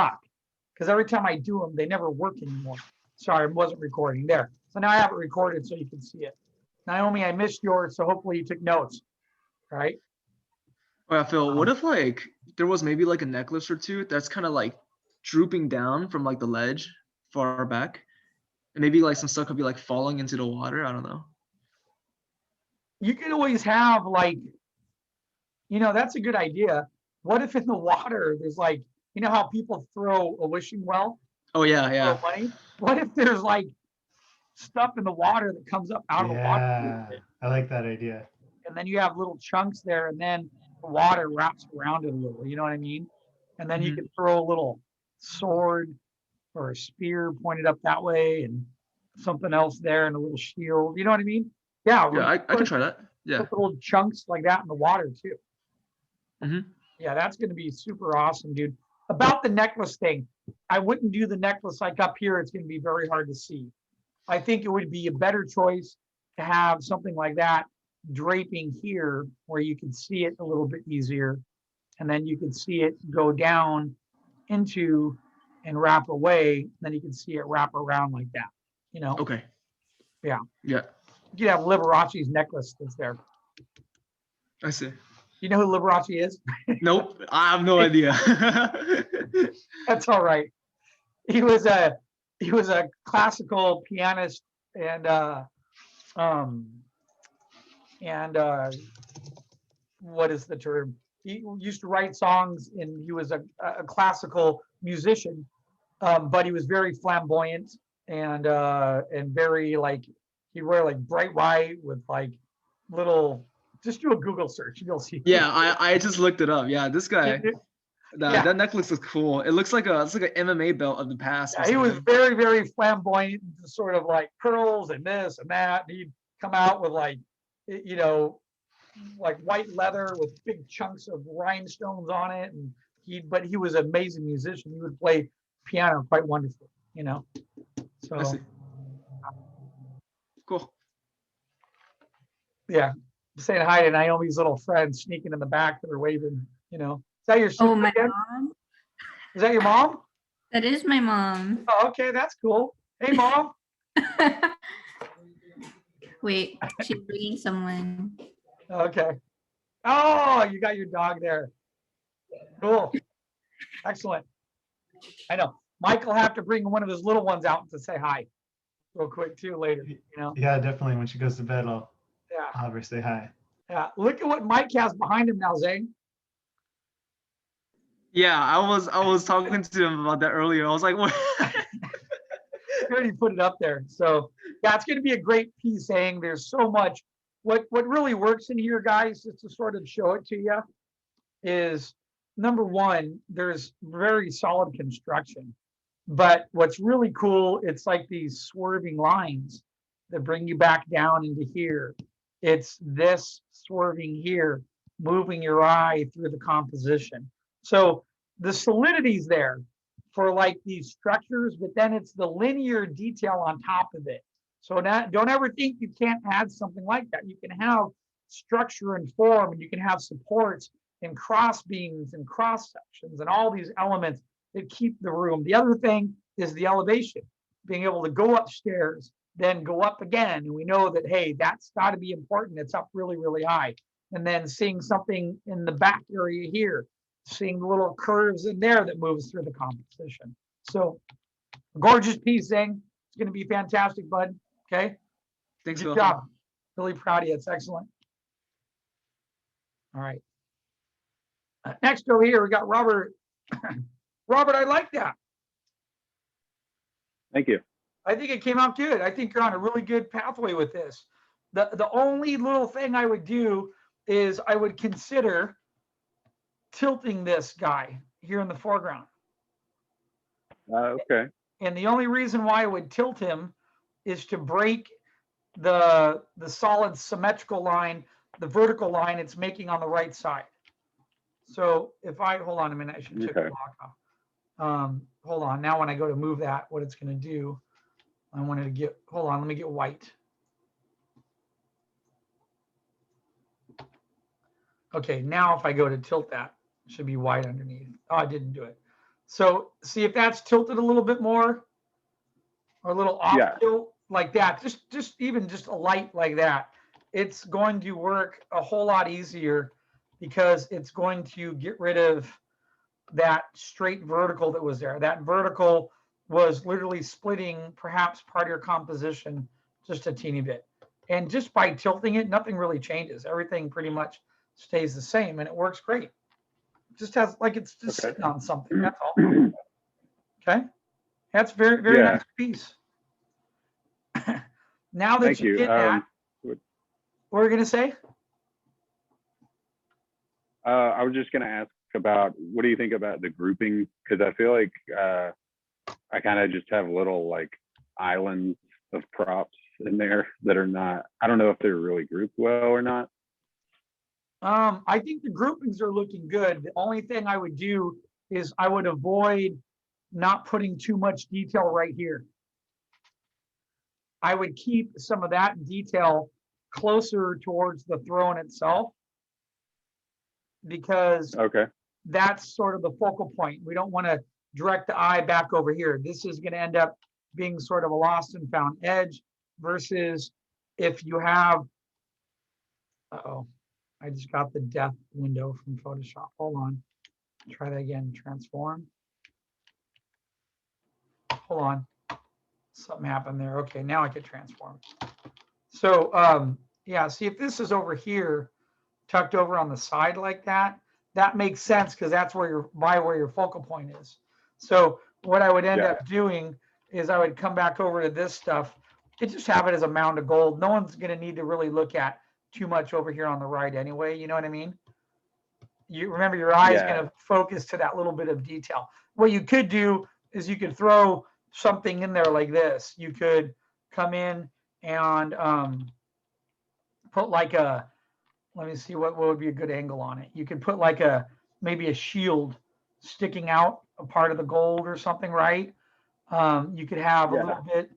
suck because every time I do them, they never work anymore. Sorry, I wasn't recording there. So now I have it recorded so you can see it. Naomi, I missed yours, so hopefully you took notes, right? Oh yeah, Phil, what if like there was maybe like a necklace or two that's kind of like drooping down from like the ledge far back, and maybe like some stuff could be like falling into the water. I don't know. You could always have like, that's a good idea. What if in the water there's like, how people throw a wishing well, Oh yeah, throw yeah. money? What if there's like stuff in the water that comes up out of the water? Yeah, I like that idea. And then you have little chunks there, and then the water wraps around it a little, you know what I mean? And then you Mhm. can throw a little sword or a spear pointed up that way and something else there and a little shield. You know what I mean? Yeah, Yeah, I can try that. Yeah. put little chunks like that in the water too. Hmm. Yeah, that's going to be super awesome, dude. About the necklace thing, I wouldn't do the necklace like up here. It's going to be very hard to see. I think it would be a better choice to have something like that draping here where you can see it a little bit easier. And then you can see it go down into and wrap away. Then you can see it wrap around like that. Okay. Yeah. Yeah, You could have Liberace's necklace that's there. I see. You know who Liberace is? Nope, I have no idea. That's all right. He was a classical pianist and um and what is the term? He used to write songs and he was a classical musician, but he was very flamboyant and very like he'd wear like bright white with like little. Just do a Google search, you'll see. Yeah, I just looked it up. Yeah, this guy, Yeah. that necklace is cool. It looks like it's like an MMA belt of the past. Yeah, he was very, very flamboyant, sort of like pearls and this and that. And he'd come out with like, like white leather with big chunks of rhinestones on it. And but he was an amazing musician. He would play piano quite wonderfully, So I see. Cool. yeah, saying hi to Naomi's little friend sneaking in the back that are waving. Is that your sister? Oh, my again? mom? Is that your mom? That is my mom. Oh, okay, that's cool. Hey, mom. Wait, she's bringing someone. Okay. Oh, you got your dog there. Cool. Excellent. I know. Mike will have to bring one of his little ones out to say hi real quick too later, Yeah, definitely. When she goes to bed, I'll Yeah. have her say hi. Yeah. Look at what Mike has behind him now, Zane. Yeah, I was talking to him about that earlier. I was like, what? He already put it up there. So yeah, it's going to be a great piece, saying there's so much. What really works in here, guys, just to sort of show it to you, is number one, there's very solid construction. But what's really cool, it's like these swerving lines that bring you back down into here. It's this swerving here, moving your eye through the composition. So the solidity's there for like these structures, but then it's the linear detail on top of it. So don't ever think you can't add something like that. You can have structure and form, and you can have supports and cross beams and cross sections and all these elements that keep the room. The other thing is the elevation, being able to go upstairs, then go up again. And we know that, hey, that's got to be important. It's up really, really high. And then seeing something in the back area here, seeing the little curves in there that moves through the composition. So gorgeous piece, Zing. It's going to be fantastic, bud. Okay. Thanks, Good Phil. job. Really proud of you. It's excellent. All right. Next over here, we got Robert. Robert, I like that. Thank you. I think it came out good. I think you're on a really good pathway with this. The only little thing I would do is I would consider tilting this guy here in the foreground. Okay. And the only reason why I would tilt him is to break the solid symmetrical line, the vertical line it's making on the right side. So if I, hold on a minute, I should check the lock off. Hold on, now when I go to move that, what it's gonna do, I wanted to get, hold on, let me get white. Okay, now if I go to tilt that, it should be white underneath. Oh, I didn't do it. So see if that's tilted a little bit more or a little off Yeah. tilt like that. Just even just a light like that. It's going to work a whole lot easier because it's going to get rid of that straight vertical that was there. That vertical was literally splitting perhaps part of your composition just a teeny bit. And just by tilting it, nothing really changes. Everything pretty much stays the same and it works great. It just has like it's just Okay. sitting on something. That's all. Okay. That's very, very Yeah. nice piece. Now that Thank you you. did that, what were you gonna say? I was just going to ask about what do you think about the grouping? Because I feel like I kind of just have little like islands of props in there that are not, I don't know if they're really grouped well or not. I think the groupings are looking good. The only thing I would do is I would avoid not putting too much detail right here. I would keep some of that detail closer towards the throne itself because Okay. that's sort of the focal point. We don't want to direct the eye back over here. This is going to end up being sort of a lost and found edge versus if you have, uh-oh, I just got the death window from Photoshop. Hold on. Try that again. Transform. Hold on. Something happened there. Okay, now I can transform. So yeah, see if this is over here, tucked over on the side like that, that makes sense because that's where your focal point is. So what I would end Yeah. up doing is I would come back over to this stuff and just have it as a mound of gold. No one's going to need to really look at too much over here on the right anyway. You know what I mean? You remember your eye is Yeah. going to focus to that little bit of detail. What you could do is you could throw something in there like this. You could come in and put like a, let me see what would be a good angle on it. You could put like a, maybe a shield sticking out a part of the gold or something, right? You could have a Yeah. little bit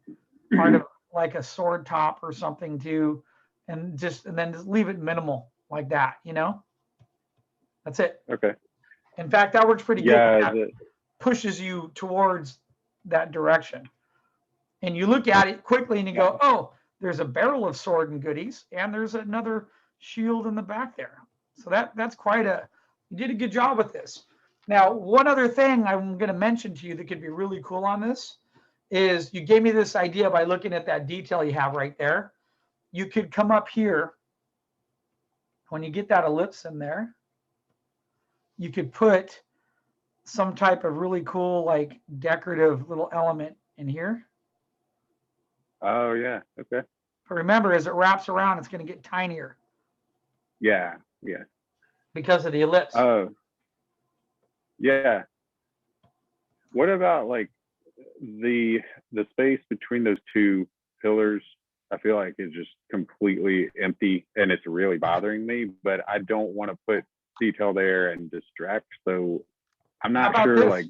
part of like a sword top or something too, and then just leave it minimal like that, you know? That's it. Okay. In fact, that works pretty good. Yeah. That pushes you towards that direction. And you look at it quickly and you go, oh, there's a barrel of sword and goodies, and there's another shield in the back there. So that's quite a, you did a good job with this. Now, one other thing I'm going to mention to you that could be really cool on this is you gave me this idea by looking at that detail you have right there. You could come up here when you get that ellipse in there. You could put some type of really cool, like decorative little element in here. Oh yeah. Okay. But remember, as it wraps around, it's going to get tinier Yeah. Yeah. because of the ellipse. Oh. Yeah. What about like the space between those two pillars? I feel like it's just completely empty and it's really bothering me, but I don't want to put detail there and distract. So I'm How not about sure this? like,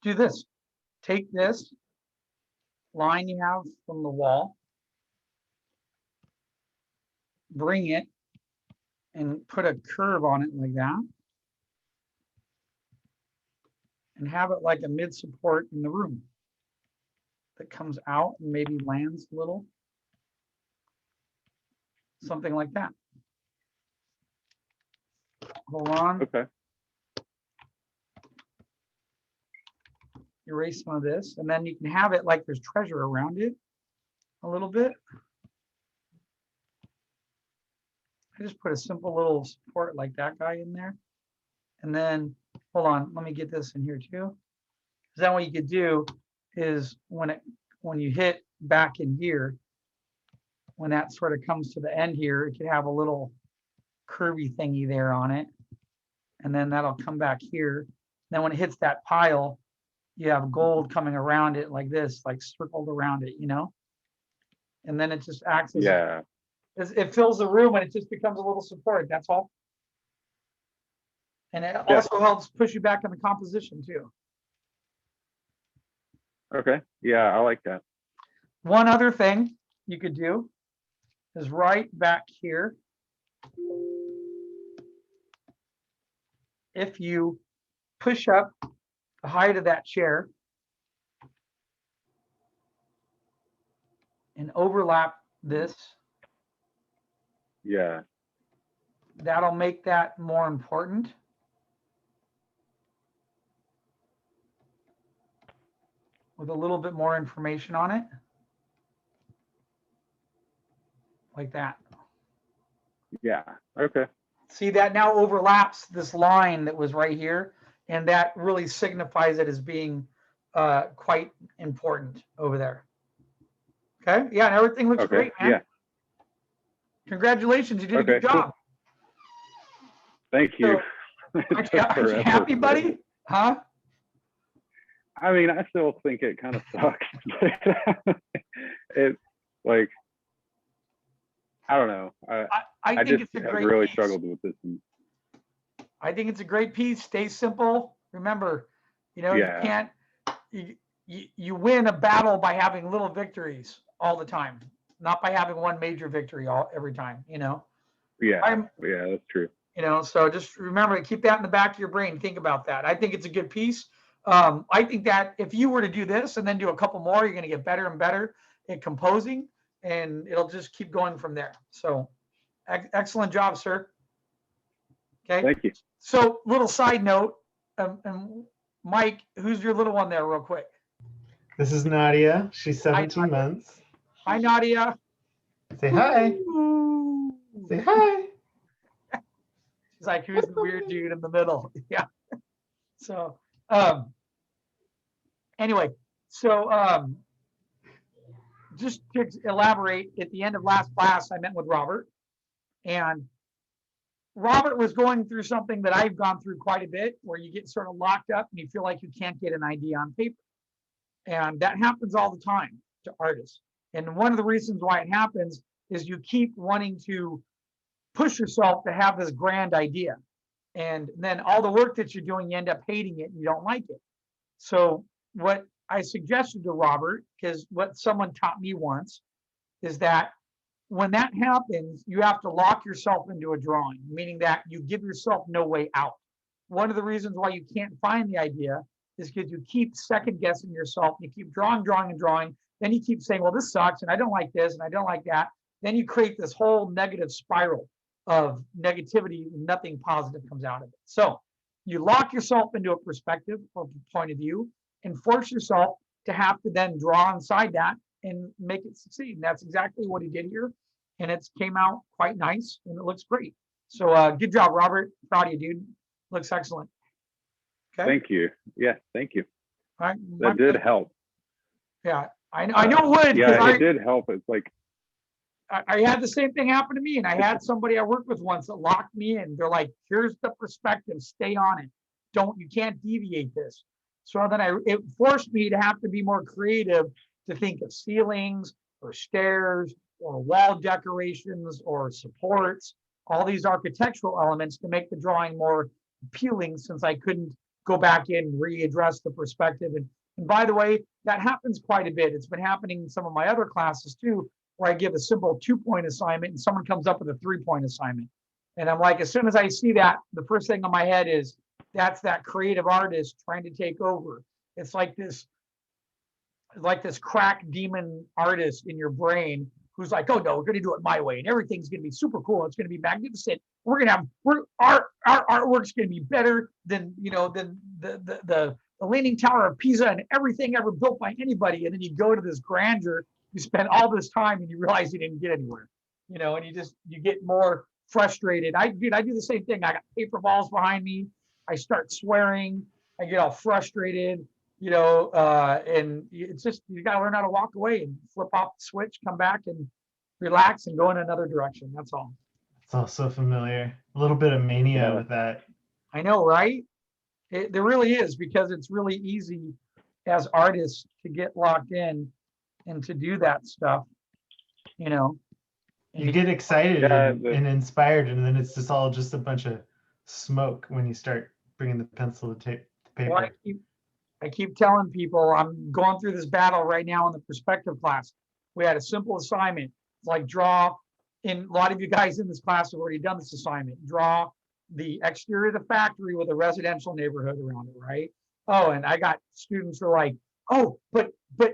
Do this. Take this line you have from the wall, bring it, and put a curve on it like that, and have it like a mid support in the room that comes out and maybe lands a little. Something like that. Hold on. okay. Erase some of this, and then you can have it like there's treasure around it a little bit. I just put a simple little support like that guy in there. And then, hold on, let me get this in here too. Because then what you could do is when you hit back in here, when that sort of comes to the end here, it could have a little curvy thingy there on it. And then that'll come back here. Then when it hits that pile, you have gold coming around it like this, like circled around it, you know? And then it just acts as, Yeah. it fills the room and it just becomes a little support, that's all. And it Yeah. also helps push you back in the composition too. Okay. Yeah. I like that. One other thing you could do is right back here. If you push up the height of that chair and overlap this. Yeah. That'll make that more important. With a little bit more information on it. Like that. Yeah. Okay. See, that now overlaps this line that was right here, and that really signifies it as being quite important over there. Okay, yeah, and everything looks Okay. great, man. Yeah. Congratulations, you did a Okay, good cool. job. Thank you. Aren't you happy, buddy? Huh? I mean, I still think it kind of sucks. It's like, I don't know. I I think just it's a have great really piece. struggled with this one. I think it's a great piece. Stay simple. Remember, you know, Yeah. you can't, you win a battle by having little victories all the time, not by having one major victory every time, you know? Yeah. I'm- Yeah, that's true. You know, so just remember to keep that in the back of your brain. Think about that. I think it's a good piece. I think that if you were to do this and then do a couple more, you're going to get better and better at composing, and it'll just keep going from there. So excellent job, sir. Okay. Thank you. So little side note, and Mike, who's your little one there real quick? This is Nadia. She's 17 Nadia. months. Hi, Nadia. Say hi. Ooh. Say hi. She's like, who's the weird dude in the middle? Yeah. So, anyway, so just to elaborate, at the end of last class, I met with Robert, and Robert was going through something that I've gone through quite a bit, where you get sort of locked up and you feel like you can't get an idea on paper. And that happens all the time to artists. And one of the reasons why it happens is you keep wanting to push yourself to have this grand idea. And then all the work that you're doing, you end up hating it and you don't like it. So what I suggested to Robert, because what someone taught me once, is that when that happens, you have to lock yourself into a drawing, meaning that you give yourself no way out. One of the reasons why you can't find the idea is because you keep second guessing yourself. You keep drawing, drawing, and drawing. Then you keep saying, well, this sucks, and I don't like this, and I don't like that. Then you create this whole negative spiral of negativity, and nothing positive comes out of it. So you lock yourself into a perspective or point of view and force yourself to have to then draw inside that and make it succeed. And that's exactly what he did here. And it's came out quite nice and it looks great. So good job, Robert. Proud of you, dude. Looks excellent. Okay. Thank you. Yeah, thank you. All right. That did help. Yeah, I know it would. Yeah, it did help. It's like, I had the same thing happen to me, and I had somebody I worked with once that locked me in. They're like, here's the perspective, stay on it. You can't deviate this. So then it forced me to have to be more creative, to think of ceilings or stairs or wall decorations or supports, all these architectural elements to make the drawing more appealing, since I couldn't go back in and readdress the perspective. And by the way, that happens quite a bit. It's been happening in some of my other classes too, where I give a simple 2-point assignment and someone comes up with a 3-point assignment. And I'm like, as soon as I see that, the first thing on my head is, that's that creative artist trying to take over. It's like this crack demon artist in your brain who's like, oh no, we're going to do it my way, and everything's going to be super cool. It's going to be magnificent. Our artwork's going to be better than the Leaning Tower of Pisa and everything ever built by anybody. And then you go to this grandeur, you spend all this time and you realize you didn't get anywhere, and you get more frustrated. I do the same thing. I got paper balls behind me. I start swearing. I get all frustrated, and it's just, you got to learn how to walk away and flip off the switch, come back and relax and go in another direction. That's all. It's all so familiar. A little bit of mania with that. I know, right? There really is, because it's really easy as artists to get locked in and to do that stuff, And You get excited and inspired, and then it's just a bunch of smoke when you start bringing the pencil to paper. Well, I keep telling people I'm going through this battle right now in the perspective class. We had a simple assignment. It's like draw, and a lot of you guys in this class have already done this assignment. Draw the exterior of the factory with a residential neighborhood around it, right? Oh, and I got students who are like, oh, but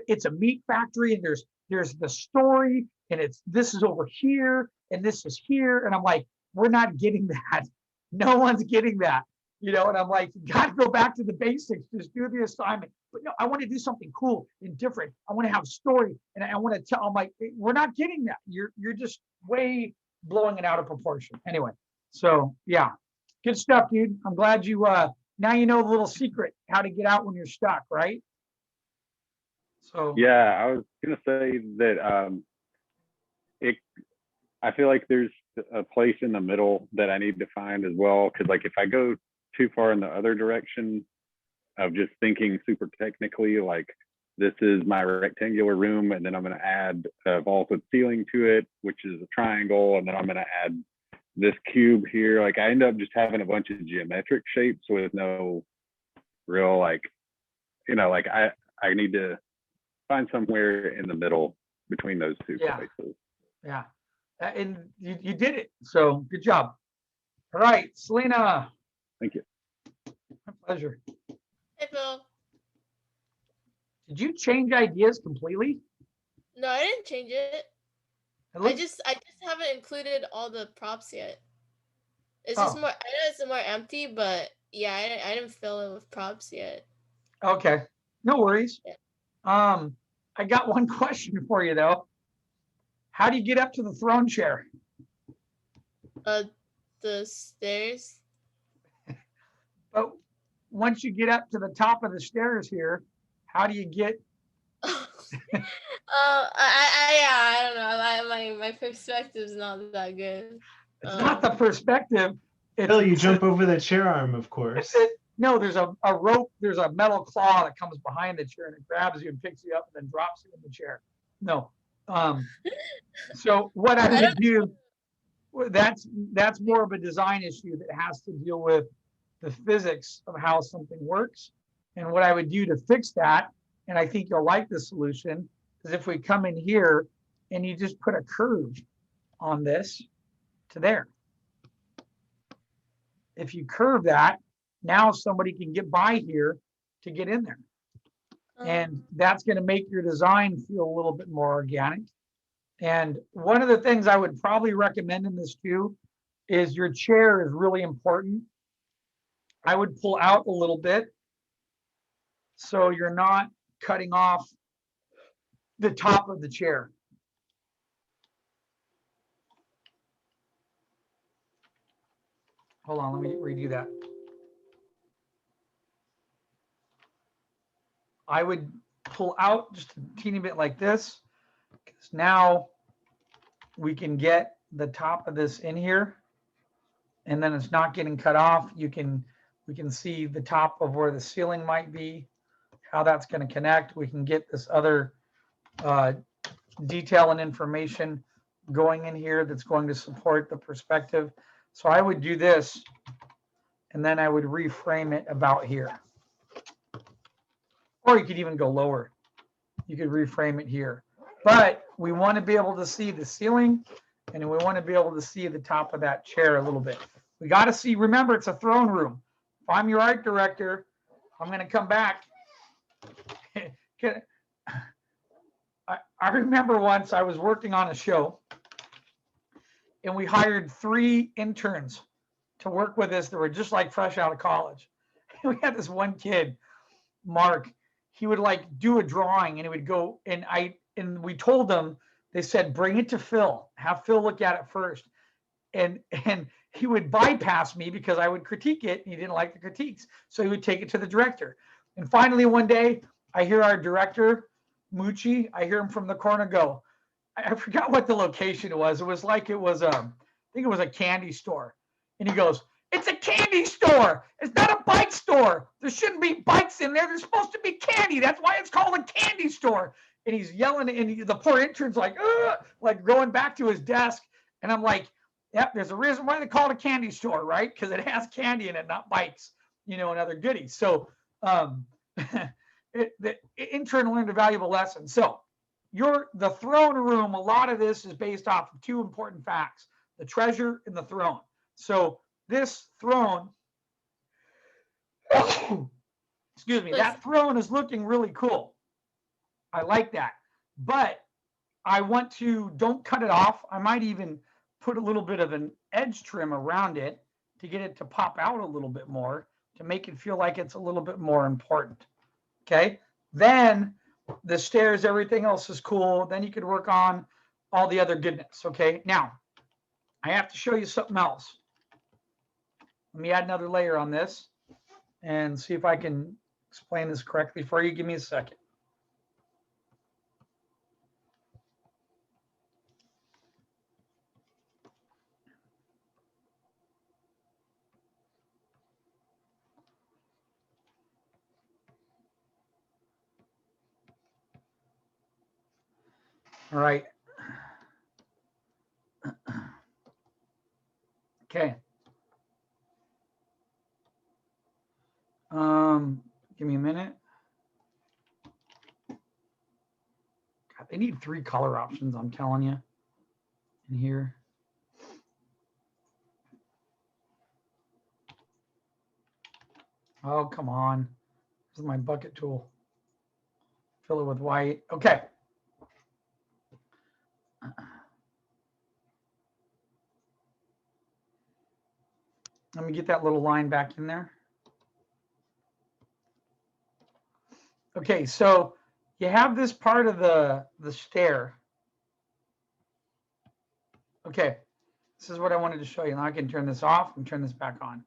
it's a meat factory and there's the story and this is over here and this is here. And I'm like, we're not getting that. No one's getting that. And I'm like, you got to go back to the basics. Just do the assignment. But no, I want to do something cool and different. I want to have story and I want to tell. I'm like, we're not getting that. You're just way blowing it out of proportion. Anyway, so yeah, good stuff, dude. I'm glad you now you know the little secret how to get out when you're stuck, right? So Yeah, I was gonna say that I feel like there's a place in the middle that I need to find as well. Cause like if I go too far in the other direction of just thinking super technically, like this is my rectangular room, and then I'm gonna add a vaulted ceiling to it, which is a triangle, and then I'm gonna add this cube here. Like I end up just having a bunch of geometric shapes with no real like, like I need to find somewhere in the middle between those two places. Yeah. And you did it. So good job. All right, Selena. Thank you. My pleasure. Hey, Phil. Did you change ideas completely? No, I didn't change it. I just haven't included all the props yet. It's just more. I know it's more empty, but yeah, I didn't fill it with props yet. Okay, no worries. Yeah. I got one question for you though. How do you get up to the throne chair? The stairs. But once you get up to the top of the stairs here, how do you get? I don't know. My perspective's not that good. It's not the perspective. Phil, you jump over the chair arm, of course. No, there's a rope. There's a metal claw that comes behind the chair and it grabs you and picks you up and then drops you in the chair. No. So what I would do, that's more of a design issue that has to deal with the physics of how something works. And what I would do to fix that, and I think you'll like the solution, is if we come in here and you just put a curve on this to there. If you curve that, now somebody can get by here to get in there. And that's going to make your design feel a little bit more organic. And one of the things I would probably recommend in this too is your chair is really important. I would pull out a little bit so you're not cutting off the top of the chair. Hold on, let me redo that. I would pull out just a teeny bit like this, because now we can get the top of this in here, and then it's not getting cut off. We can see the top of where the ceiling might be, how that's going to connect. We can get this other detail and information going in here that's going to support the perspective. So I would do this, and then I would reframe it about here. Or you could even go lower. You could reframe it here. But we want to be able to see the ceiling, and we want to be able to see the top of that chair a little bit. We got to see, remember, it's a throne room. If I'm your art director, I'm going to come back. I remember once I was working on a show, and we hired 3 interns to work with us that were just like fresh out of college. We had this one kid, Mark. He would like do a drawing and he would go, and we told them, they said, bring it to Phil, have Phil look at it first. And he would bypass me because I would critique it and he didn't like the critiques. So he would take it to the director. And finally one day I hear our director, Mucci, I hear him from the corner go, I forgot what the location was. It was like I think it was a candy store. And he goes, it's a candy store. It's not a bike store. There shouldn't be bikes in there. There's supposed to be candy. That's why it's called a candy store. And he's yelling, and the poor intern's like going back to his desk. And I'm like, yep, there's a reason why they call it a candy store, right? Because it has candy in it, not bikes, and other goodies. So the intern learned a valuable lesson. So the throne room, a lot of this is based off of 2 important facts, the treasure and the throne. So this throne, excuse me, that throne is looking really cool. I like that. But I want to, don't cut it off. I might even put a little bit of an edge trim around it to get it to pop out a little bit more, to make it feel like it's a little bit more important. Okay. Then the stairs, everything else is cool. Then you could work on all the other goodness. Okay. Now I have to show you something else. Let me add another layer on this and see if I can explain this correctly for you. Give me a second. All right. Okay. Give me a minute. God, they need 3 color options, I'm telling you, in here. Oh, come on. This is my bucket tool. Fill it with white. Okay. Let me get that little line back in there. Okay, so you have this part of the stair. Okay, this is what I wanted to show you. Now I can turn this off and turn this back on.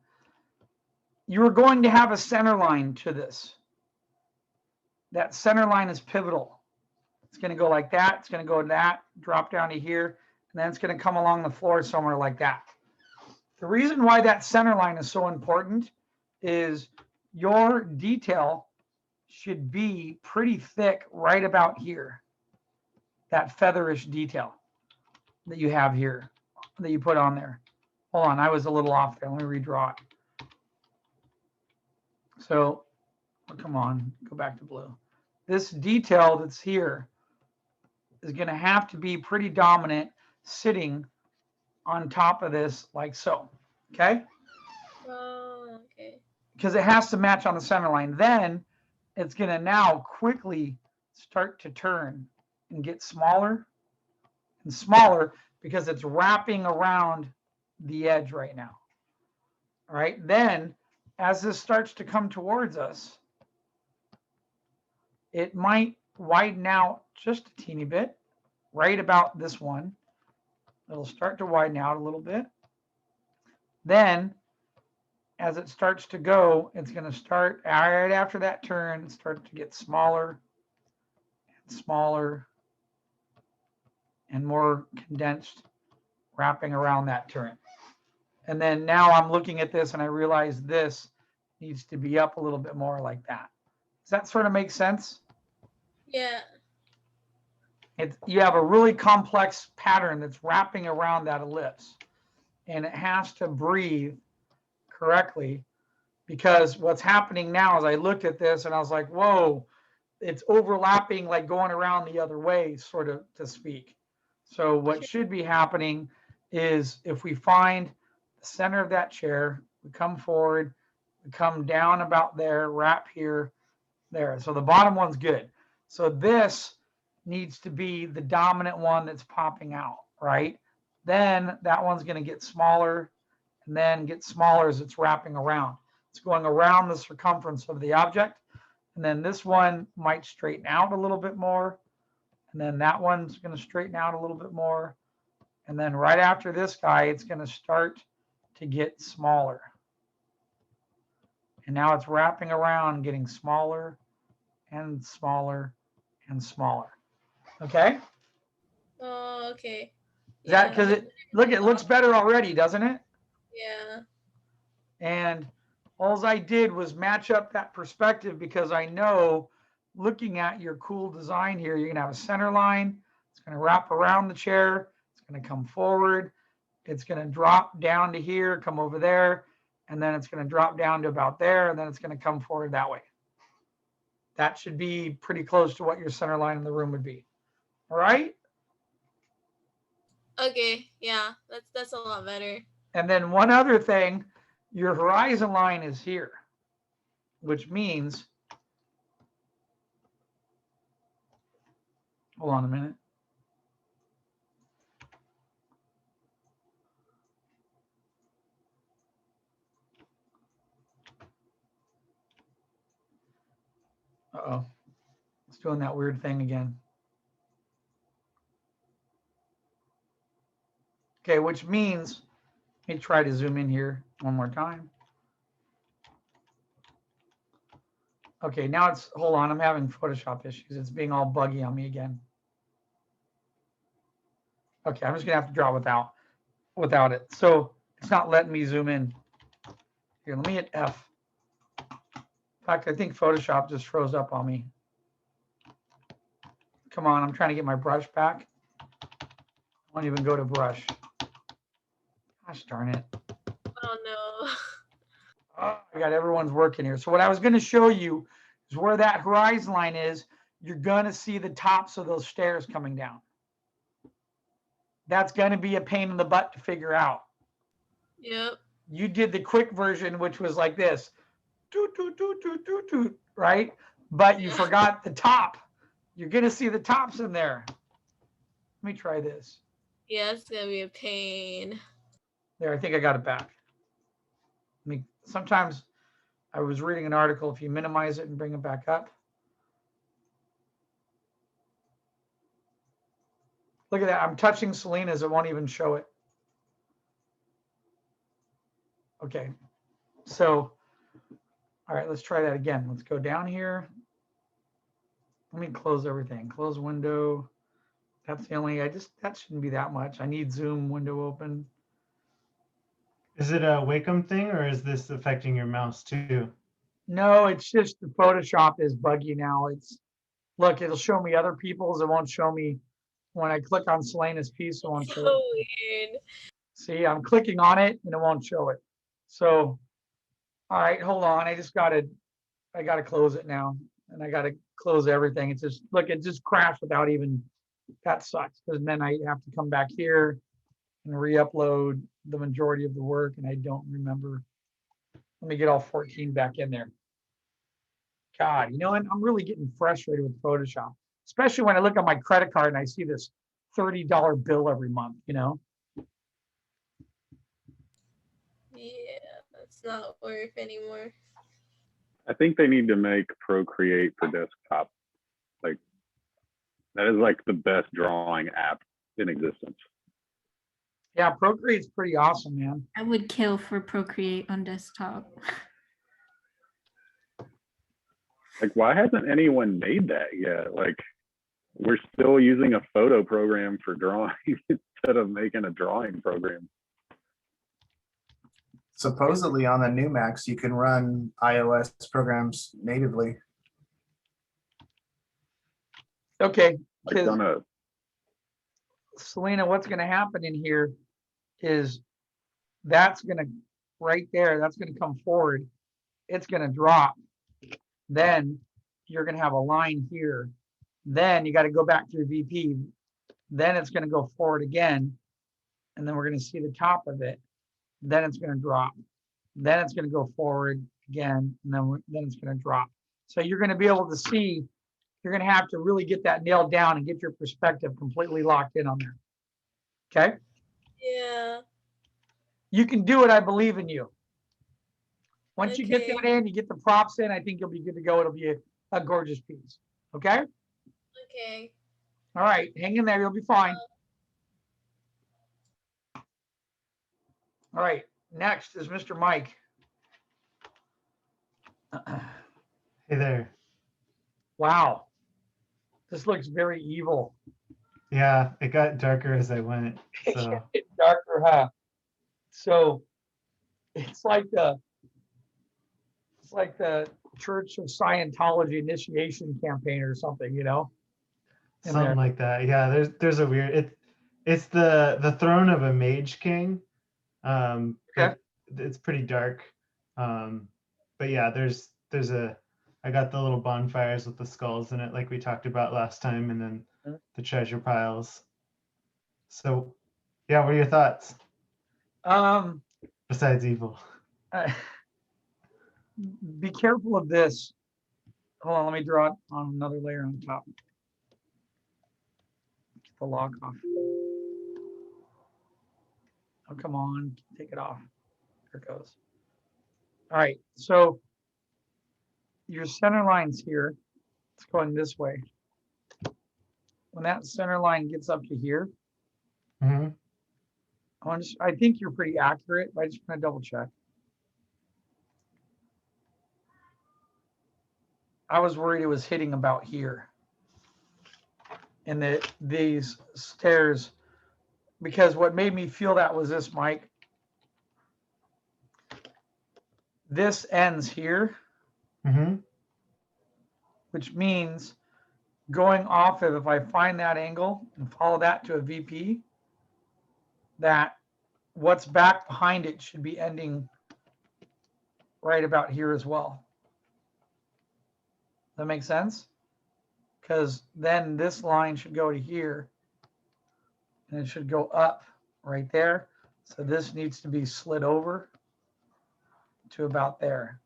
You are going to have a center line to this. That center line is pivotal. It's going to go like that. It's going to go to that, drop down to here, and then it's going to come along the floor somewhere like that. The reason why that center line is so important is your detail should be pretty thick right about here. That featherish detail that you have here, that you put on there. Hold on, I was a little off there. Let me redraw it. So, oh, come on, go back to blue. This detail that's here is going to have to be pretty dominant, sitting on top of this like so. Okay? Oh, okay. Because it has to match on the center line. Then it's going to now quickly start to turn and get smaller and smaller because it's wrapping around the edge right now. All right. Then as this starts to come towards us, it might widen out just a teeny bit right about this one. It'll start to widen out a little bit. Then as it starts to go, it's going to start right after that turn, start to get smaller and smaller and more condensed, wrapping around that turn. And then now I'm looking at this and I realize this needs to be up a little bit more like that. Does that sort of make sense? Yeah. You have a really complex pattern that's wrapping around that ellipse, and it has to breathe correctly, because what's happening now is I looked at this and I was like, whoa, it's overlapping, like going around the other way, sort of, to speak. So what should be happening is if we find the center of that chair, we come forward, we come down about there, wrap here, there. So the bottom one's good. So this needs to be the dominant one that's popping out, right? Then that one's going to get smaller and then get smaller as it's wrapping around. It's going around the circumference of the object. And then this one might straighten out a little bit more. And then that one's going to straighten out a little bit more. And then right after this guy, it's going to start to get smaller. And now it's wrapping around, getting smaller and smaller and smaller. Okay? Oh, okay. Is that because it looks better already, doesn't it? Yeah. And all I did was match up that perspective, because I know, looking at your cool design here, you're going to have a center line. It's going to wrap around the chair. It's going to come forward. It's going to drop down to here, come over there, and then it's going to drop down to about there, and then it's going to come forward that way. That should be pretty close to what your center line in the room would be. All right? Okay. Yeah. That's a lot better. And then one other thing, your horizon line is here, which means Hold on a minute. Uh-oh. It's doing that weird thing again. Okay, which means, let me try to zoom in here one more time. Okay, now it's, hold on, I'm having Photoshop issues. It's being all buggy on me again. Okay, I'm just gonna have to draw without it. So it's not letting me zoom in. Here, let me hit F. In fact, I think Photoshop just froze up on me. Come on, I'm trying to get my brush back. I won't even go to brush. Gosh darn it. Oh no. Oh, I got everyone's working here. So what I was going to show you is where that horizon line is. You're going to see the tops of those stairs coming down. That's going to be a pain in the butt to figure out. Yep. You did the quick version, which was like this, toot, toot, toot, toot, toot, toot, right? But you forgot the top. You're going to see the tops in there. Let me try this. Yeah, it's gonna be a pain. There, I think I got it back. I mean, sometimes I was reading an article, if you minimize it and bring it back up. Look at that, I'm touching Selena's, it won't even show it. Okay, so, all right, let's try that again. Let's go down here. Let me close everything, close window. That's the only, that shouldn't be that much. I need Zoom window open. Is it a Wacom thing or is this affecting your mouse too? No, it's just the Photoshop is buggy now. Look, it'll show me other people's. It won't show me when I click on Selena's piece. It won't show So it. weird. See, I'm clicking on it and it won't show it. So, all right, hold on. I gotta close it now, and I gotta close everything. It's just, look, it just crashed without even. That sucks, because then I have to come back here and re-upload the majority of the work, and I don't remember. Let me get all 14 back in there. God, you know, and I'm really getting frustrated with Photoshop, especially when I look at my credit card and I see this $30 bill every month, you know? Yeah, that's not worth anymore. I think they need to make Procreate for desktop. Like, that is like the best drawing app in existence. Yeah, Procreate's pretty awesome, man. I would kill for Procreate on desktop. Like, why hasn't anyone made that yet? Like, we're still using a photo program for drawing instead of making a drawing program. Supposedly on the new Macs, you can run iOS programs natively. Okay, Like on a, Selena, what's going to happen in here is that's going to, right there, that's going to come forward. It's going to drop. Then you're going to have a line here. Then you got to go back through VP. Then it's going to go forward again. And then we're going to see the top of it. Then it's going to drop. Then it's going to go forward again. And then it's going to drop. So you're going to be able to see, you're going to have to really get that nailed down and get your perspective completely locked in on there. Okay? Yeah. You can do it. I believe in you. Once you get Okay. that in, you get the props in, I think you'll be good to go. It'll be a gorgeous piece. Okay? Okay. All right. Hang in there. You'll be fine. All right. Next is Mr. Mike. Hey there. Wow. This looks very evil. Yeah, it got darker as I went. So It's darker, huh? So it's like the Church of Scientology initiation campaign or something, you know? In something there. like that. Yeah, there's a weird it's the throne of a mage king. Okay. It's pretty dark. But yeah, there's I got the little bonfires with the skulls in it like we talked about last time, and then the treasure piles. So yeah, what are your thoughts? Besides evil. Be careful of this. Hold on, let me draw it on another layer on top. the lock off. Oh, come on, take it off. There it goes. All right, so your center line's here. It's going this way. When that center line gets up to here, Hmm. I think you're pretty accurate, but I just want to double check. I was worried it was hitting about here. And that these stairs, because what made me feel that was this, Mike. This ends here, Hmm. which means going off of, if I find that angle and follow that to a VP, that what's back behind it should be ending right about here as well. That makes sense? Because then this line should go to here and it should go up right there. So this needs to be slid over to about there.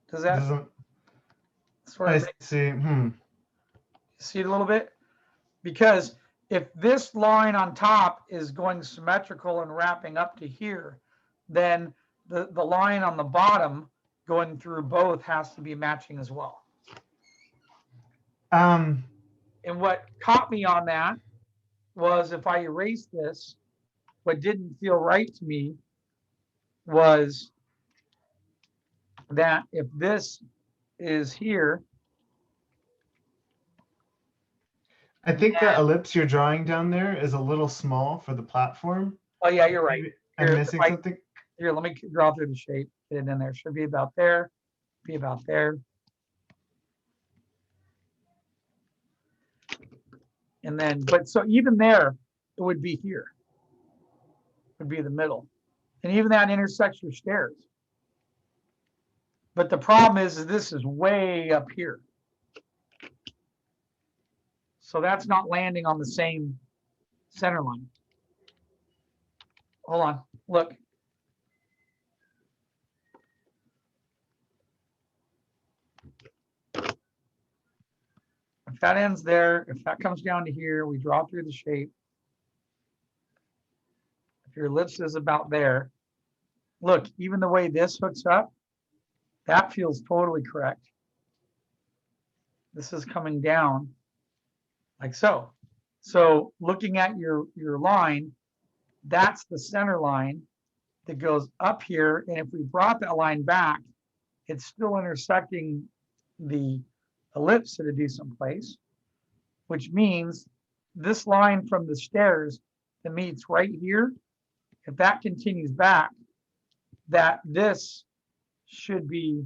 Does that Doesn't sort I of see? see it a little bit? Because if this line on top is going symmetrical and wrapping up to here, then the line on the bottom going through both has to be matching as well. And what caught me on that was if I erase this, what didn't feel right to me was that if this is here, I think the ellipse you're drawing down there is a little small for the platform. oh yeah, you're right. Maybe I'm Here, missing if I- something. Here, let me draw through the shape, get it in there. Should be about there, be about there. And then, but so even there, it would be here. Would be the middle. And even that intersects your stairs. But the problem is this is way up here. So that's not landing on the same center line. Hold on, look. If that ends there, if that comes down to here, we draw through the shape. If your ellipse is about there, look, even the way this hooks up, that feels totally correct. This is coming down like so. So looking at your line, that's the center line that goes up here. And if we brought that line back, it's still intersecting the ellipse at a decent place, which means this line from the stairs that meets right here, if that continues back, that this should be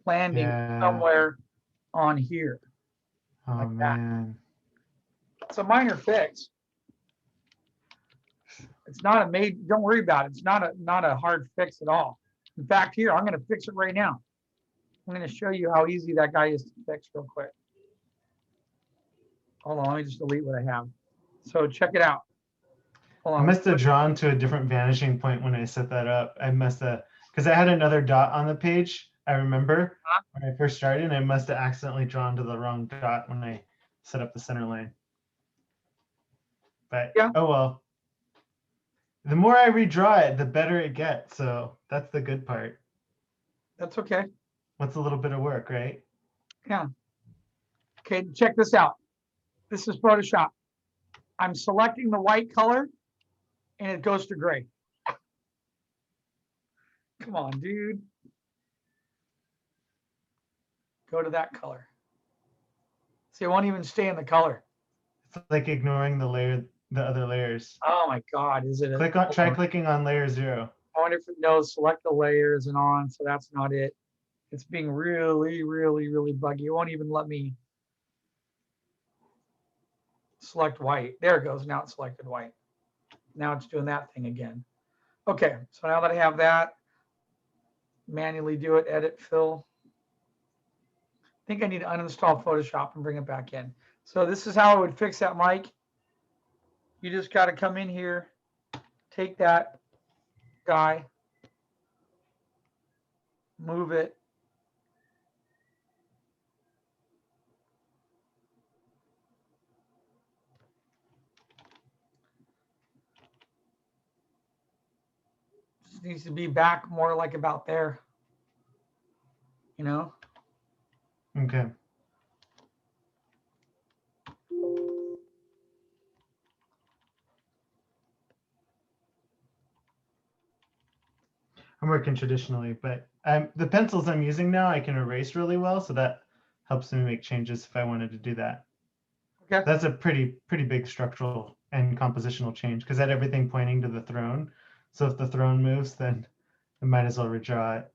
landing Yeah. somewhere on here. Oh like that. man. It's a minor fix. It's not a don't worry about it. It's not a hard fix at all. In fact, here, I'm going to fix it right now. I'm going to show you how easy that guy is to fix real quick. Hold on, let me just delete what I have. So check it out. Hold I on. must have drawn to a different vanishing point when I set that up. I must have, because I had another dot on the page. I remember when I first started, and I must have accidentally drawn to the wrong dot when I set up the center line. But Yeah. oh well. The more I redraw it, the better it gets. So that's the good part. That's okay. What's a little bit of work, right? Yeah. Okay, check this out. This is Photoshop. I'm selecting the white color and it goes to gray. Come on, dude. Go to that color. See, it won't even stay in the color. It's like ignoring the other layers. Oh my God, is it? Try clicking on layer 0. I wonder if it knows select the layers and on, so that's not it. It's being really, really, really buggy. It won't even let me select white. There it goes. Now it's selected white. Now it's doing that thing again. Okay, so now that I have that, manually do it, edit, fill. I think I need to uninstall Photoshop and bring it back in. So this is how I would fix that, Mike. You just got to come in here, take that guy, move it. needs to be back more like about there. You know? Okay. I'm working traditionally, but the pencils I'm using now, I can erase really well, so that helps me make changes if I wanted to do that. Okay. That's a pretty big structural and compositional change because I had everything pointing to the throne. So if the throne moves, then I might as well redraw it.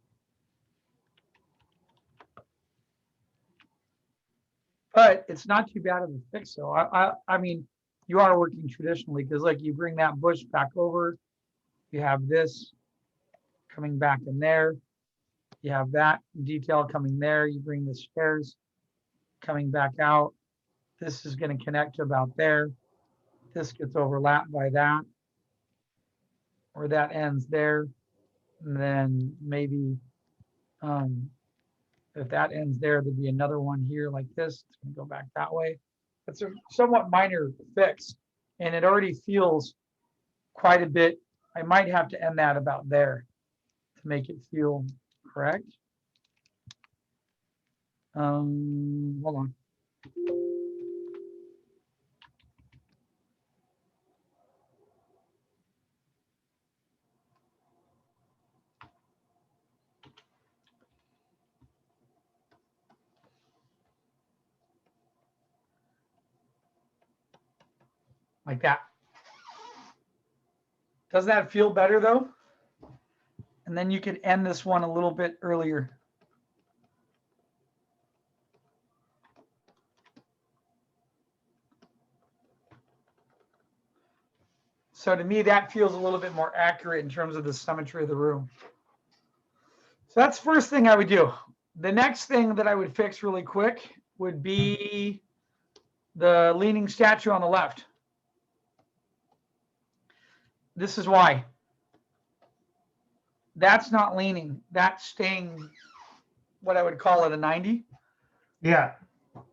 But it's not too bad of a fix, though. I mean, you are working traditionally because, like, you bring that bush back over, you have this coming back in there, you have that detail coming there, you bring the stairs coming back out. This is going to connect to about there. This gets overlapped by that, or that ends there. And then maybe if that ends there, there'd be another one here like this. It's going to go back that way. It's a somewhat minor fix, and it already feels quite a bit. I might have to end that about there to make it feel correct. Hold on. Like that. Doesn't that feel better though? And then you could end this one a little bit earlier. So to me, that feels a little bit more accurate in terms of the symmetry of the room. So that's the first thing I would do. The next thing that I would fix really quick would be the leaning statue on the left. This is why. That's not leaning. That's staying what I would call it a 90. Yeah.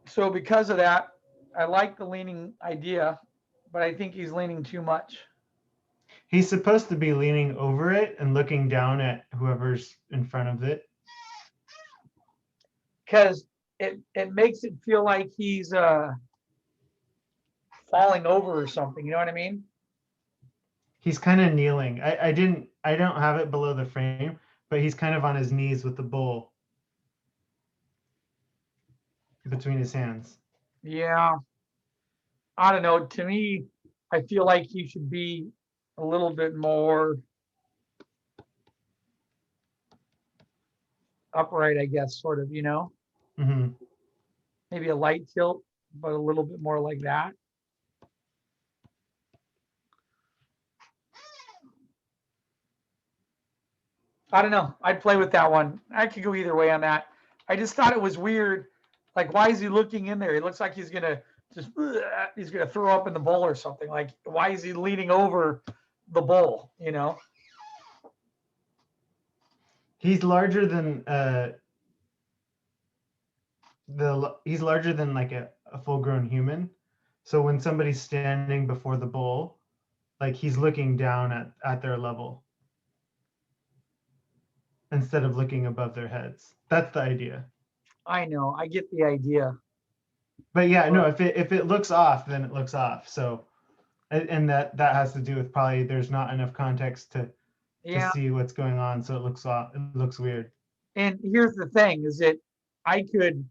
So because of that, I like the leaning idea, but I think he's leaning too much. He's supposed to be leaning over it and looking down at whoever's in front of it. Because it makes it feel like he's falling over or something. You know what I mean? He's kind of kneeling. I don't have it below the frame, but he's kind of on his knees with the bowl between his hands. Yeah. I don't know. To me, I feel like he should be a little bit more upright, I guess, sort of, you know? Mm-hmm. Maybe a light tilt, but a little bit more like that. I don't know. I'd play with that one. I could go either way on that. I just thought it was weird. Like, why is he looking in there? It looks like he's gonna just he's gonna throw up in the bowl or something. Like, why is he leaning over the bowl? You know? He's larger than he's larger than like a full-grown human. So when somebody's standing before the bowl, like he's looking down at their level instead of looking above their heads. That's the idea. I know. I get the idea. But yeah, no, if it looks off, then it looks off. So and that has to do with probably there's not enough context to see what's going on, so it looks off. It looks weird. And here's the thing: is that I could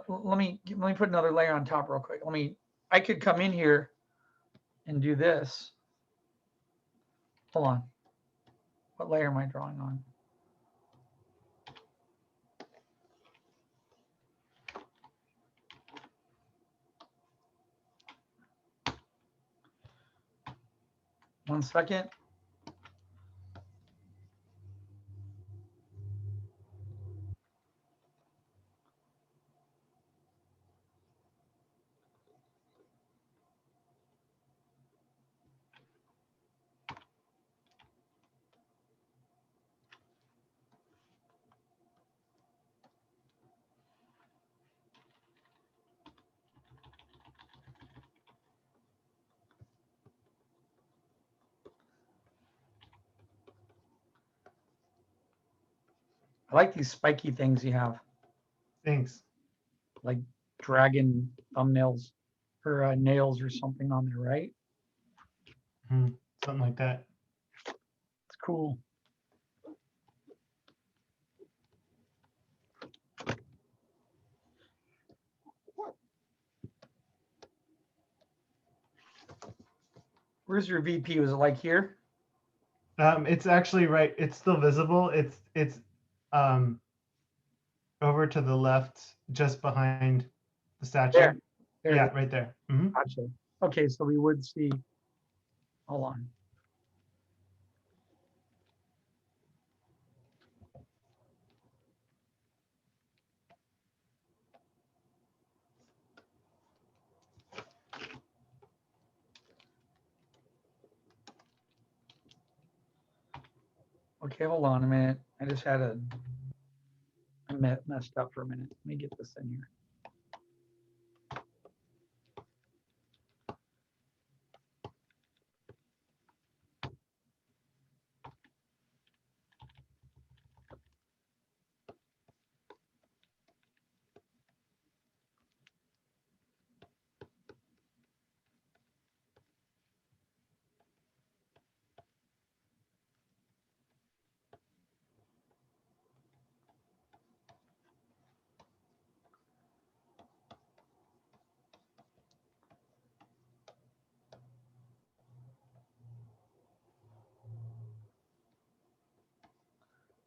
let me put another layer on top real quick. I could come in here and do this. Hold on. What layer am I drawing on? One second. I like these spiky things you have, Thanks. like dragon thumbnails or nails or something on there, right? Something like that. It's cool. Where's your VP? Was it like here? It's actually right. It's still visible. It's over to the left, just behind the statue. There. There Yeah, it is. right there. Gotcha. Okay, so we would see. Hold on. Okay, hold on a minute. I just had I messed up for a minute. Let me get this in here.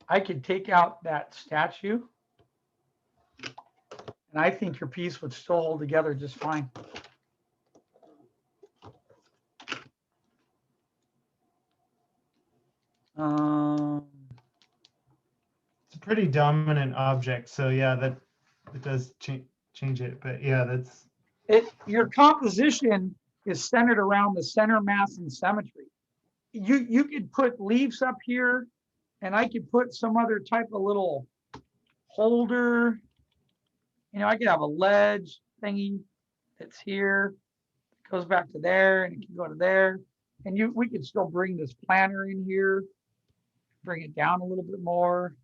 I could take out that statue, and I think your piece would still hold together just fine. It's a pretty dominant object, so yeah, that it does change it. But yeah, that's Your composition is centered around the center mass and symmetry. You could put leaves up here, and I could put some other type of little holder. You know, I could have a ledge thingy that's here, goes back to there, and it can go to there. And we could still bring this planter in here, bring it down a little bit more.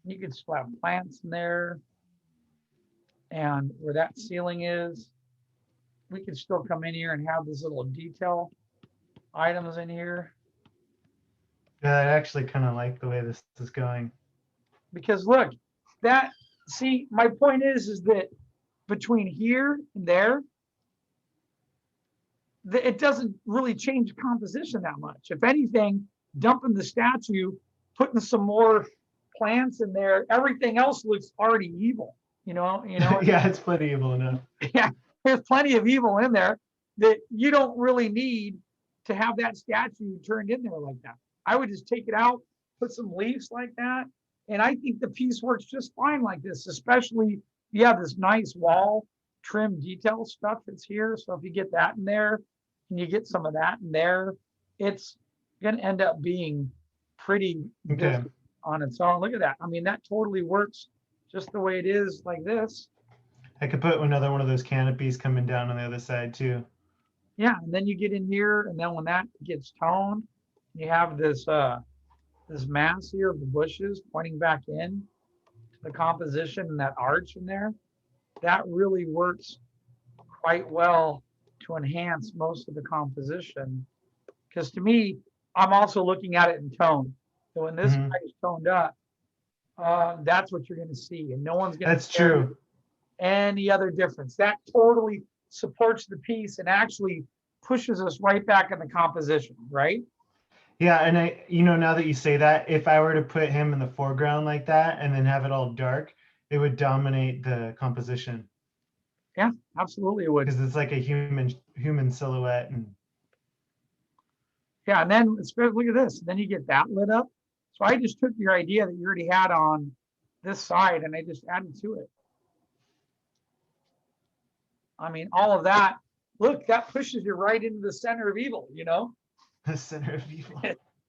You could still have plants in there. And where that ceiling is, we could still come in here and have this little detail items in here. yeah. I actually kind of like the way this is going. Because look, my point is that between here and there, it doesn't really change the composition that much. If anything, dumping the statue, putting some more plants in there, everything else looks already evil. You know. Yeah, it's pretty evil enough. Yeah, there's plenty of evil in there that you don't really need to have that statue turned in there like that. I would just take it out, put some leaves like that, and I think the piece works just fine like this, especially if you have this nice wall trim detail stuff that's here. So if you get that in there and you get some of that in there, it's going to end up being pretty Okay. on its own. Look at that. I mean, that totally works just the way it is like this. I could put another one of those canopies coming down on the other side too. Yeah, and then you get in here, and then when that gets toned, you have this this mass here of the bushes pointing back in to the composition and that arch in there. That really works quite well to enhance most of the composition. Because to me, I'm also looking at it in tone. So when this guy is toned up, that's what you're going to see, and no one's going to. That's true. Any other difference. That totally supports the piece and actually pushes us right back in the composition, right? Yeah, and now that you say that, if I were to put him in the foreground like that and then have it all dark, it would dominate the composition. Yeah, absolutely it would. Because it's like a human silhouette. And yeah, and then look at this. Then you get that lit up. So I just took your idea that you already had on this side and I just added to it. I mean, all of that, look, that pushes you right into the center of evil, the center of evil.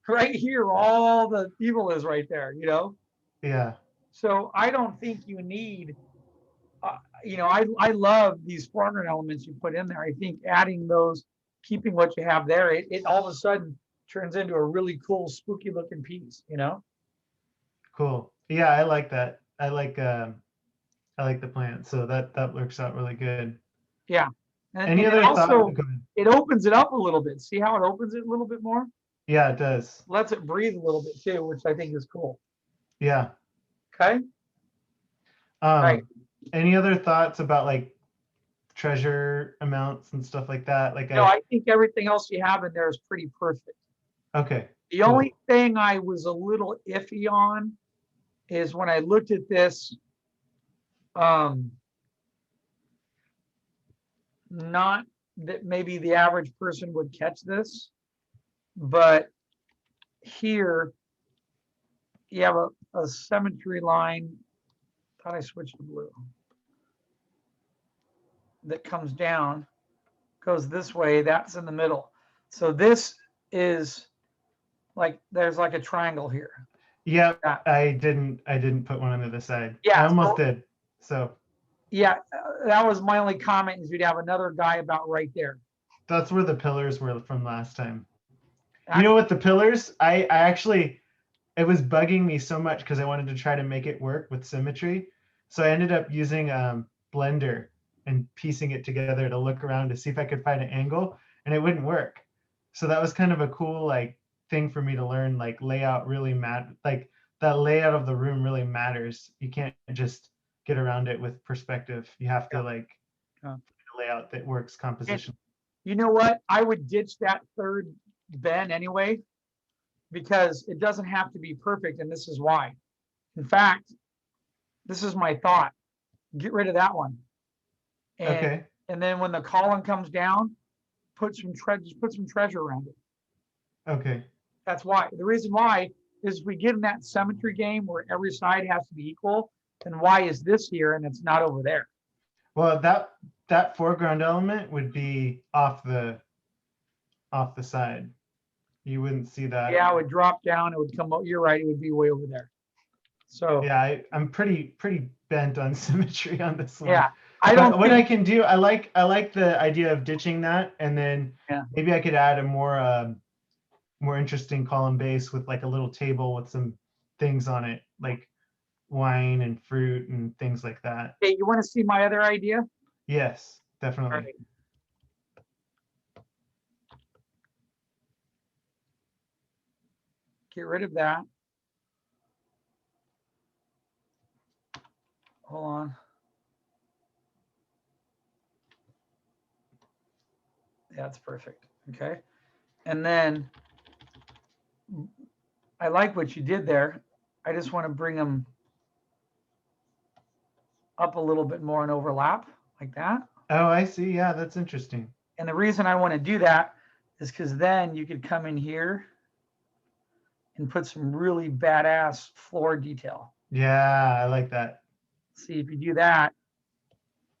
Right here, all the evil is right there, Yeah. So I don't think you need, I love these foreground elements you put in there. I think adding those, keeping what you have there, it all of a sudden turns into a really cool, spooky looking piece, Cool. Yeah, I like that. I like the plan. So that works out really good. Yeah. And Any it other thought? also, Go ahead. it opens it up a little bit. See how it opens it a little bit more? Yeah, it does. Lets it breathe a little bit too, which I think is cool. Yeah. Okay. Right. Any other thoughts about like treasure amounts and stuff like that? Like No, I think everything else you have in there is pretty perfect. okay. The Cool. only thing I was a little iffy on is when I looked at this, not that maybe the average person would catch this, but here you have a symmetry line. Thought I switched to blue. That comes down, goes this way, that's in the middle. So this is like, there's like a triangle here. Yeah, Yeah. I didn't put one on the other side. Yeah, I almost so- did. So Yeah, that was my only comment, is you'd have another guy about right there. that's where the pillars were from last time. You know what, the pillars, I actually, it was bugging me so much because I wanted to try to make it work with symmetry. So I ended up using Blender and piecing it together to look around to see if I could find an angle, and it wouldn't work. So that was kind of a cool like thing for me to learn. Like layout really like that layout of the room really matters. You can't just get around it with perspective. You have to like Yeah. a layout that works composition. You know what? I would ditch that third bend anyway, because it doesn't have to be perfect, and this is why. In fact, this is my thought. Get rid of that one. And, Okay. and then when the column comes down, put some treasure around it. Okay. That's why. The reason why is we get in that symmetry game where every side has to be equal. Then why is this here and it's not over there? Well, that foreground element would be off the side. You wouldn't see that. Yeah, it would drop down. It would come out. You're right. It would be way over there. So Yeah, I'm pretty bent on symmetry on this one. yeah, I don't. What I can do, I like the idea of ditching that, and then Yeah. maybe I could add a more interesting column base with like a little table with some things on it, like wine and fruit and things like that. Hey, you want to see my other idea? Yes, All definitely. right. Get rid of that. Hold on. Yeah, that's perfect. Okay. And then I like what you did there. I just want to bring them up a little bit more and overlap like that. Oh, I see. Yeah, that's interesting. And the reason I want to do that is because then you could come in here and put some really badass floor detail. Yeah, I like that. See, if you do that,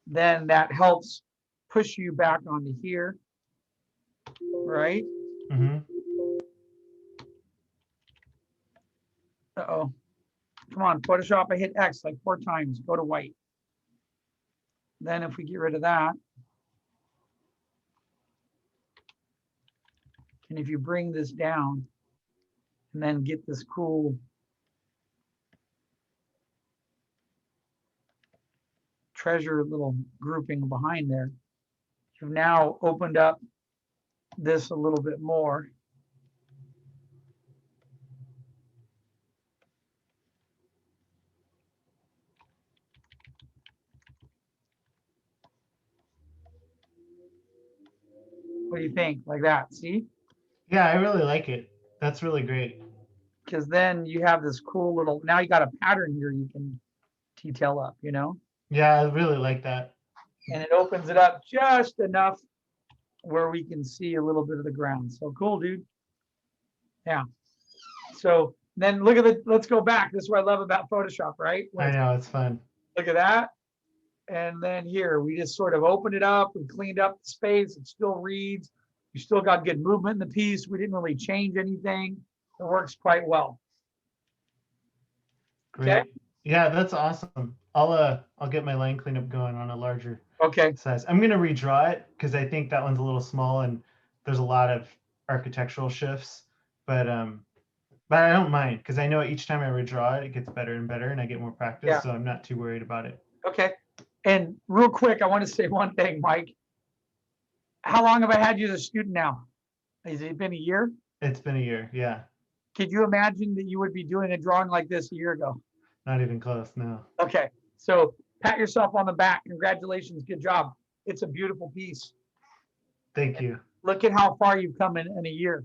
then that helps push you back onto here, right? Mm-hmm. Uh-oh. Come on, Photoshop, I hit X like 4 times, go to white. Then if we get rid of that, and if you bring this down, and then get this cool treasure little grouping behind there, you've now opened up this a little bit more. What do you think? Like that, see? Yeah, I really like it. That's really great. Because then you have this cool little, now you got a pattern here you can detail up, you know? Yeah, I really like that. And it opens it up just enough where we can see a little bit of the ground. So cool, dude. Yeah. So then look at the, let's go back. This is what I love about Photoshop, right? I know, it's fun. Look at that. And then here, we just sort of opened it up. We cleaned up the space. It still reads. You still got good movement in the piece. We didn't really change anything. It works quite well. Great. Okay. Yeah, that's awesome. I'll get my line cleanup going on a larger Okay. size. I'm gonna redraw it because I think that one's a little small and there's a lot of architectural shifts. But But I don't mind because I know each time I redraw it, it gets better and better and I get more practice. Yeah. So I'm not too worried about it. Okay. And real quick, I want to say one thing, Mike. How long have I had you as a student now? Has it been a year? It's been a year. Yeah. Could you imagine that you would be doing a drawing like this a year ago? Not even close. No. Okay. So pat yourself on the back. Congratulations. Good job. It's a beautiful piece. Thank you. Look at how far you've come in a year.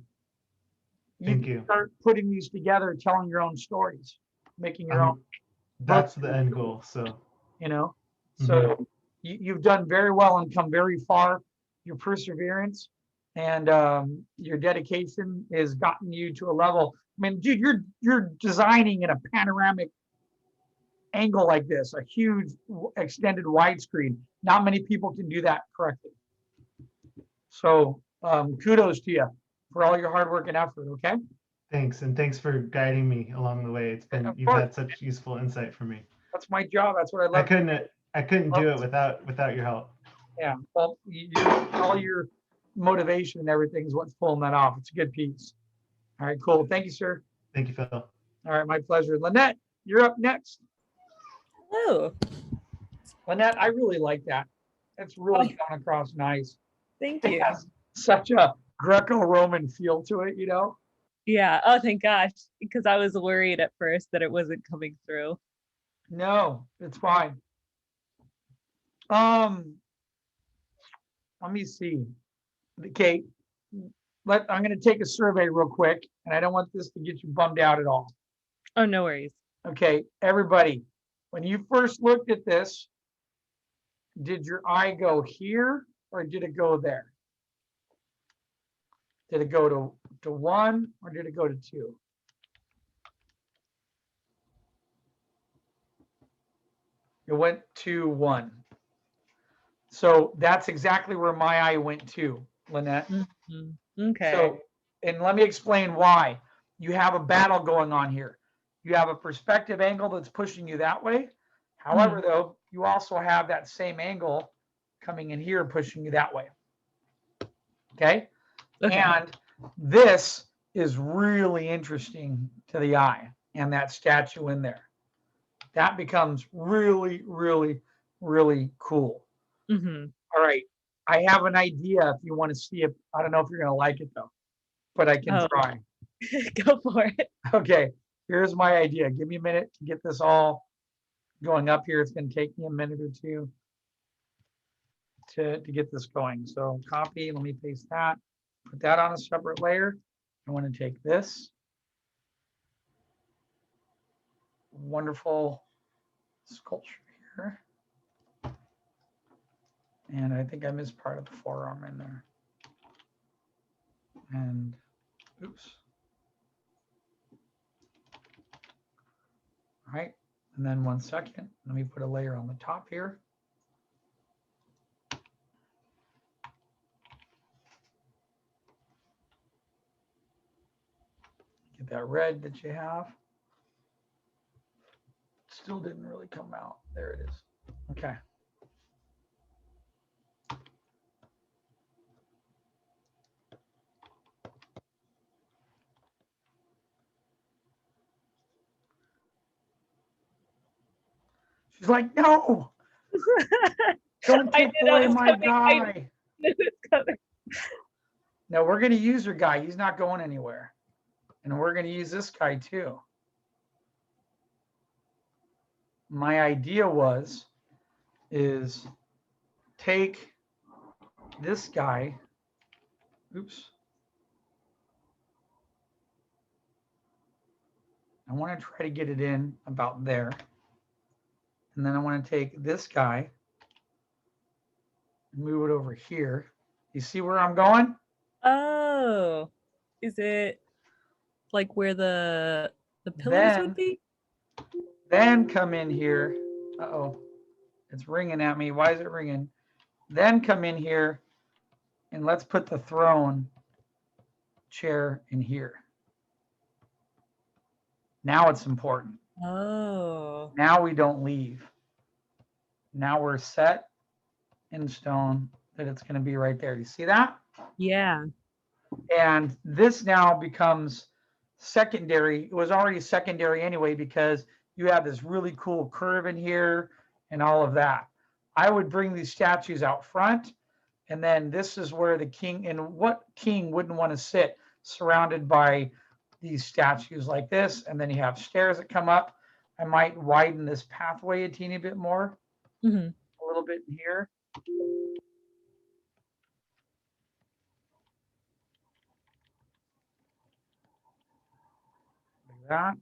Thank can you. Start putting these together, telling your own stories, making your own, That's the end goal. So, you know, so you've done very well and come very far. Your perseverance and your dedication has gotten you to a level. I mean, dude, you're designing in a panoramic angle like this, a huge extended widescreen. Not many people can do that correctly. So kudos to you for all your hard work and effort. Okay. thanks. And thanks for guiding me along the way. It's been, Of you've course. had such useful insight for me. That's my job. That's what I I love. couldn't do it without your help. Yeah. Well, all your motivation and everything is what's pulling that off. It's a good piece. All right, cool. Thank you, sir. Thank you, Phil. All right, my pleasure. Lynette, you're up next. Hello. Lynette, I really like that. It's really coming across nice. Thank It you. has such a Greco-Roman feel to it, you know? Yeah. Oh, thank gosh. Because I was worried at first that it wasn't coming through. No, it's fine. Let me see. Okay, I'm going to take a survey real quick, and I don't want this to get you bummed out at all. Oh, no worries. Okay, everybody, when you first looked at this, did your eye go here or did it go there? Did it go to 1 or did it go to 2? It went to 1. So that's exactly where my eye went to, Lynette. Okay. So, and let me explain why. You have a battle going on here. You have a perspective angle that's pushing you that way. However, though, you also have that same angle coming in here, pushing you that way. Okay. And this is really interesting to the eye and that statue in there. That becomes really, really, really cool. All right. I have an idea if you want to see it. I don't know if you're going to like it though, but I can try. Go for it. Okay. Here's my idea. Give me a minute to get this all going up here. It's going to take me a minute or two to get this going. So copy, let me paste that, put that on a separate layer. I want to take this wonderful sculpture here. And I think I missed part of the forearm in there. And oops. All right. And then 1 second, let me put a layer on the top here. Get that red that you have. Still didn't really come out. There it is. Okay. She's like, no, don't take away my guy. No, we're going to use your guy. He's not going anywhere. And we're going to use this guy too. My idea is take this guy. Oops. I want to try to get it in about there. And then I want to take this guy and move it over here. You see where I'm going? Oh, is it like where the pillars would be? Then come in here. Uh-oh, it's ringing at me. Why is it ringing? Then come in here and let's put the throne chair in here. Now it's important. Oh. Now we don't leave. Now we're set in stone that it's going to be right there. You see that? Yeah. And this now becomes secondary. It was already secondary anyway, because you have this really cool curve in here and all of that. I would bring these statues out front, and then this is where the king, and what king wouldn't want to sit surrounded by these statues like this? And then you have stairs that come up. I might widen this pathway a teeny bit more, Hmm. a little bit in here. Like that.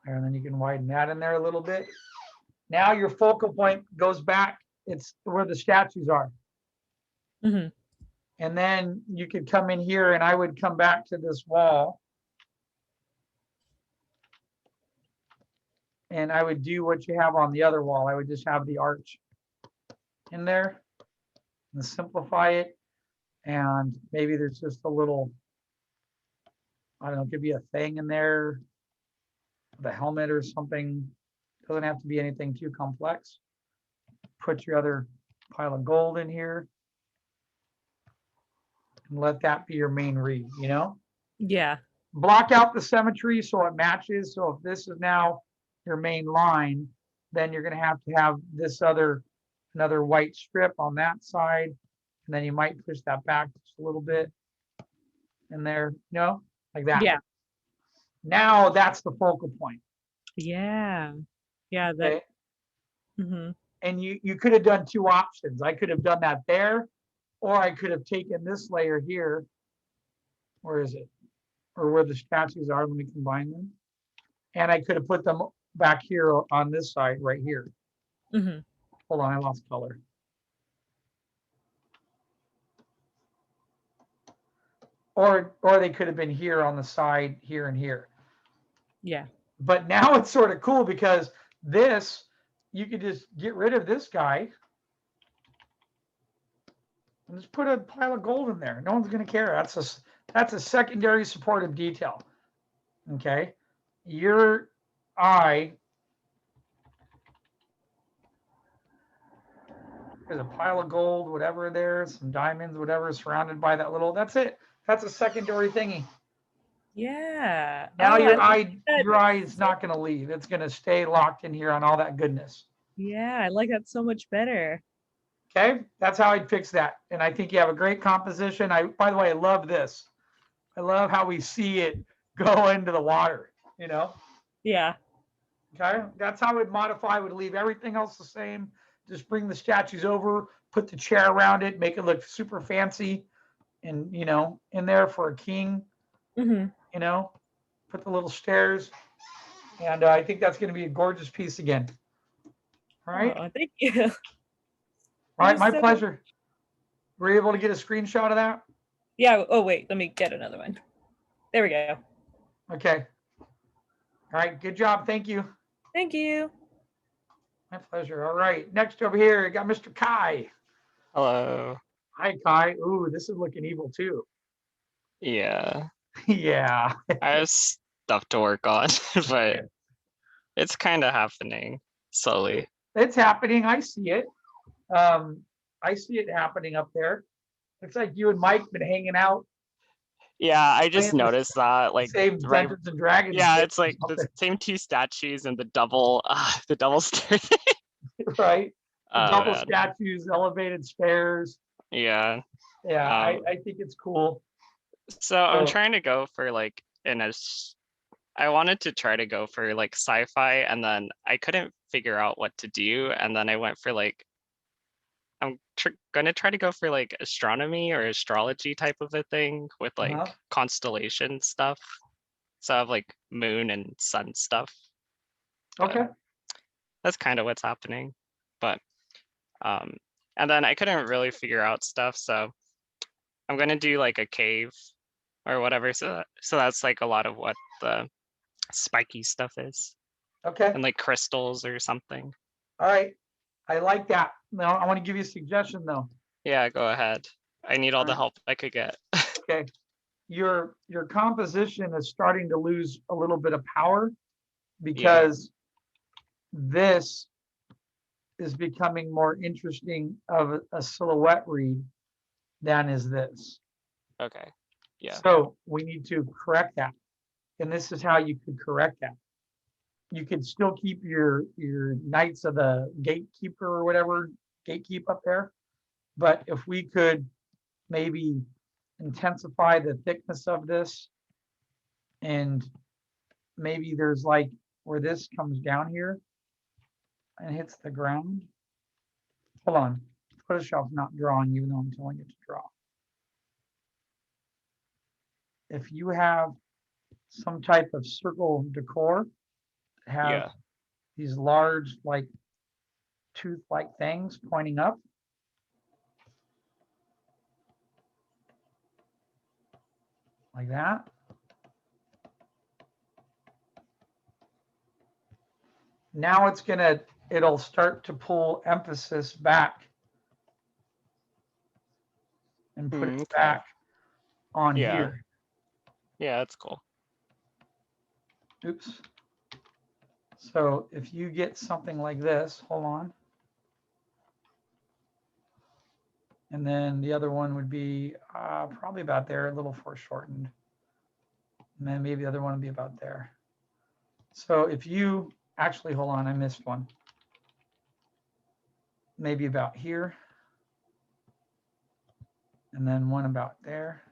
And then you can widen that in there a little bit. Now your focal point goes back. It's where the statues are. Hmm. And then you could come in here, and I would come back to this wall. And I would do what you have on the other wall. I would just have the arch in there and simplify it. And maybe there's just a little, I don't know, it could be a thing in there, the helmet or something. Doesn't have to be anything too complex. Put your other pile of gold in here and let that be your main read, you know? Yeah. Block out the symmetry so it matches. So if this is now your main line, then you're going to have this another white strip on that side. And then you might push that back just a little bit in there, you know, like that. Yeah. Now that's the focal point. Yeah. Yeah. That. Okay. Hmm. And you could have done two options. I could have done that there, or I could have taken this layer here. Where is it? Or where the statues are. Let me combine them. And I could have put them back here on this side right here. Hmm. Hold on, I lost color. Or they could have been here on the side, here and here. Yeah. But now it's sort of cool because this, you could just get rid of this guy and just put a pile of gold in there. No one's going to care. That's a secondary supportive detail. Okay. Your eye, there's a pile of gold, whatever there, some diamonds, whatever, surrounded by that little, that's it. That's a secondary thingy. Yeah. Now Oh, your I eye, like that. your eye is not going to leave. It's going to stay locked in here on all that goodness. Yeah, I like that so much better. Okay, that's how I'd fix that. And I think you have a great composition. By the way, I love this. I love how we see it go into the water, you know? Yeah. Okay, that's how I would modify. I would leave everything else the same. Just bring the statues over, put the chair around it, make it look super fancy, and, you know, in there for a king, Hmm. you know, put the little stairs. And I think that's going to be a gorgeous piece again. All right. Oh, thank you. All right, You're my so- pleasure. Were you able to get a screenshot of that? Yeah. Oh, wait, let me get another one. There we go. Okay. All right, good job. Thank you. Thank you. My pleasure. All right, next over here, I got Mr. Kai. Hello. Hi, Kai. Ooh, this is looking evil too. Yeah, Yeah. I have stuff to work on, but it's kind of happening slowly. It's happening. I see it. I see it happening up there. Looks like you and Mike been hanging out. Yeah, I just Playing the noticed that, like, same right. Dungeons and Dragons. Yeah, game it's like or the something, same two statues and the double stair thing. right? The Oh, double man. statues, elevated stairs. Yeah. Yeah, I think it's cool. So I'm So- trying to go for like I wanted to try to go for like sci-fi, and then I couldn't figure out what to do, and then I went for like I'm gonna try to go for like astronomy or astrology type of a thing with like Uh-huh. constellation stuff. So I have like moon and sun stuff. But Okay. that's kind of what's happening. But and then I couldn't really figure out stuff, so I'm gonna do like a cave or whatever. So that's like a lot of what the spiky stuff is, Okay. and like crystals or something. All right. I like that. Now I want to give you a suggestion though. Yeah, go ahead. I need all the Alright. help I could get. Okay. your composition is starting to lose a little bit of power because this is becoming more interesting of a silhouette read than is this. Okay. Yeah. So we need to correct that. And this is how you could correct that. You could still keep your Knights of the Gatekeeper or whatever, gatekeep up there. But if we could maybe intensify the thickness of this, and maybe there's like where this comes down here and hits the ground. Hold on, Photoshop's not drawing even though I'm telling it to draw. If you have some type of circle decor, have these large like tooth-like things pointing up. Like that. Now it'll start to pull emphasis back and put it back on here. Yeah, that's cool. Oops. So if you get something like this, hold on. And then the other one would be probably about there, a little foreshortened. And then maybe the other one would be about there. So if you actually, hold on, I missed one. Maybe about here. And then one about there.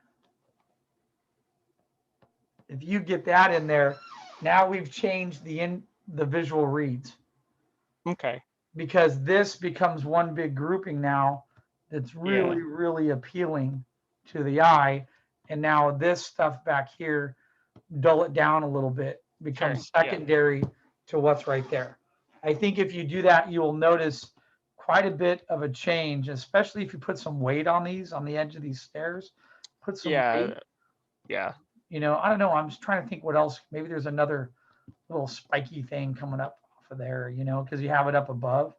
If you get that in there, now we've changed the visual reads. Okay. Because this becomes one big grouping now that's really, really appealing to the eye. And now this stuff back here, dull it down a little bit, becomes secondary to what's right there. I think if you do that, you will notice quite a bit of a change, especially if you put some weight on these, on the edge of these stairs. Put some weight. Yeah. You know, I don't know. I'm just trying to think what else. Maybe there's another little spiky thing coming up off of there, you know, because you have it up above.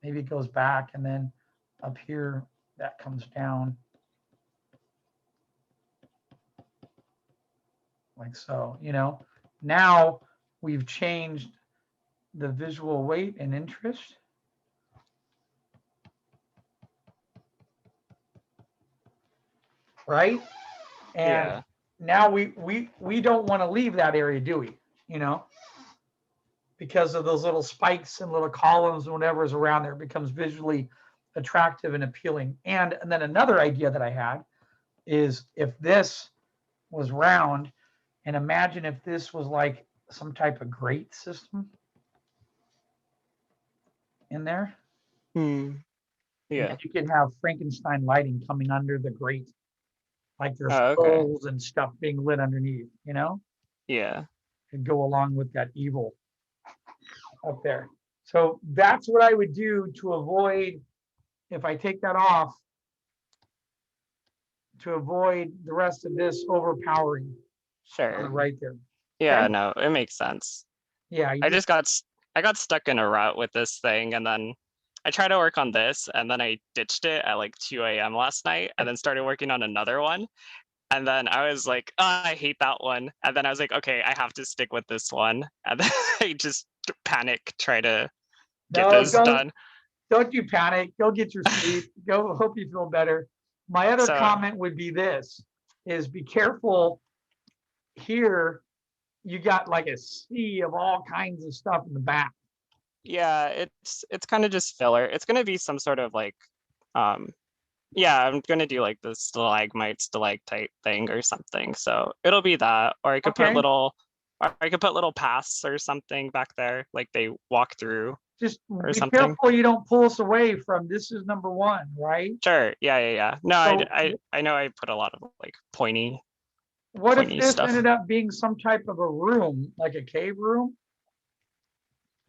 Maybe it goes back and then up here that comes down. Like so, you know. Now we've changed the visual weight and interest. Right? And now we don't want to leave that area, do we? You know, because of those little spikes and little columns and whatever is around there, it becomes visually attractive and appealing. And then another idea that I had is if this was round, and imagine if this was like some type of grate system in there. Yeah. And you could have Frankenstein lighting coming under the grate, like there's okay. skulls and stuff being lit underneath, you know? Yeah. And go along with that evil up there. So that's what I would do to avoid, if I take that off, to avoid the rest of this overpowering. Sure. Right there. Yeah, Okay? no, it makes sense. Yeah. I got stuck in a rut with this thing, and then I tried to work on this, and then I ditched it at like 2 a.m. last night, and then started working on another one. And then I was like, oh, I hate that one. And then I was like, okay, I have to stick with this one. And then I just panic, try to get this done. Don't you panic. Go get your sleep. Go, hope you feel better. My other comment would be this, is be careful here. You got like a sea of all kinds of stuff in the back. Yeah, it's kind of just filler. It's going to be some sort of like, yeah, I'm going to do like the stalagmite thing or something. So it'll be that, or I could put little paths or something back there, like they walk through. Just be careful you don't pull us away from this is number one, right? Sure. Yeah. No, so, I know I put a lot of like pointy. What if this ended up being some type of a room, like a cave room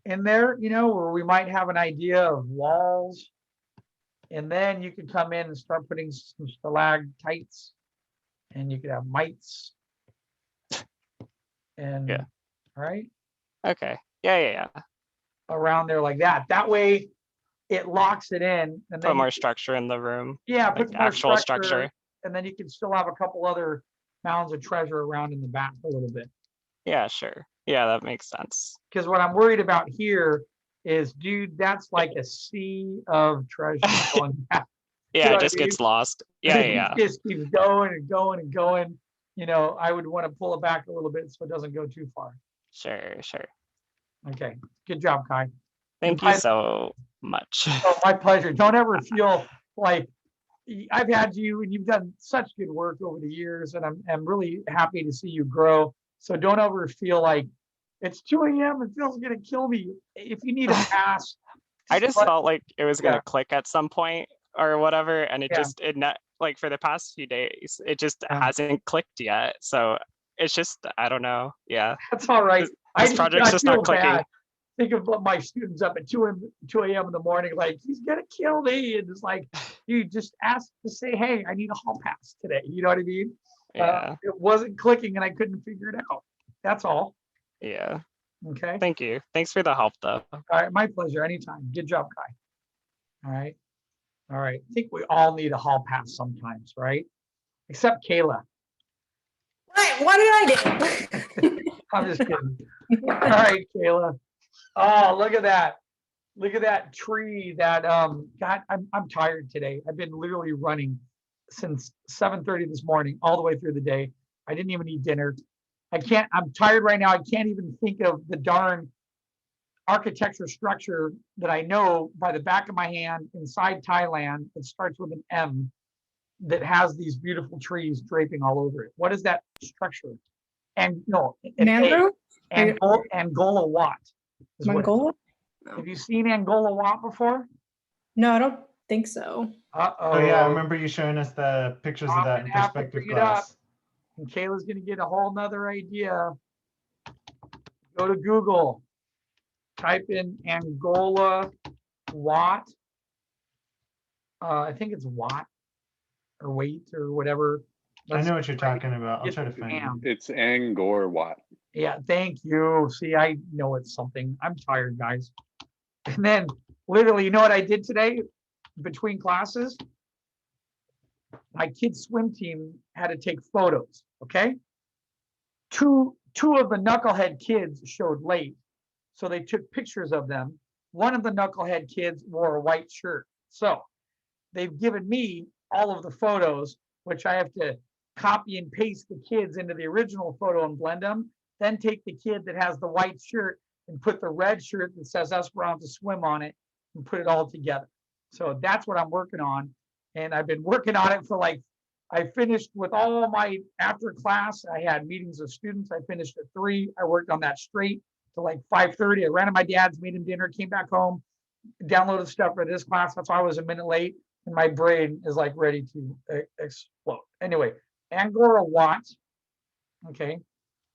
in there, you know, where we might have an idea of walls, and then you could come in and start putting some stalactites, and you could have mites, and right? Okay. Yeah. Around there like that. That way, it locks it in, and put more structure in the room. Yeah, like put more actual structure. And then you can still have a couple other mounds of treasure around in the back a little bit. Yeah, sure. Yeah, that makes sense. Because what I'm worried about here is, dude, that's like a sea of treasure going back. You Yeah, know it what I just gets mean? lost. Yeah, It yeah, just keeps going and going and going. You know, I would want to pull it back a little bit so it doesn't go too far. sure, sure. Okay, good job, Kai. Thank you so much. Oh, my pleasure. Don't ever feel like I've had you and you've done such good work over the years, and I'm really happy to see you grow. So don't ever feel like it's 2 a.m. and Phil's gonna kill me. If you need a pass, I just felt like it was Yeah. gonna click at some point or whatever, and it Yeah. just it not like for the past few days, it just Yeah. hasn't clicked yet. So it's just I don't know. Yeah, that's all right. this project's just feel not clicking. bad. Think of my students up at 2 a.m. in the morning, like he's gonna kill me, and it's like you just ask to say, hey, I need a hall pass today. You know what I mean? Yeah, It wasn't clicking, and I couldn't figure it out. That's all. yeah. Okay. Thank you. Thanks for the help, though. All right, my pleasure. Anytime. Good job, Kai. All right. All right. I think we all need a hall pass sometimes, right? Except Kayla. What did I do? I'm just kidding. All right, Kayla. Oh, look at that. Look at that tree that God, I'm tired today. I've been literally running since 7:30 this morning all the way through the day. I didn't even eat dinner. I'm tired right now. I can't even think of the darn architecture structure that I know by the back of my hand inside Thailand. It starts with an M that has these beautiful trees draping all over it. What is that structure? And no, Mangrove? Angola Wat. Mongolia? Have you seen Angola Wat before? No, I don't think so. Oh yeah, I remember you showing us the pictures of that in perspective class. And Kayla's gonna get a whole nother idea. Go to Google, type in Angola Wat. I think it's Watt or weight or whatever. I know what you're talking about. I'll try to find it. It's Angkor Wat. Yeah, thank you. See, I know it's something. I'm tired, guys. And then literally, you know what I did today between classes? My kids' swim team had to take photos, okay? Two of the knucklehead kids showed late, so they took pictures of them. One of the knucklehead kids wore a white shirt. So they've given me all of the photos, which I have to copy and paste the kids into the original photo and blend them, then take the kid that has the white shirt and put the red shirt that says Esperanza Swim on it and put it all together. So that's what I'm working on. And I've been working on it for I finished with all my after class. I had meetings with students. I finished at 3. I worked on that straight to 5:30. I ran to my dad's, made him dinner, came back home, downloaded stuff for this class. That's why I was a minute late. And my brain is ready to explode. Anyway, Angora Wat, okay,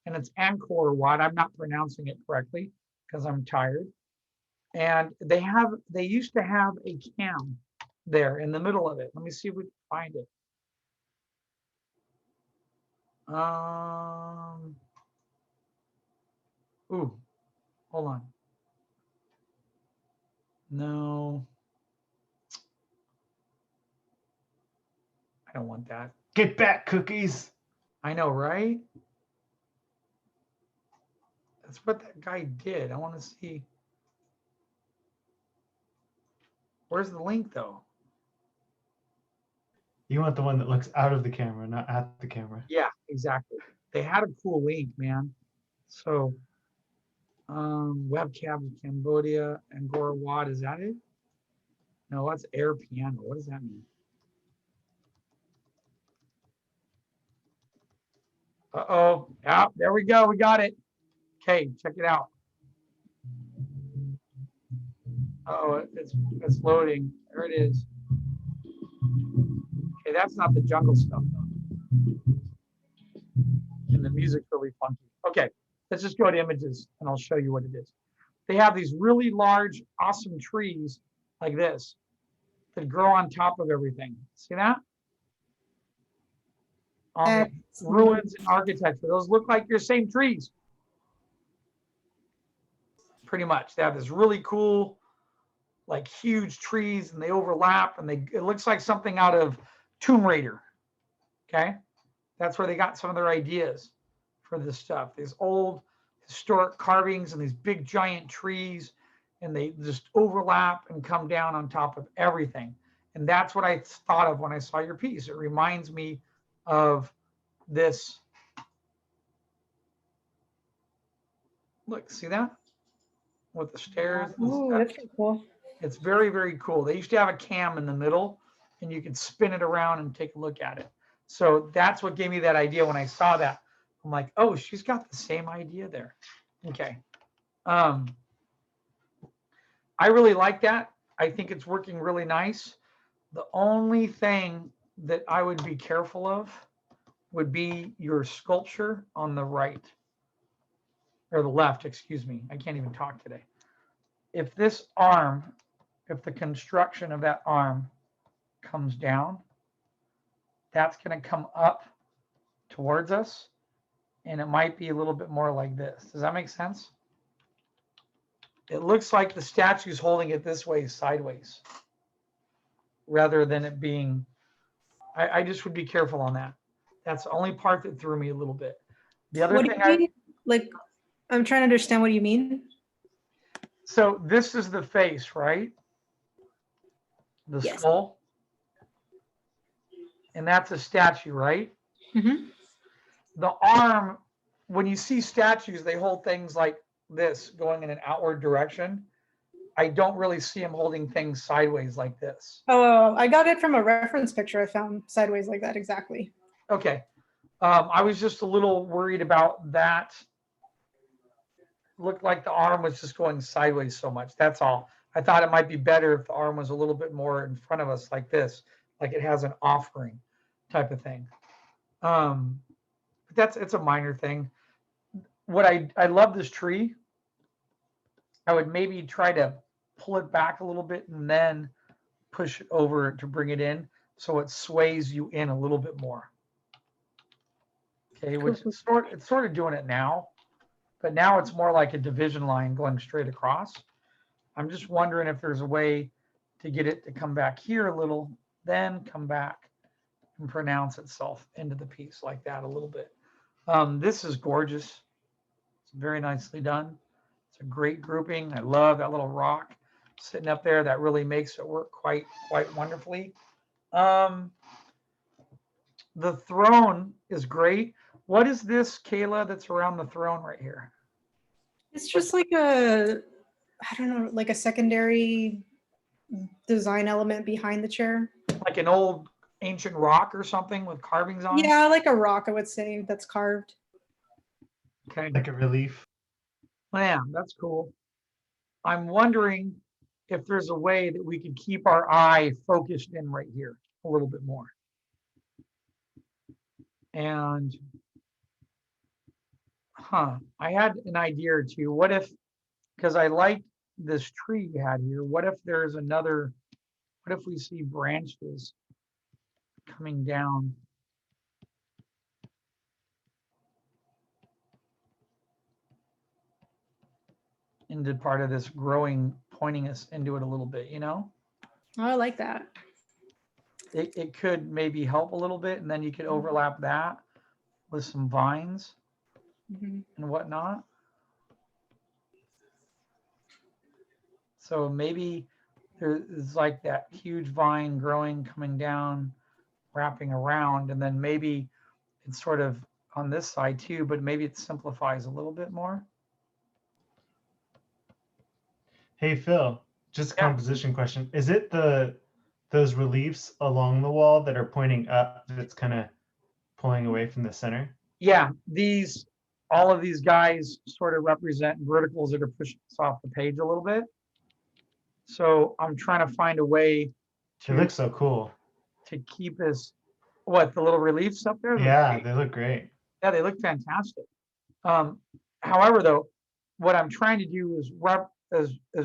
and it's Angkor Wat. I'm not pronouncing it correctly because I'm tired. And they used to have a cam there in the middle of it. Let me see if we can find it. Ooh, hold on. No. I don't want that. Get back, cookies. I know, right? That's what that guy did. I want to see. Where's the link though? You want the one that looks out of the camera, not at the camera. Yeah, exactly. They had a cool link, man. So webcam Cambodia, Angkor Wat, is that it? No, that's Air Piano. What does that mean? Uh-oh. Yeah, there we go. We got it. Okay, check it out. Oh, it's loading. There it is. Okay, that's not the jungle stuff though. And the music's really funky. Okay, let's just go to images and I'll show you what it is. They have these really large, awesome trees like this that grow on top of everything. See that? Ruins and architecture. Those look like your same trees. Pretty much. They have this really cool, huge trees and they overlap and it looks like something out of Tomb Raider. Okay. That's where they got some of their ideas for this stuff. These old historic carvings and these big giant trees, and they just overlap and come down on top of everything. And that's what I thought of when I saw your piece. It reminds me of this. Look, see that? With the stairs and Ooh, stuff. that's pretty cool. It's very, very cool. They used to have a cam in the middle and you could spin it around and take a look at it. So that's what gave me that idea when I saw that. I'm like, oh, she's got the same idea there. Okay. I really like that. I think it's working really nice. The only thing that I would be careful of would be your sculpture on the right, or the left, excuse me. I can't even talk today. If this arm, if the construction of that arm comes down, that's going to come up towards us, and it might be a little bit more like this. Does that make sense? It looks like the statue's holding it this way sideways rather than it being, I just would be careful on that. That's the only part that threw me a little bit. The other What do thing you mean? Like, I'm trying to understand what you mean. So this is the face, right? The Yes. skull. And that's a statue, right? Mm-hmm. The arm, when you see statues, they hold things like this going in an outward direction. I don't really see them holding things sideways like this. Oh, I got it from a reference picture I found sideways like that, exactly. Okay. I was just a little worried about that. Looked like the arm was just going sideways so much. That's all. I thought it might be better if the arm was a little bit more in front of us like this, like it has an offering type of thing. But it's a minor thing. What I love this tree. I would maybe try to pull it back a little bit and then push it over to bring it in so it sways you in a little bit more. Okay, which is it's sort of doing it now, but now it's more like a division line going straight across. I'm just wondering if there's a way to get it to come back here a little, then come back and pronounce itself into the piece like that a little bit. This is gorgeous. It's very nicely done. It's a great grouping. I love that little rock sitting up there. That really makes it work quite wonderfully. The throne is great. What is this, Kayla, that's around the throne right here? It's just like a, I don't know, like a secondary design element behind the chair. Like an old ancient rock or something with carvings on it? Yeah, like a rock, I would say, that's carved. Okay. Like a relief. Yeah, that's cool. I'm wondering if there's a way that we could keep our eye focused in right here a little bit more. And, I had an idea or two. What if, because I like this tree you had here, what if there's another, what if we see branches coming down? Into part of this growing, pointing us into it a little bit, you know? Oh, I like that. It could maybe help a little bit, and then you could overlap that with some vines and whatnot. So maybe there's like that huge vine growing, coming down, wrapping around, and then maybe it's sort of on this side too, but maybe it simplifies a little bit more. Hey, Phil, just a Yeah. composition question. Is it those reliefs along the wall that are pointing up that's kind of pulling away from the center? Yeah, all of these guys sort of represent verticals that are pushing us off the page a little bit. So I'm trying to find a way It looks so cool. to keep us, what, the little reliefs up there? Yeah, they look great. Yeah, they look fantastic. However, though, what I'm trying to do is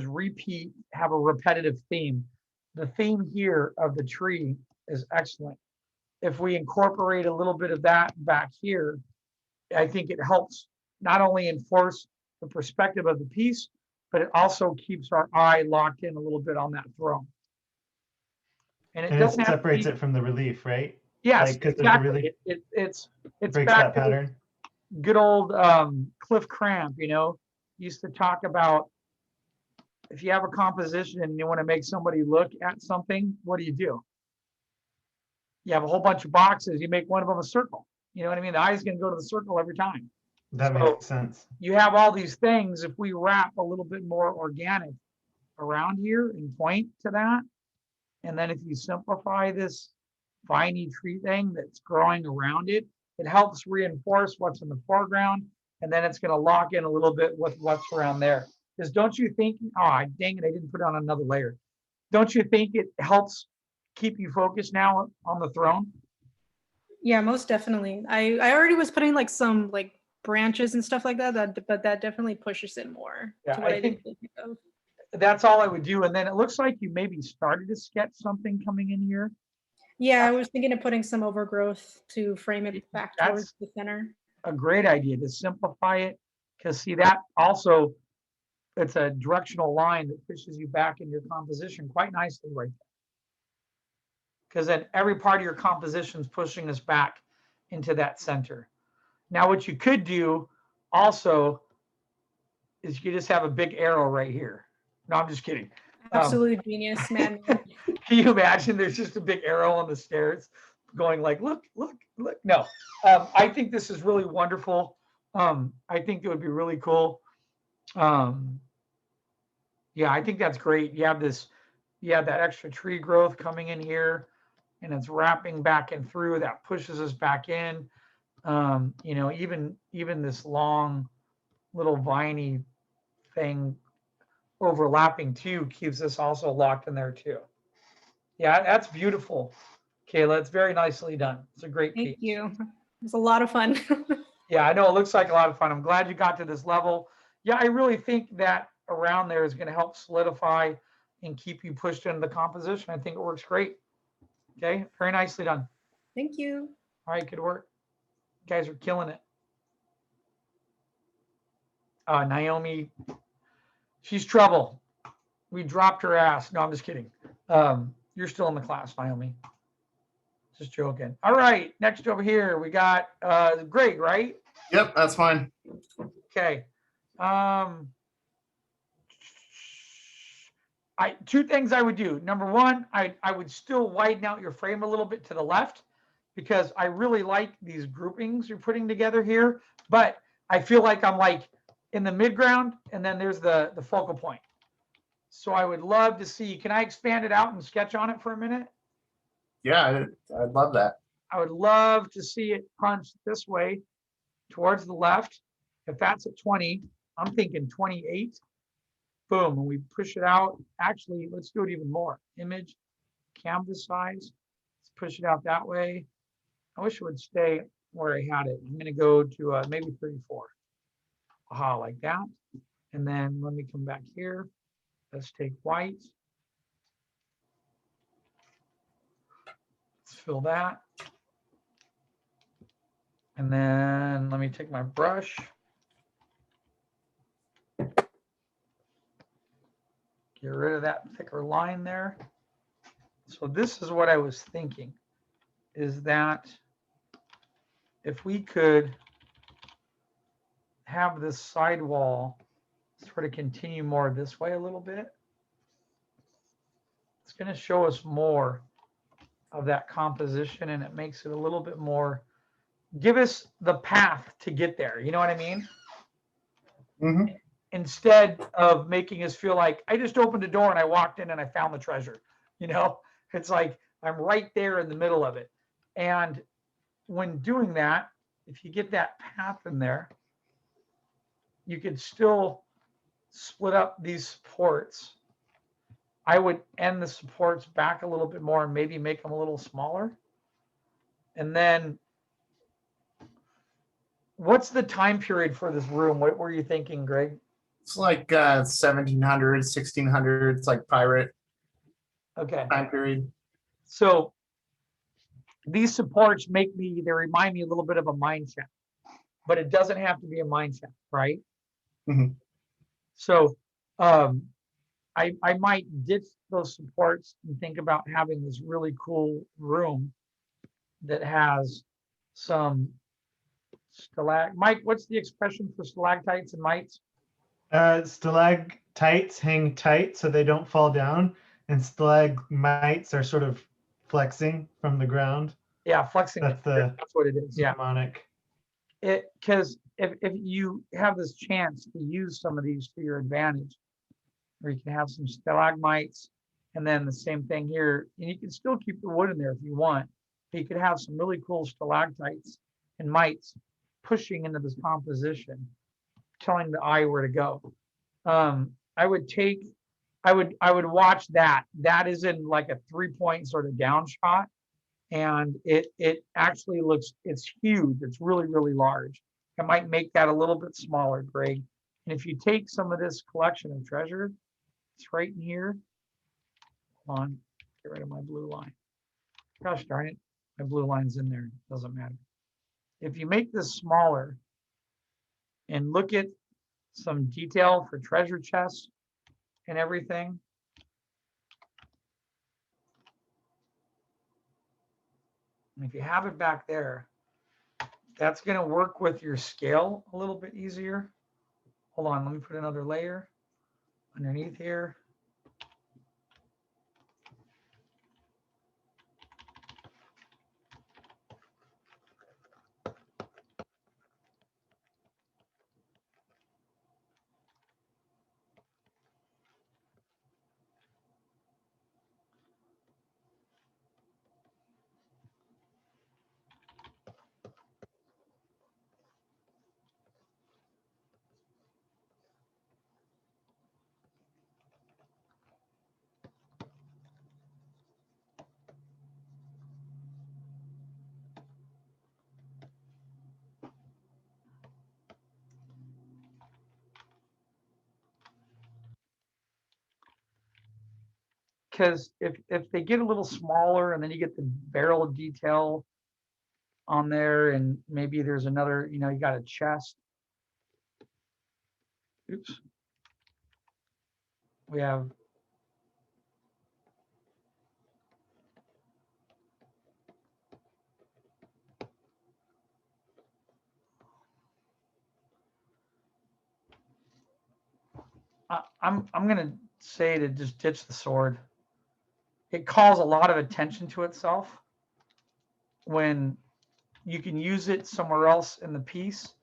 repeat, have a repetitive theme. The theme here of the tree is excellent. If we incorporate a little bit of that back here, I think it helps not only enforce the perspective of the piece, but it also keeps our eye locked in a little bit on that throne. And it And it doesn't have to separates be, it from the relief, right? Yes, Like, 'cause there's a exactly. really It's breaks back that to the pattern. good old Cliff Cramp, used to talk about if you have a composition and you want to make somebody look at something, what do? You have a whole bunch of boxes, you make one of them a circle. You know what I mean? The eye's going to go to the circle every time. That So makes sense. you have all these things. If we wrap a little bit more organic around here and point to that, and then if you simplify this viney tree thing that's growing around it, it helps reinforce what's in the foreground, and then it's going to lock in a little bit with what's around there. Because don't you think, oh, dang it, I didn't put on another layer. Don't you think it helps keep you focused now on the throne? Yeah, most definitely. I already was putting like some like branches and stuff like that, but that definitely pushes it more Yeah, to what I I think didn't think of. that's all I would do. And then it looks like you maybe started to sketch something coming in here. Yeah, I was thinking of putting some overgrowth to frame it back towards the center. A great idea to simplify it, because see that also, it's a directional line that pushes you back in your composition quite nicely right there. Because then every part of your composition is pushing us back into that center. Now, what you could do also is you just have a big arrow right here. No, I'm just kidding. Absolute genius, man. Can you imagine there's just a big arrow on the stairs going like, look, look, look. No, I think this is really wonderful. I think it would be really cool. Yeah, I think that's great. You have that extra tree growth coming in here, and it's wrapping back and through. That pushes us back in. Even this long little viney thing overlapping too keeps us also locked in there too. Yeah, that's beautiful, Kayla. It's very nicely done. It's a great piece. Thank you. It was a lot of fun. Yeah, I know it looks like a lot of fun. I'm glad you got to this level. Yeah, I really think that around there is going to help solidify and keep you pushed into the composition. I think it works great. Okay, very nicely done. Thank you. All right, good work. You guys are killing it. Naomi, she's trouble. We dropped her ass. No, I'm just kidding. You're still in the class, Naomi. Just joking. All right, next over here, we got Greg, right? Yep, that's fine. Okay. Two things I would do. Number one, I would still widen out your frame a little bit to the left, because I really like these groupings you're putting together here, but I feel like I'm like in the midground, and then there's the focal point. So I would love to see, can I expand it out and sketch on it for a minute? Yeah, I'd love that. I would love to see it punch this way towards the left. If that's at 20, I'm thinking 28. Boom, and we push it out. Actually, let's do it even more. Image, canvas size. Let's push it out that way. I wish it would stay where I had it. I'm going to go to maybe 34. Aha, like that. And then let me come back here. Let's take white. Let's fill that. And then let me take my brush. Get rid of that thicker line there. So this is what I was thinking, is that if we could have this sidewall sort of continue more this way a little bit, it's going to show us more of that composition, and it makes it a little bit more, give us the path to get there. You know what I mean? Mm-hmm. Instead of making us feel like I just opened a door and I walked in and I found the treasure. It's like I'm right there in the middle of it. And when doing that, if you get that path in there, you could still split up these supports. I would end the supports back a little bit more and maybe make them a little smaller. And then what's the time period for this room? What were you thinking, Greg? It's like 1700s, 1600s, like pirate Okay. time period. So these supports they remind me a little bit of a mine shaft, but it doesn't have to be a mine shaft, right? Mhm. So I might ditch those supports and think about having this really cool room that has some Mike, what's the expression for stalactites and mites? Stalactites hang tight so they don't fall down, and stalagmites are sort of flexing from the ground. Yeah, flexing. That's what it is. Yeah. Mnemonic. Because if you have this chance to use some of these to your advantage, or you can have some stalagmites, and then the same thing here, and you can still keep the wood in there if you want. But you could have some really cool stalactites and mites pushing into this composition, telling the eye where to go. I would watch that. That is in like a 3-point sort of down shot. And it actually looks, it's huge. It's really, really large. I might make that a little bit smaller, Greg. And if you take some of this collection of treasure, it's right in here. Hold on, get rid of my blue line. Gosh darn it, my blue line's in there. Doesn't matter. If you make this smaller and look at some detail for treasure chests and everything, and if you have it back there, that's going to work with your scale a little bit easier. Hold on, let me put another layer underneath here. Because if they get a little smaller and then you get the barrel detail on there, and maybe there's another, you got a chest. Oops. We have I'm gonna say to just ditch the sword. It calls a lot of attention to itself when you can use it somewhere else in the piece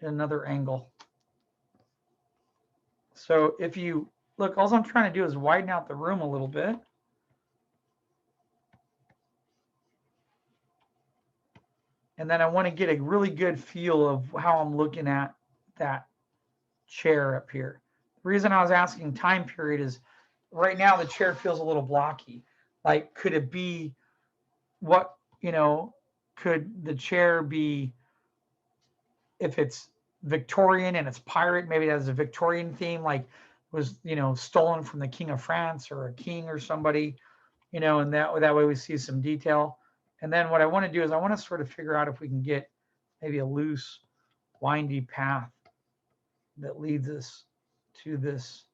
in another angle. So if you look, all I'm trying to do is widen out the room a little bit. And then I want to get a really good feel of how I'm looking at that chair up here. The reason I was asking time period is right now the chair feels a little blocky. Like, could it be what, could the chair be, if it's Victorian and it's pirate, maybe it has a Victorian theme, like was, stolen from the King of France or a king or somebody, and that way we see some detail. And then what I want to do is I want to sort of figure out if we can get maybe a loose, windy path that leads us to this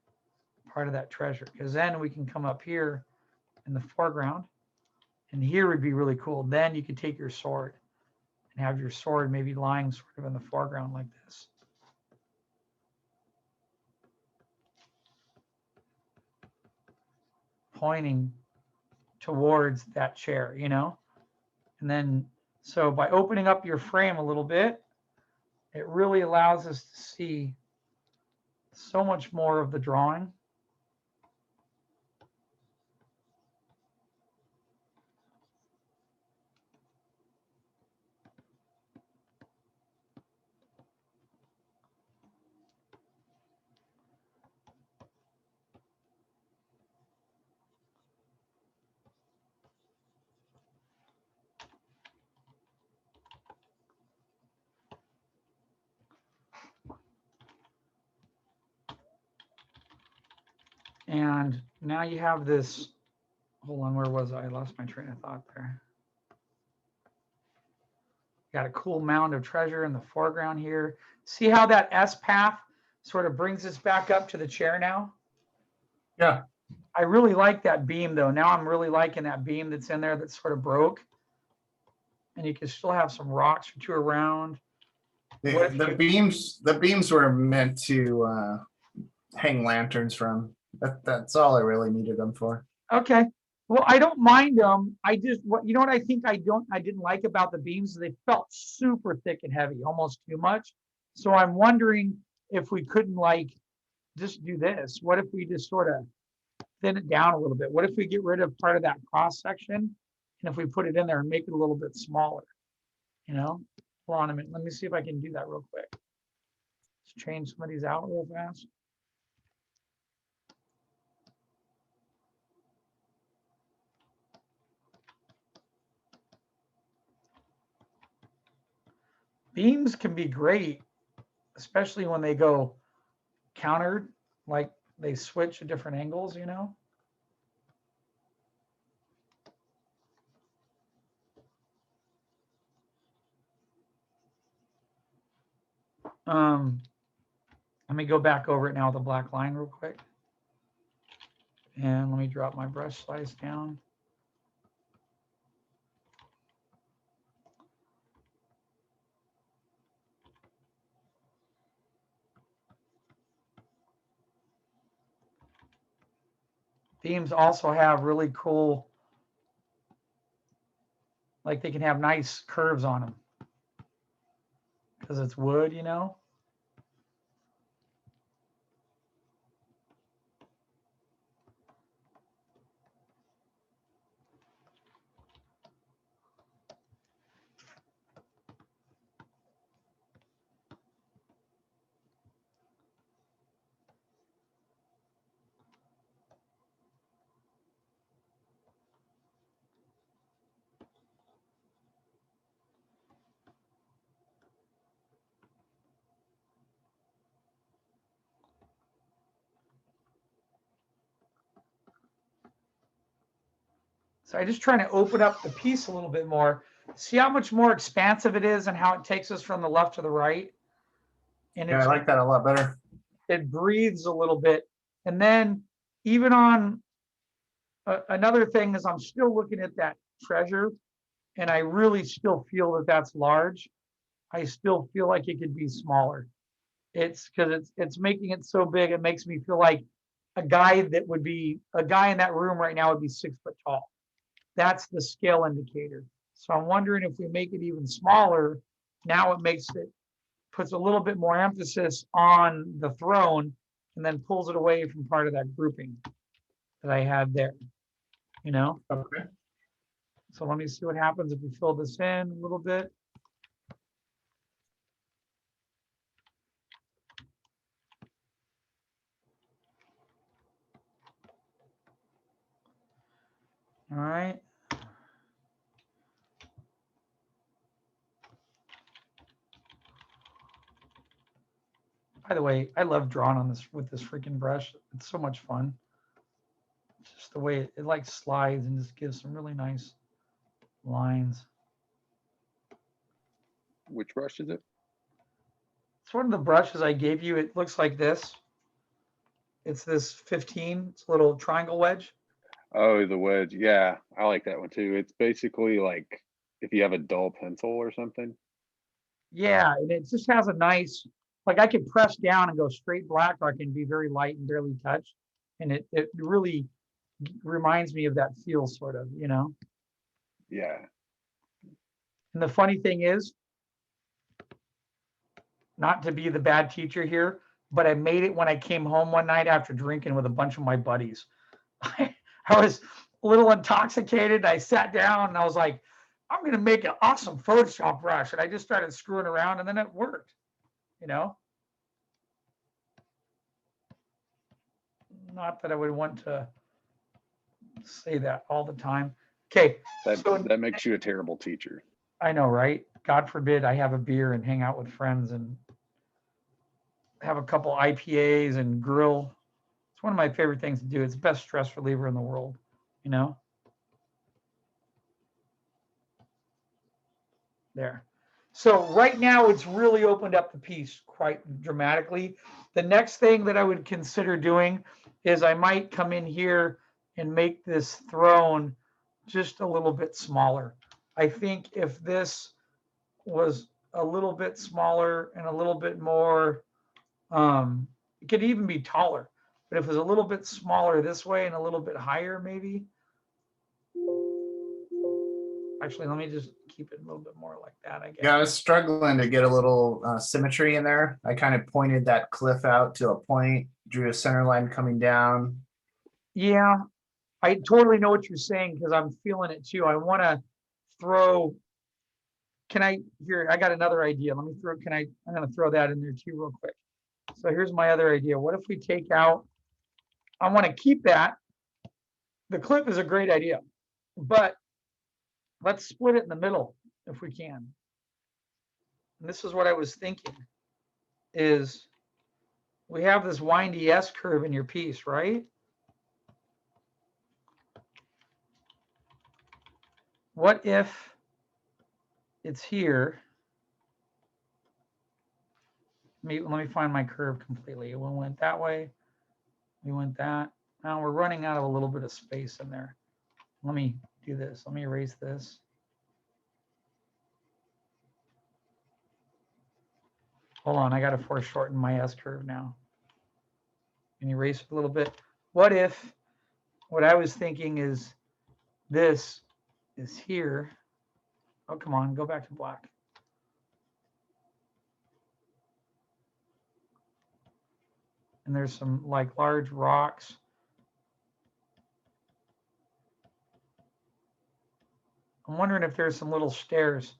part of that treasure. Because then we can come up here in the foreground, and here would be really cool. Then you could take your sword and have your sword maybe lying sort of in the foreground like this. Pointing towards that chair, And then, so by opening up your frame a little bit, it really allows us to see so much more of the drawing. And now you have this, hold on, where was I? I lost my train of thought there. Got a cool mound of treasure in the foreground here. See how that S path sort of brings us back up to the chair now? Yeah. I really like that beam though. Now I'm really liking that beam that's in there that sort of broke. and you can still have some rocks or two around. What if The beams were meant to hang lanterns from. That's all I really needed them for. Okay. Well, I don't mind them. I just, you know what I think I didn't like about the beams? They felt super thick and heavy, almost too much. So I'm wondering if we couldn't like just do this. What if we just sort of thin it down a little bit? What if we get rid of part of that cross section? And if we put it in there and make it a little bit smaller, you know? Hold on a minute. Let me see if I can do that real quick. Let's change some of these out real fast. Beams can be great, especially when they go countered, like they switch at different angles, you know? Let me go back over it now with a black line real quick. And let me drop my brush size down. Beams also have really cool, like they can have nice curves on them because it's wood, you know? So I'm just trying to open up the piece a little bit more. See how much more expansive it is and how it takes us from the left to the right. And Yeah, I like that a lot better. It breathes a little bit. And then even on another thing is I'm still looking at that treasure and I really still feel that that's large. I still feel like it could be smaller. It's because it's making it so big. It makes me feel like a guy in that room right now would be 6 foot tall. That's the scale indicator. So I'm wondering if we make it even smaller, now puts a little bit more emphasis on the throne and then pulls it away from part of that grouping that I had there, you know? Okay. So let me see what happens if we fill this in a little bit. All right. By the way, I love drawing on this with this freaking brush. It's so much fun. It's just the way it like slides and just gives some really nice lines. Which brush is it? It's one of the brushes I gave you. It looks like this. It's this 15. It's a little triangle wedge. Oh, the wedge. Yeah, I like that one too. It's basically like if you have a dull pencil or something. Yeah, and it just has a nice, like I can press down and go straight black, or I can be very light and barely touch. And it really reminds me of that feel, sort of, you know? Yeah. And the funny thing is, not to be the bad teacher here, but I made it when I came home one night after drinking with a bunch of my buddies. I was a little intoxicated. I sat down and I was like, I'm going to make an awesome Photoshop brush. And I just started screwing around and then it worked, you know? Not that I would want to say that all the time. Okay. That makes you a terrible teacher. I know, right? God forbid I have a beer and hang out with friends and have a couple IPAs and grill. It's one of my favorite things to do. It's the best stress reliever in the world, you know? There. So right now it's really opened up the piece quite dramatically. The next thing that I would consider doing is I might come in here and make this throne just a little bit smaller. I think if this was a little bit smaller and a little bit more, it could even be taller, but if it was a little bit smaller this way and a little bit higher, maybe. Actually, let me just keep it a little bit more like that, I guess. Yeah, I was struggling to get a little symmetry in there. I kind of pointed that cliff out to a point, drew a center line coming down. Yeah, I totally know what you're saying because I'm feeling it too. I want to throw, I got another idea. Let me throw, I'm going to throw that in there too real quick. So here's my other idea. What if we take out, I want to keep that. The clip is a great idea, but let's split it in the middle if we can. And this is what I was thinking is we have this windy S curve in your piece, right? What if it's here? Let me find my curve completely. We went that way. We went that. Now we're running out of a little bit of space in there. Let me do this. Let me erase this. Hold on, I got to foreshorten my S curve now. And erase it a little bit. What if, what I was thinking is this is here. Oh, come on, go back to black. And there's some like large rocks. I'm wondering if there's some little stairs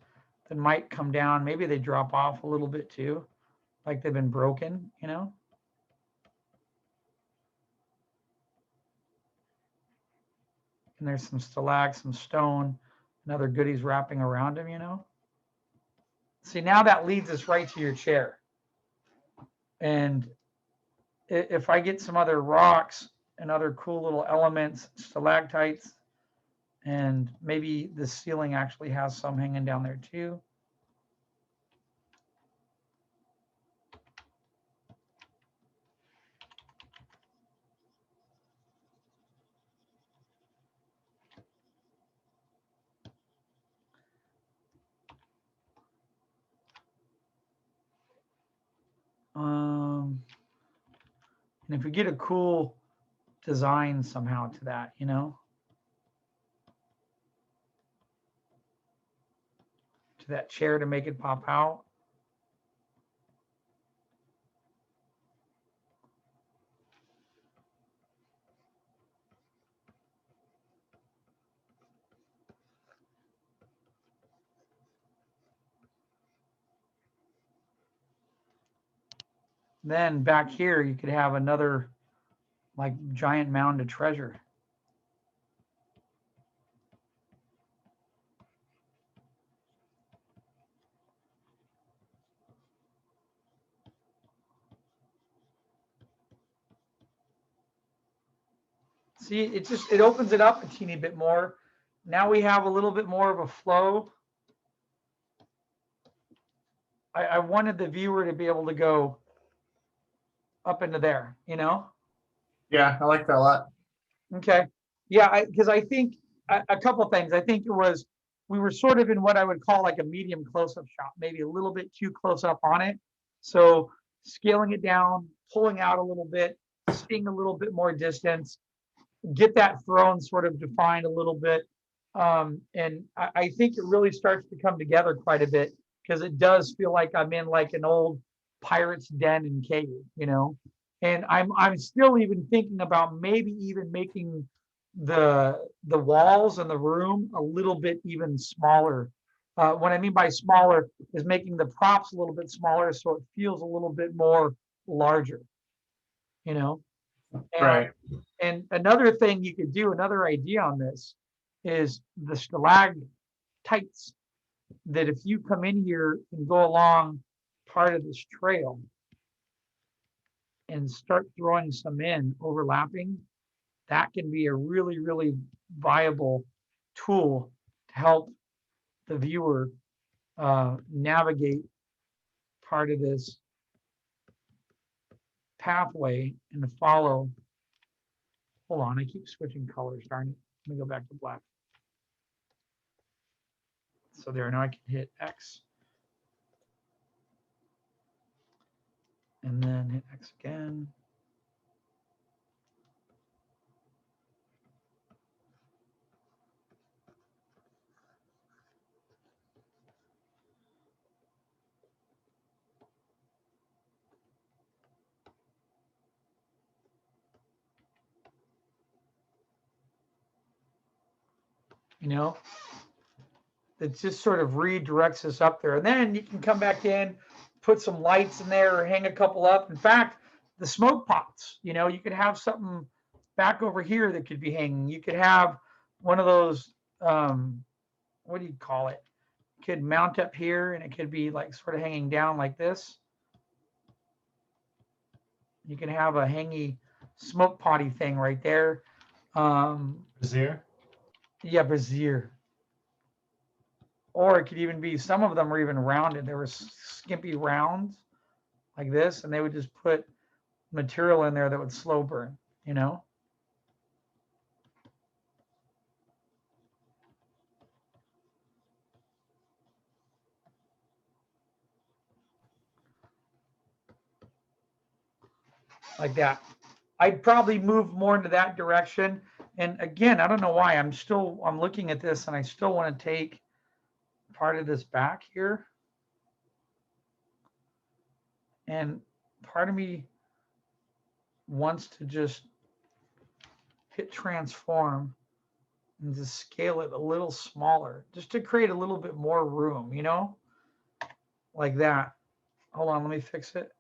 that might come down. Maybe they drop off a little bit too, like they've been broken, you know? And there's some stalags, some stone, and other goodies wrapping around them, you know? See, now that leads us right to your chair. And if I get some other rocks and other cool little elements, stalactites, and maybe the ceiling actually has some hanging down there too. And if we get a cool design somehow to that, you know, to that chair to make it pop out. Then back here, you could have another like giant mound of treasure. See, it opens it up a teeny bit more. Now we have a little bit more of a flow. I wanted the viewer to be able to go up into there, you know? Yeah, I like that a lot. Okay. Yeah, because I think a couple things. I think we were sort of in what I would call like a medium close-up shot, maybe a little bit too close up on it. So scaling it down, pulling out a little bit, seeing a little bit more distance, get that throne sort of defined a little bit. And I think it really starts to come together quite a bit because it does feel like I'm in like an old pirate's den and cave, you know? And I'm still even thinking about maybe even making the walls in the room a little bit even smaller. What I mean by smaller is making the props a little bit smaller so it feels a little bit more larger, you know? Right. And another thing you could do, another idea on this is the stalactites, that if you come in here and go along part of this trail and start throwing some in overlapping, that can be a really, really viable tool to help the viewer navigate part of this pathway and to follow. Hold on, I keep switching colors, darn it. Let me go back to black. So there, now I can hit X. And then hit X again. You know, it just sort of redirects us up there. And then you can come back in, put some lights in there or hang a couple up. In fact, the smoke pots, you know, you could have something back over here that could be hanging. You could have one of those, what do you call it? Could mount up here and it could be like sort of hanging down like this. You can have a hangy smoke potty thing right there. Brazier? Yeah, brazier. Or it could even be, some of them were even rounded. There were skimpy rounds like this, and they would just put material in there that would slow burn, you know? Like that. I'd probably move more into that direction. And again, I don't know why, I'm looking at this and I still want to take part of this back here. And part of me wants to just hit transform and just scale it a little smaller, just to create a little bit more room, you know, like that. Hold on, let me fix it.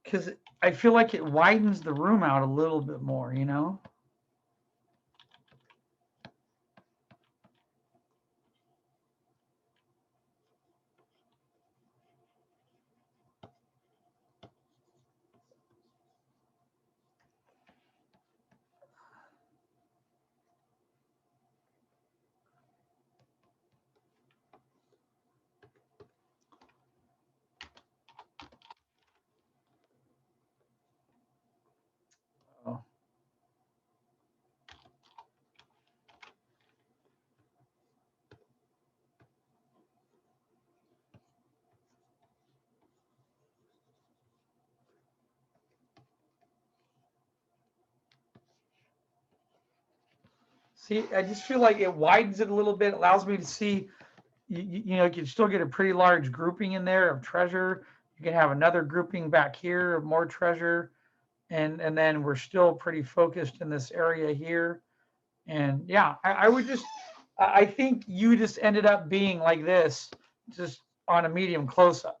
Because I feel like it widens the room out a little bit more, you know? Oh. See, I just feel like it widens it a little bit, allows me to see, you know, you can still get a pretty large grouping in there of treasure. You can have another grouping back here of more treasure. And then we're still pretty focused in this area here. And yeah, I would just, I think you just ended up being like this, just on a medium close-up.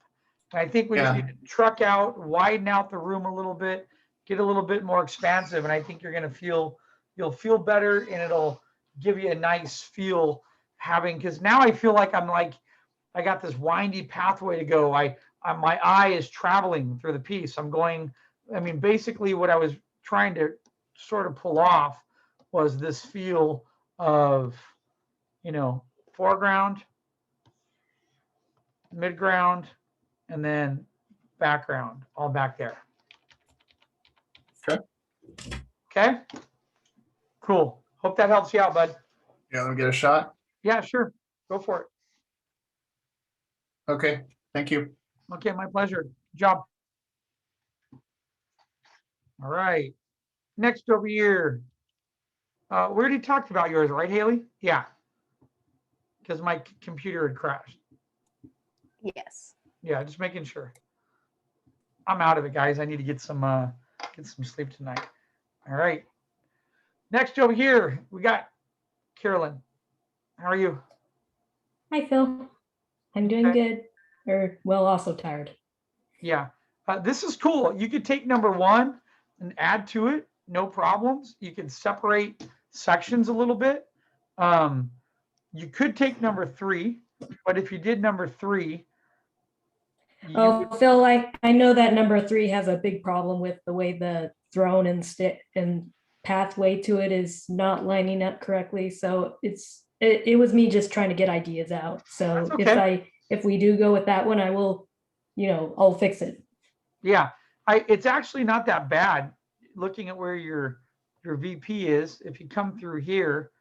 And I think we just Yeah. need to truck out, widen out the room a little bit, get a little bit more expansive, and I think you're gonna feel, you'll feel better, and it'll give you a nice feel having, because now I feel like I'm like, I got this windy pathway to go. My eye is traveling through the piece. I'm going, I mean, basically what I was trying to sort of pull off was this feel of, you know, foreground, midground, and then background, all back there. Okay. Okay. Cool. Hope that helps you out, bud. Yeah, let me get a shot. Yeah, sure. Go for it. Okay, thank you. Okay, my pleasure. Good job. All right. Next over here. We already talked about yours, right, Haley? Yeah. Because my computer had crashed. Yes. Yeah, just making sure. I'm out of it, guys. I need to get some sleep tonight. All right. Next over here, we got Carolyn. How are you? Hi, Phil. I'm doing Okay. good. Or, well, also tired. Yeah. This is cool. You could take number one and add to it, no problems. You can separate sections a little bit. You could take number 3, but if you did number 3, Oh, Phil, I know that number 3 has a big problem with the way the throne and stick and pathway to it is not lining up correctly. So it was me just trying to get ideas out. So That's okay. if we do go with that one, I will, I'll fix it. Yeah, it's actually not that bad. Looking at where your VP is, if you come through here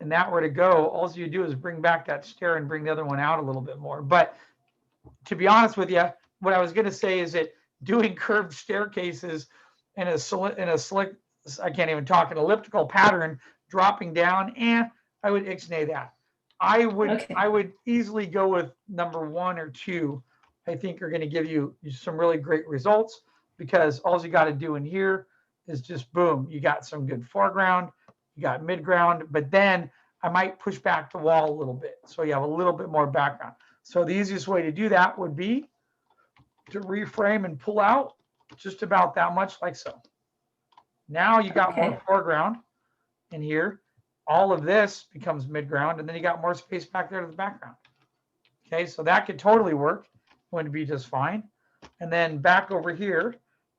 and that were to go, all you do is bring back that stair and bring the other one out a little bit more. But to be honest with you, what I was going to say is that doing curved staircases in a slick, I can't even talk, an elliptical pattern dropping down, I would ixnay that. I would easily go with number 1 or 2. I think are going to give you some really great results, because all you got to do in here is just boom, you got some good foreground, you got midground, but then I might push back the wall a little bit so you have a little bit more background. So the easiest way to do that would be to reframe and pull out just about that much, like so. Now you got more foreground in here. All of this becomes midground, and then you got more space back there to the background. Okay, so that could totally work. Going to be just fine. And then back over here,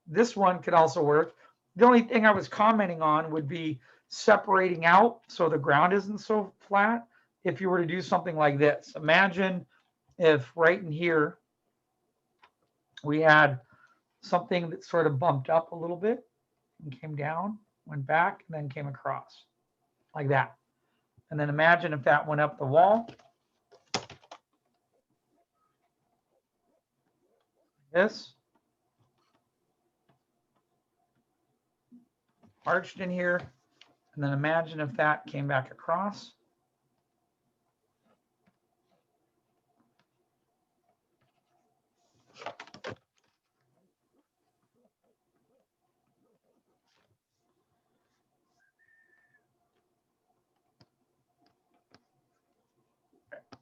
this one could also work. The only thing I was commenting on would be separating out so the ground isn't so flat. If you were to do something like this, imagine if right in here we had something that sort of bumped up a little bit and came down, went back, and then came across like that. And then imagine if that went up the wall. This arched in here, and then imagine if that came back across.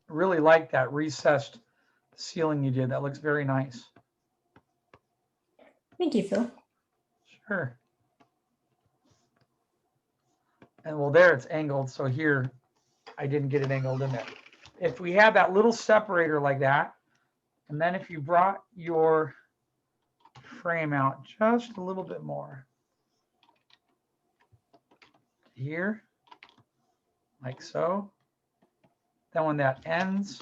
Really like that recessed ceiling you did. That looks very nice. Thank you, Phil. Sure. And well, there it's angled. So here, I didn't get it angled in there. If we had that little separator like that, and then if you brought your frame out just a little bit more here, like so, then when that ends,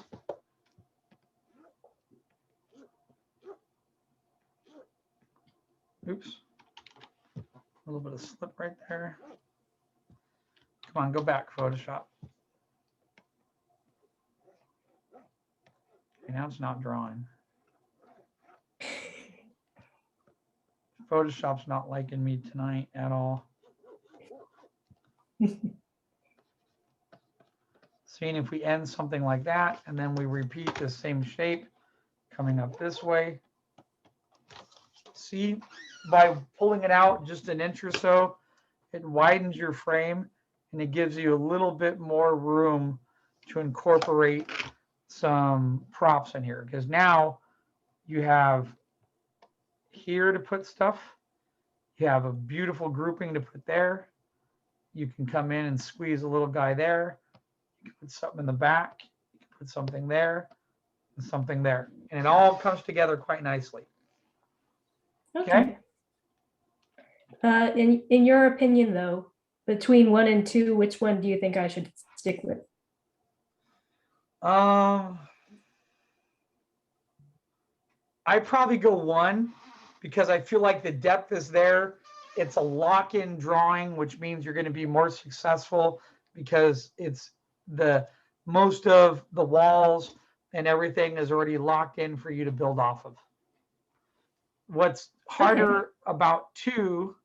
oops, a little bit of slip right there. Come on, go back, Photoshop. Okay, now it's not drawing. Photoshop's not liking me tonight at all. Seeing if we end something like that, and then we repeat the same shape coming up this way. See, by pulling it out just an inch or so, it widens your frame and it gives you a little bit more room to incorporate some props in here, because now you have here to put stuff. You have a beautiful grouping to put there. You can come in and squeeze a little guy there. You can put something in the back. You can put something there and something there. And it all comes together quite nicely. Okay. In your opinion, though, between 1 and 2, which one do you think I should stick with? I'd probably go 1, because I feel like the depth is there. It's a lock-in drawing, which means you're going to be more successful because it's most of the walls and everything is already locked in for you to build off of. What's harder about 2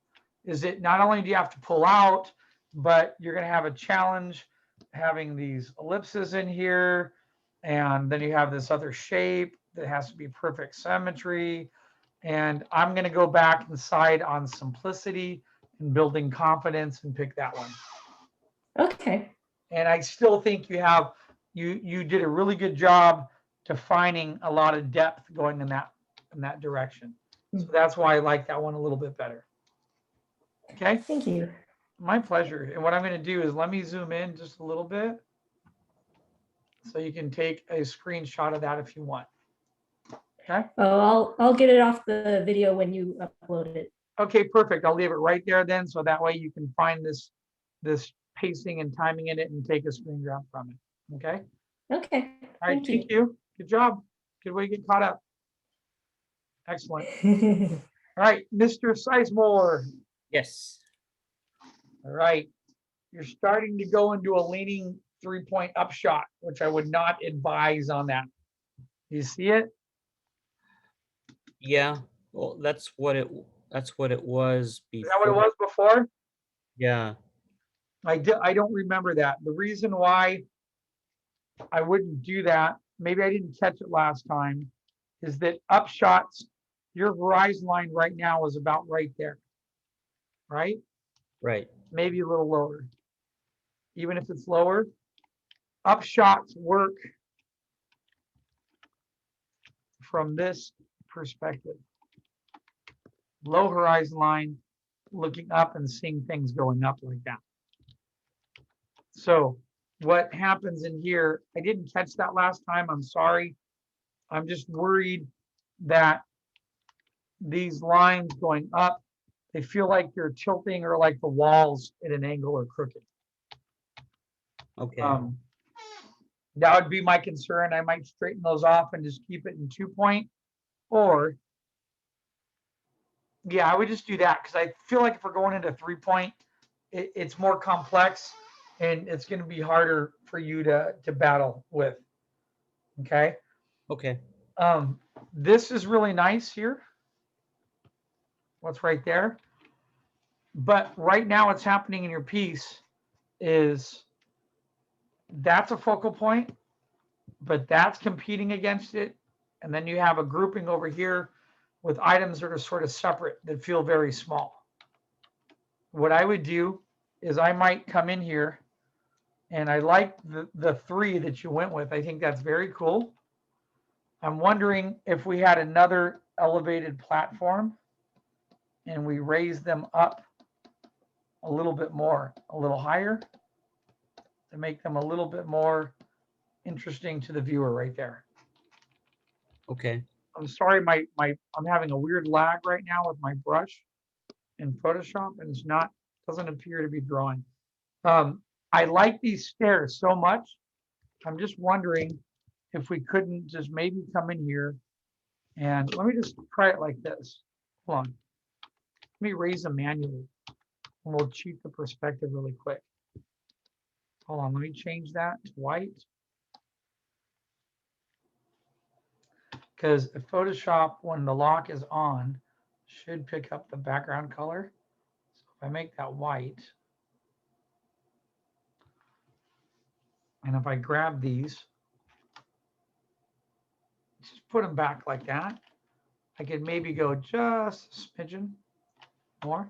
is that not only do you have to pull out, but you're going to have a challenge having these ellipses in here, and then you have this other shape that has to be perfect symmetry. And I'm going to go back and side on simplicity and building confidence and pick that one. Okay. And I still think you did a really good job defining a lot of depth going in that direction. So that's why I like that one a little bit better. Okay, Thank you. my pleasure. And what I'm going to do is let me zoom in just a little bit so you can take a screenshot of that if you want. Okay. Oh, I'll get it off the video when you upload it. Okay, perfect. I'll leave it right there then, so that way you can find this pacing and timing in it and take a screen grab from it. Okay. Okay. All right. Thank you. Good job. Good way to get caught up. Excellent. All right, Mr. Sizemore. Yes. All right. You're starting to go into a leaning 3-point up shot, which I would not advise on that. You see it? Yeah. Well, that's what it was Is that what it before. was before? Yeah. I don't remember that. The reason why I wouldn't do that, maybe I didn't catch it last time, is that up shots, your horizon line right now is about right there, right? Right. Maybe a little lower. Even if it's lower, up shots work from this perspective. Low horizon line, looking up and seeing things going up like that. So what happens in here, I didn't catch that last time, I'm sorry. I'm just worried that these lines going up, they feel like they're tilting or like the walls at an angle or crooked. Okay. That would be my concern. I might straighten those off and just keep it in 2-point, or yeah, I would just do that because I feel like if we're going into 3-point, it's more complex and it's going to be harder for you to battle with. Okay. Okay. This is really nice here. What's right there? But right now what's happening in your piece is that's a focal point, but that's competing against it. And then you have a grouping over here with items that are sort of separate that feel very small. What I would do is I might come in here, and I like the 3 that you went with. I think that's very cool. I'm wondering if we had another elevated platform and we raise them up a little bit more, a little higher, to make them a little bit more interesting to the viewer right there. Okay. I'm sorry, I'm having a weird lag right now with my brush in Photoshop, and it's not, doesn't appear to be drawing. I like these stairs so much. I'm just wondering if we couldn't just maybe come in here and let me just try it like this. Hold on. Let me raise them manually and we'll cheat the perspective really quick. Hold on, let me change that to white. Because Photoshop, when the lock is on, should pick up the background color. So if I make that white, and if I grab these, just put them back like that, I could maybe go just a smidgen more.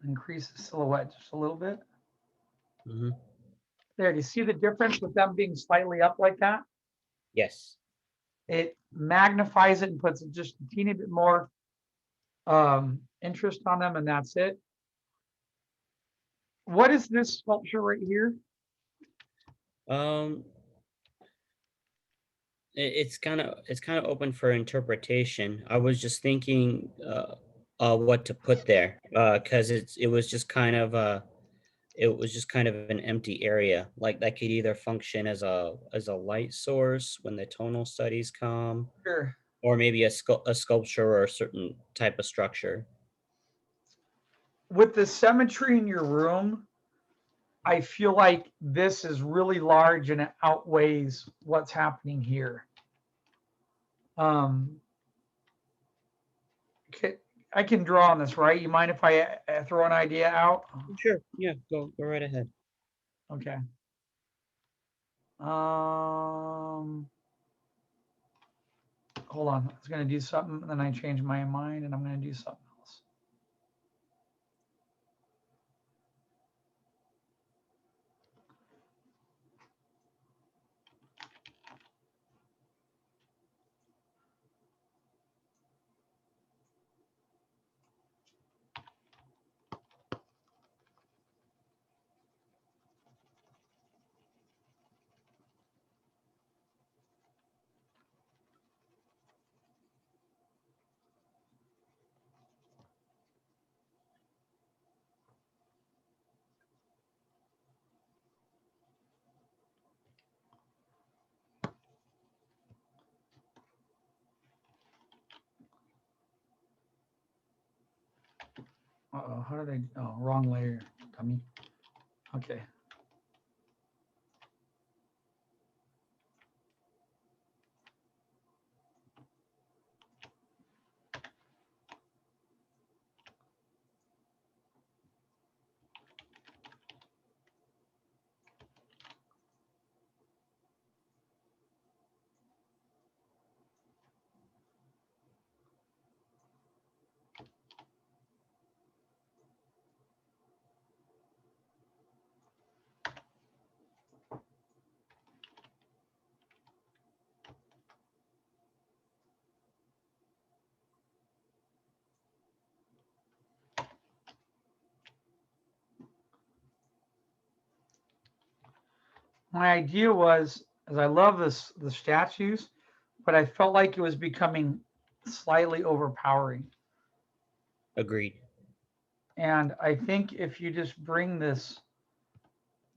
Increase the silhouette just a little bit. Mm-hmm. There, do you see the difference with them being slightly up like that? Yes. It magnifies it and puts just a teeny bit more interest on them, and that's it. What is this sculpture right here? It's kind of open for interpretation. I was just thinking what to put there because it was just kind of an empty area, like that could either function as a light source when the tonal studies come, Sure. or maybe a sculpture or a certain type of structure. With the symmetry in your room, I feel like this is really large and it outweighs what's happening here. Okay, I can draw on this, right? You mind if I throw an idea out? Sure. Yeah. Go right ahead. Okay. Hold on. I was going to do something, and then I changed my mind, and I'm going to do something else. Uh-oh, how did I, oh, wrong layer, dummy. Okay. My idea was, as I love the statues, but I felt like it was becoming slightly overpowering. Agreed. And I think if you just bring this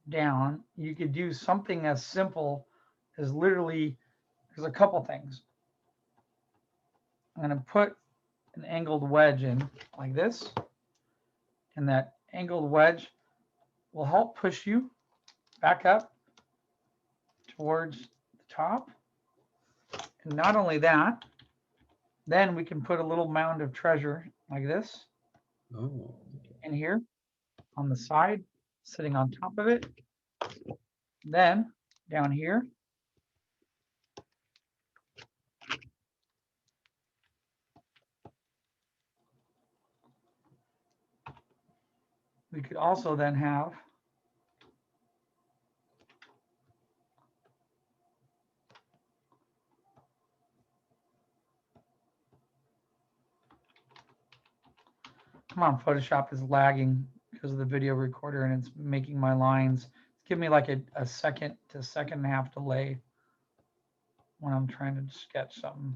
down, you could do something as simple as literally, there's a couple things. I'm going to put an angled wedge in like this, and that angled wedge will help push you back up towards the top. And not only that, then we can put a little mound of treasure like this in here on the side, sitting on top of it. Then down here, we could also then have come on, Photoshop is lagging because of the video recorder and it's making my lines. Give me like a second to second and a half delay when I'm trying to sketch something.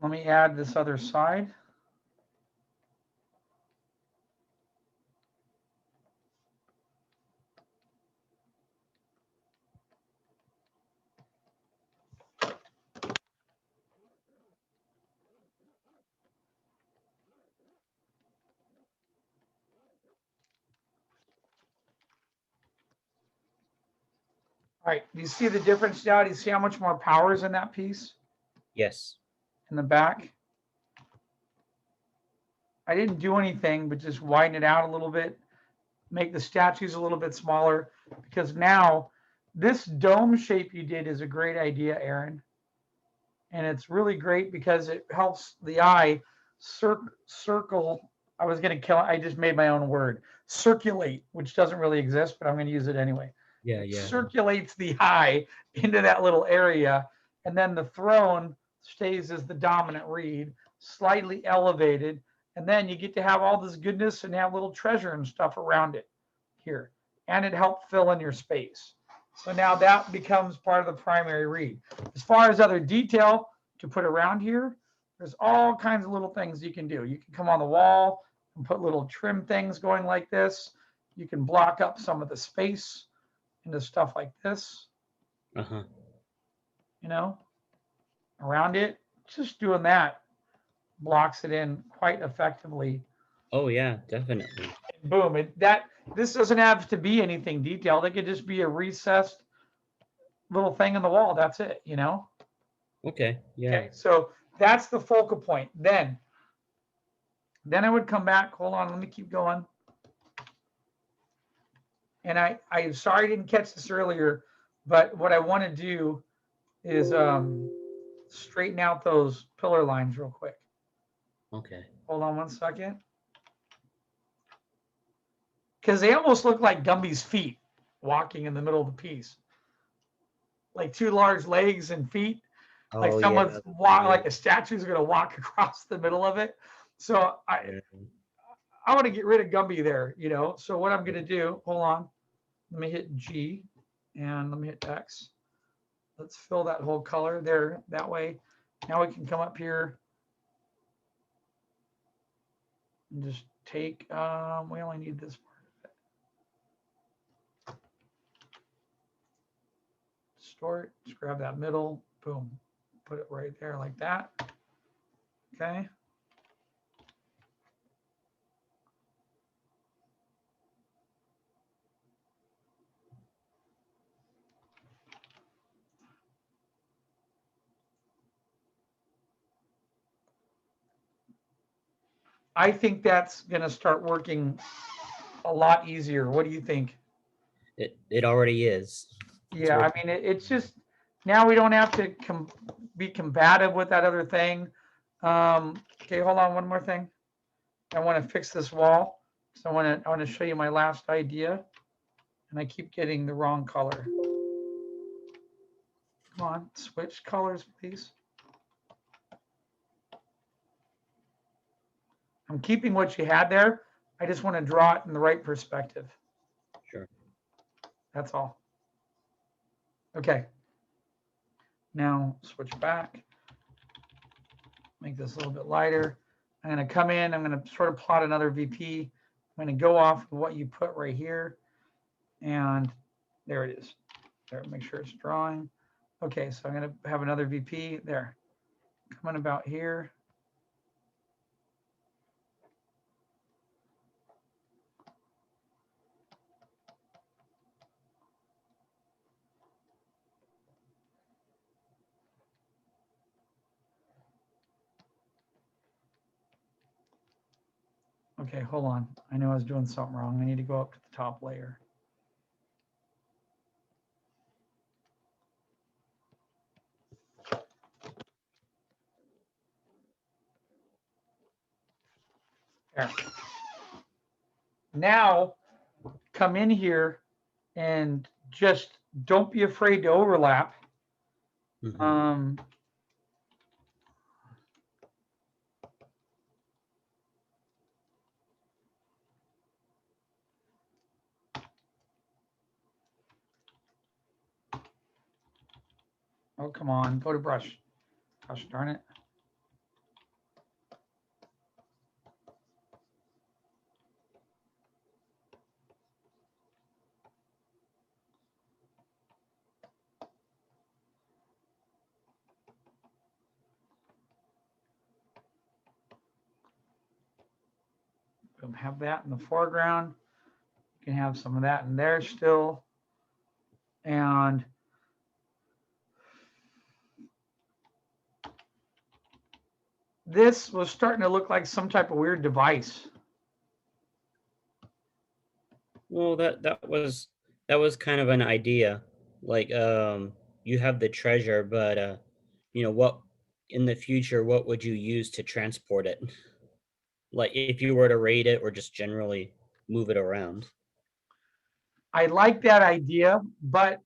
Let me add this other side. All right, do you see the difference now? Do you see how much more power is in that piece? Yes. In the back? I didn't do anything, but just widen it out a little bit, make the statues a little bit smaller, because now this dome shape you did is a great idea, Aaron. And it's really great because it helps the eye circle. I was going to kill it. I just made my own word, circulate, which doesn't really exist, but I'm going to use it anyway. Yeah, It yeah. circulates the eye into that little area. And then the throne stays as the dominant reed, slightly elevated. And then you get to have all this goodness and have little treasure and stuff around it here. And it helped fill in your space. So now that becomes part of the primary reed. As far as other detail to put around here, there's all kinds of little things you can do. You can come on the wall and put little trim things going like this. You can block up some of the space into stuff like this, Uh-huh. you know, around it. Just doing that blocks it in quite effectively. Oh yeah, definitely. Boom. This doesn't have to be anything detailed. It could just be a recessed little thing in the wall. That's it, you know? Okay, yeah. Okay, so that's the focal point. Then I would come back. Hold on, let me keep going. And I'm sorry I didn't catch this earlier, but what I want to do is straighten out those pillar lines real quick. Okay. Hold on 1 second. Because they almost look like Gumby's feet walking in the middle of the piece. Like two large legs and feet. Like Oh, someone's yeah. like a statue's gonna walk across the middle of it. So I want to get rid of Gumby there, you know. So what I'm gonna do, hold on. Let me hit G and let me hit X. Let's fill that whole color there that way. Now we can come up here and just take, we only need this part of it. Distort, just grab that middle, boom, put it right there like that. Okay. I think that's going to start working a lot easier. What do you think? It already is. Yeah, I mean, it's just now we don't have to be combative with that other thing. Okay, hold on, one more thing. I want to fix this wall. So I want to show you my last idea, and I keep getting the wrong color. Come on, switch colors, please. I'm keeping what you had there. I just want to draw it in the right perspective. Sure. That's all. Okay. Now switch back. Make this a little bit lighter. I'm going to come in. I'm going to sort of plot another VP. I'm going to go off of what you put right here. And there it is. There, make sure it's drawing. Okay, so I'm going to have another VP there. Coming about here. Okay, hold on. I know I was doing something wrong. I need to go up to the top layer. There. Now, come in here and just don't be afraid to overlap. Mm-hmm. Oh, come on, go to brush. Gosh darn it. Boom, have that in the foreground. You can have some of that in there still. And this was starting to look like some type of weird device. Well, that was kind of an idea. Like, you have the treasure, but what in the future, what would you use to transport it? Like, if you were to raid it or just generally move it around. I like that idea, but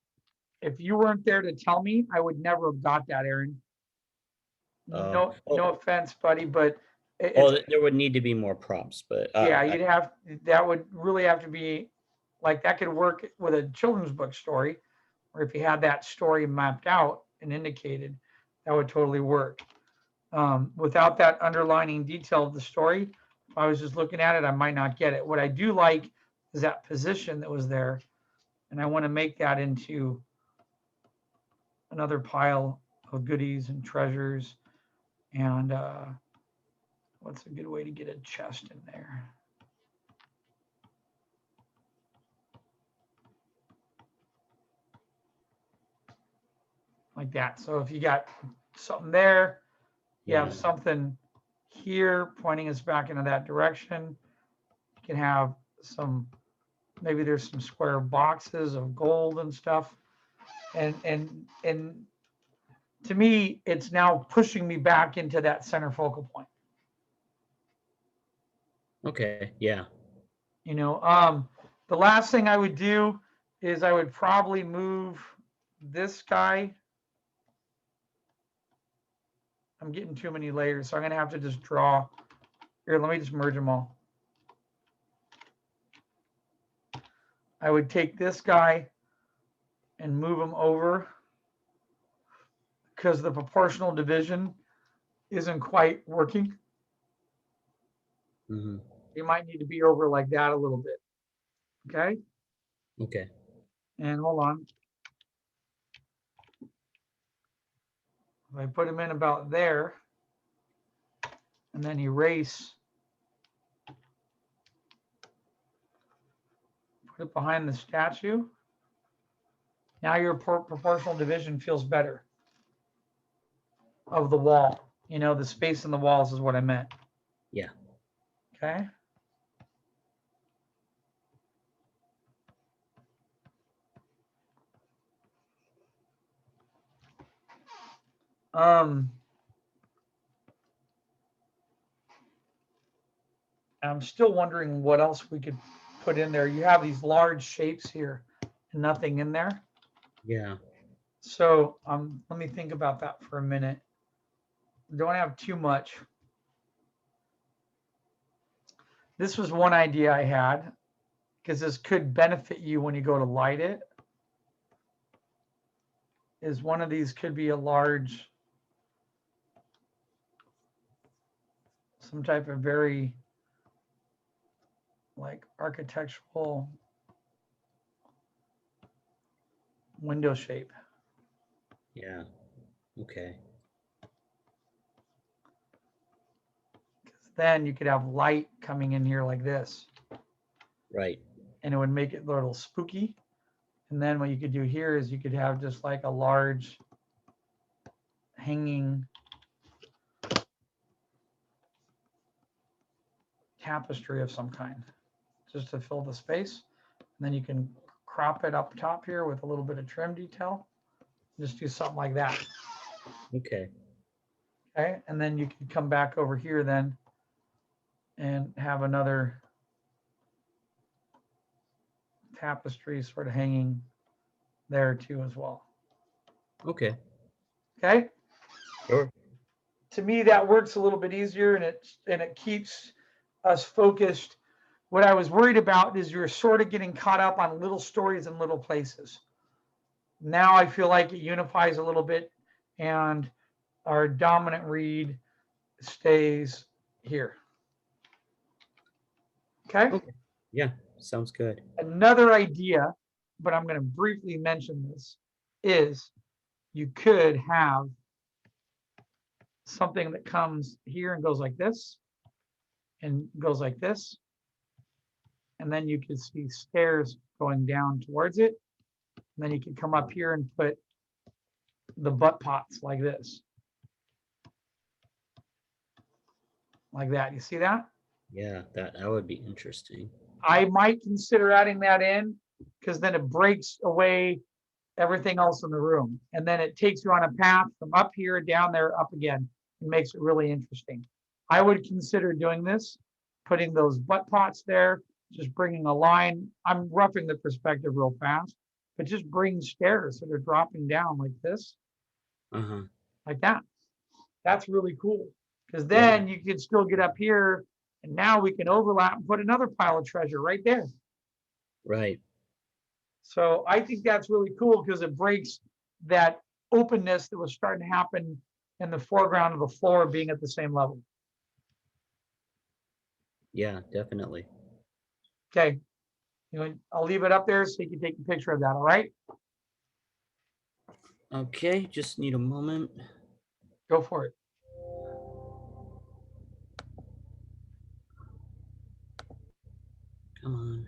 if you weren't there to tell me, I would never have got that, Aaron. No, no offense, buddy, but There would need to be more props, but yeah, that would really have to be like that could work with a children's book story, or if you had that story mapped out and indicated, that would totally work. Without that underlining detail of the story, if I was just looking at it, I might not get it. What I do like is that position that was there, and I want to make that into another pile of goodies and treasures. And what's a good way to get a chest in there? Like that. So if you got something there, you have something here pointing us back into that direction. You can have some, maybe there's some square boxes of gold and stuff. And to me, it's now pushing me back into that center focal point. Okay, yeah. You know, the last thing I would do is I would probably move this guy. I'm getting too many layers, so I'm gonna have to just draw. Here, let me just merge them all. I would take this guy and move him over because the proportional division isn't quite working. Mm-hmm. You might need to be over like that a little bit. Okay. Okay. And hold on. If I put him in about there and then erase, put it behind the statue. Now your proportional division feels better of the wall. You know, the space in the walls is what I meant. Yeah. Okay. I'm still wondering what else we could put in there. You have these large shapes here and nothing in there. Yeah. So let me think about that for a minute. Don't have too much. This was one idea I had because this could benefit you when you go to light it. Is one of these could be a large, some type of very like architectural window shape. Yeah. Okay. Then you could have light coming in here like this. Right. And it would make it a little spooky. And then what you could do here is you could have just like a large hanging tapestry of some kind, just to fill the space. And then you can crop it up top here with a little bit of trim detail. Just do something like that. Okay. Okay. And then you can come back over here then and have another tapestry sort of hanging there too as well. Okay. Okay. Sure. To me, that works a little bit easier, and it keeps us focused. What I was worried about is you're sort of getting caught up on little stories in little places. Now I feel like it unifies a little bit, and our dominant read stays here. Okay. Yeah, sounds good. Another idea, but I'm going to briefly mention this, is you could have something that comes here and goes like this and goes like this. And then you can see stairs going down towards it. And then you can come up here and put the butt pots like this. like that. You see that? Yeah, that would be interesting. I might consider adding that in because then it breaks away everything else in the room. And then it takes you on a path from up here, down there, up again. It makes it really interesting. I would consider doing this, putting those butt pots there, just bringing a line. I'm roughing the perspective real fast, but just bring stairs that are dropping down like this, Uh-huh. like that. That's really cool. Because then you can still get up here and now we can overlap and put another pile of treasure right there. Right. So I think that's really cool because it breaks that openness that was starting to happen in the foreground of the floor being at the same level. Yeah, definitely. Okay. I'll leave it up there so you can take a picture of that. All right. Okay, just need a moment. Go for it. Come on.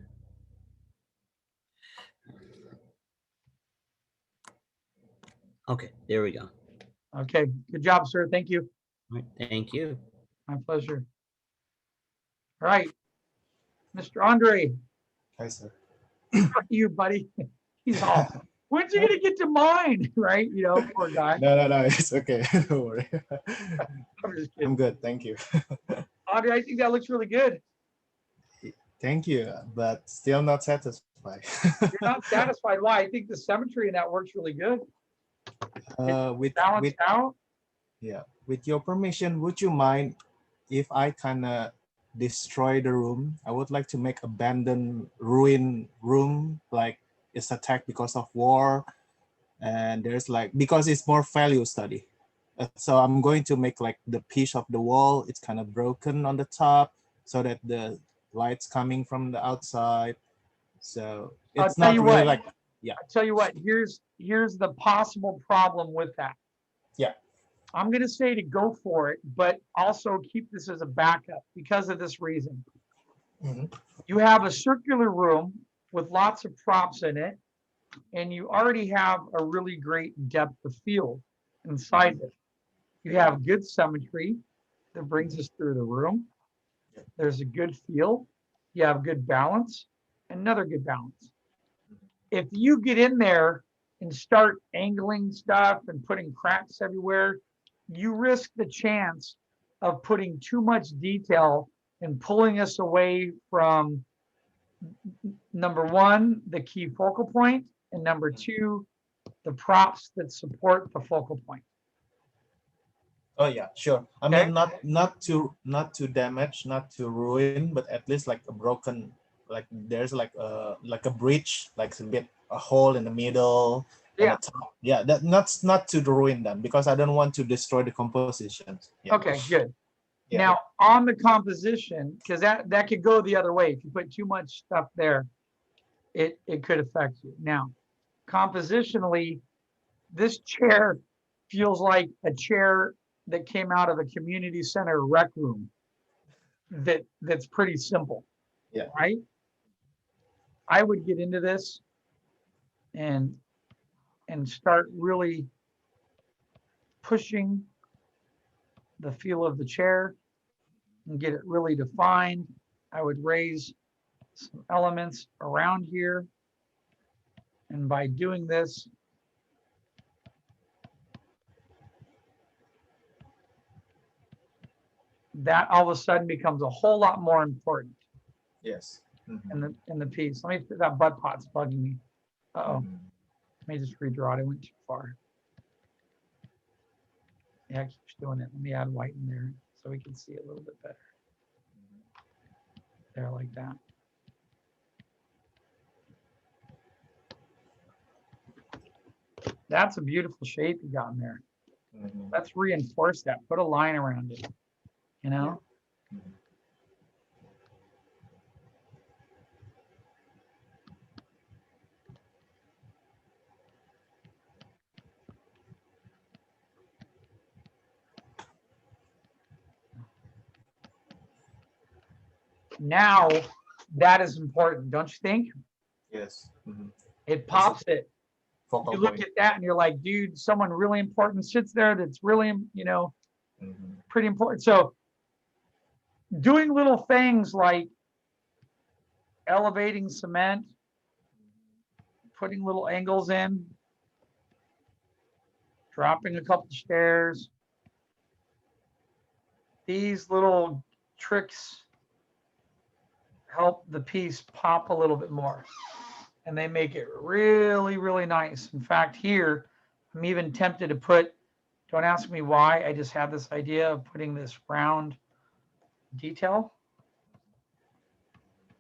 Okay, there we go. Okay. Good job, sir. Thank you. All right, thank you. My pleasure. All right. Mr. Andre. Hi, sir. You, buddy. He's awesome. When's he gonna get to mine? Right? Poor guy. No, it's okay. Don't worry. I'm just kidding. I'm good, thank you. Andre, I think that looks really good. Thank you, but still not satisfied. You're not satisfied. Why? I think the symmetry in that works really good. With out. Yeah, with your permission, would you mind if I kind of destroy the room? I would like to make abandoned ruin room, like it's attacked because of war, and there's because it's more value study. So I'm going to make the piece of the wall, it's kind of broken on the top so that the light's coming from the outside. So it's not really I'll tell you what, here's the possible problem with that. Yeah. I'm going to say to go for it, but also keep this as a backup because of this reason. Mm-hmm. You have a circular room with lots of props in it, and you already have a really great depth of field inside it. You have good symmetry that brings us through the room. There's a good feel. You have good balance, another good balance. If you get in there and start angling stuff and putting cracks everywhere, you risk the chance of putting too much detail and pulling us away from number one, the key focal point, and number two, the props that support the focal point. Oh yeah, sure. I mean, not to damage, not to ruin, but at least a broken, there's a bridge, a hole in the middle. Yeah. The top. Yeah, not to ruin them because I don't want to destroy the compositions. Yeah. Okay, good. Yeah. Now on the composition, because that could go the other way. If you put too much stuff there, it could affect you. Now, compositionally, this chair feels like a chair that came out of a community center rec room that's pretty simple. Yeah. Right? I would get into this and start really pushing the feel of the chair and get it really defined. I would raise some elements around here. And by doing this, that all of a sudden becomes a whole lot more important. Yes. Mm-hmm. in the piece. Let me, that butt pot's bugging me. Uh-oh. Mm-hmm. Let me just redraw it. I went too far. Yeah, it keeps doing it. Let me add white in there so we can see it a little bit better. There, like that. That's a beautiful shape you got in there. Mm-hmm. Let's reinforce that. Put a line around it. You know? Yeah. Mm-hmm. Now, that is important, don't you think? Yes. Mm-hmm. It pops it. Focal You look point. at that and you're like, dude, someone really important sits there that's really, Mm-hmm. pretty important. So doing little things like elevating cement, putting little angles in, dropping a couple stairs. These little tricks help the piece pop a little bit more, and they make it really, really nice. In fact, here, I'm even tempted to put, don't ask me why, I just had this idea of putting this round detail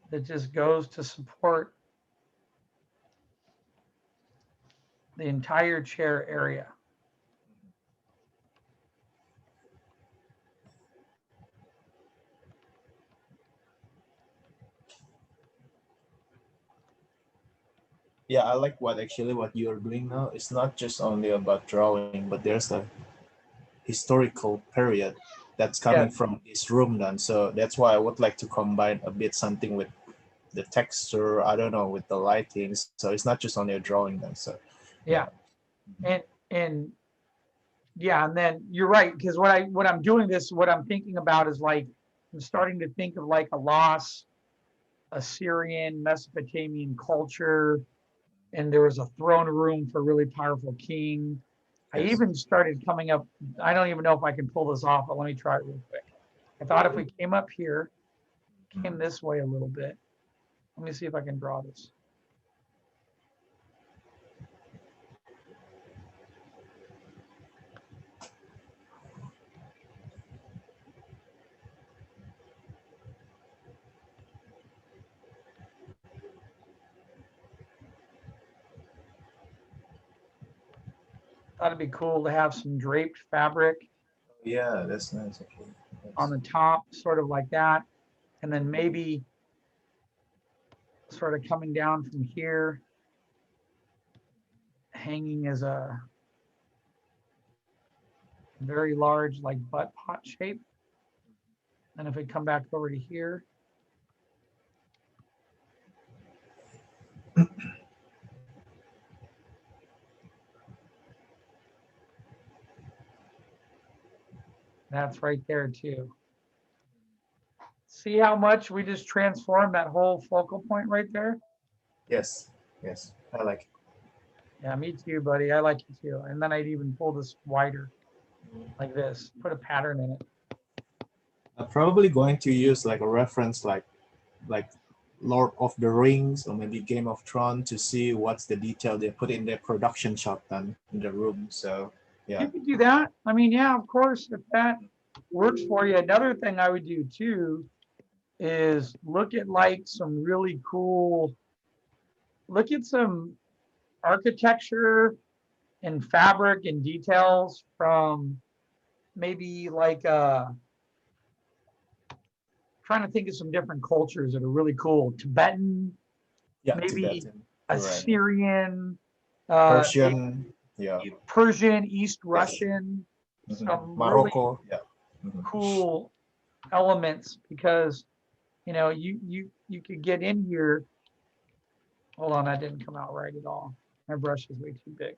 that just goes to support the entire chair area. Yeah, I like what you're doing now. It's not just only about drawing, but there's a historical period that's coming from this room then. So that's why I would like to combine a bit something with the texture, I don't know, with the lighting. So it's not just only a drawing then. So yeah. And yeah, and then you're right, because what I'm doing this, what I'm thinking about is like, I'm starting to think of like a lost Assyrian, Mesopotamian culture, and there was a throne room for a really powerful king. I even started coming up, I don't even know if I can pull this off, but let me try it real quick. I thought if we came up here, came this way a little bit. Let me see if I can draw this. Thought it'd be cool to have some draped fabric. yeah, that's nice. Okay. On the top, sort of like that. And then maybe sort of coming down from here, hanging as a very large like butt pot shape. And if we come back over to here, that's right there too. See how much we just transformed that whole focal point right there? Yes, yes, I like it. Yeah, me too, buddy. I like it too. And then I'd even pull this wider like this, put a pattern in it. I'm probably going to use like a reference like Lord of the Rings or maybe Game of Thrones to see what's the detail they put in their production shot then in the room. So yeah. You could do that. I mean, yeah, of course, if that works for you. Another thing I would do too is look at like some really cool, look at some architecture and fabric and details from maybe like trying to think of some different cultures that are really cool. Tibetan, Yeah, maybe Tibetan. Right. Assyrian, Persian, yeah. Persian, East Russian, Mhm. some Morocco, really yeah. Mhm. cool elements, because you know you could get in here. Hold on, that didn't come out right at all. My brush is way too big.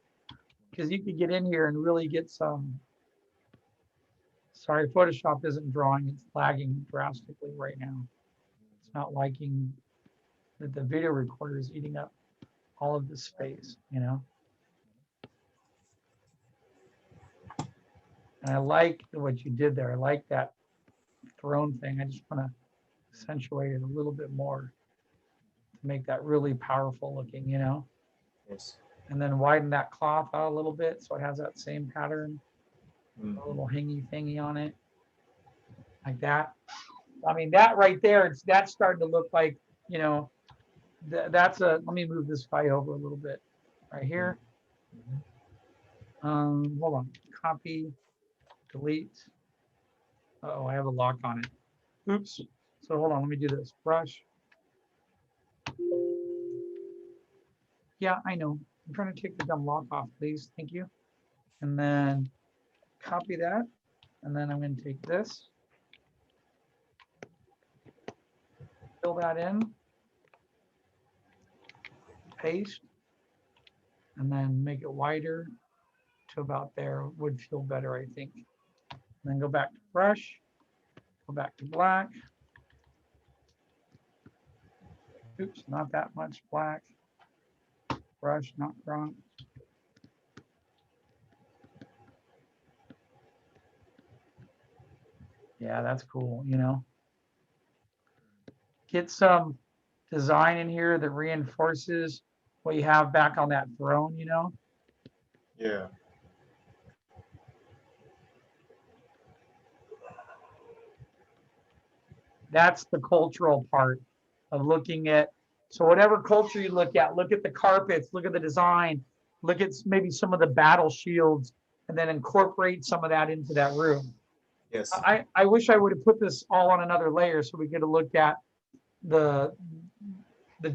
Because you could get in here and really get some. Sorry, Photoshop isn't drawing, it's lagging drastically right now. It's not liking that the video recorder is eating up all of this space, you know? And I like what you did there. I like that throne thing. I just want to accentuate it a little bit more to make that really powerful looking, you know? Yes. And then widen that cloth out a little bit so it has that same pattern, Mhm. a little hangy thingy on it, like that. I mean, that right there, that's starting to look like, you know, that's a, let me move this guy over a little bit right here. Hold on, copy, delete. Oh, I have a lock on it. Oops. So hold on, let me do this. Brush. Yeah, I know. I'm trying to take the dumb lock off, please. Thank you. And then copy that. And then I'm going to take this, fill that in, paste, and then make it wider to about there. Would feel better, I think. And then go back to brush, Go back to black. Oops, not that much black. Brush, not wrong. Yeah, that's cool, you know. Get some design in here that reinforces what you have back on that throne, you know. Yeah. That's the cultural part of looking at. So whatever culture you look at the carpets, look at the design, look at maybe some of the battle shields, and then incorporate some of that into that room. Yes. I wish I would have put this all on another layer so we get to look at the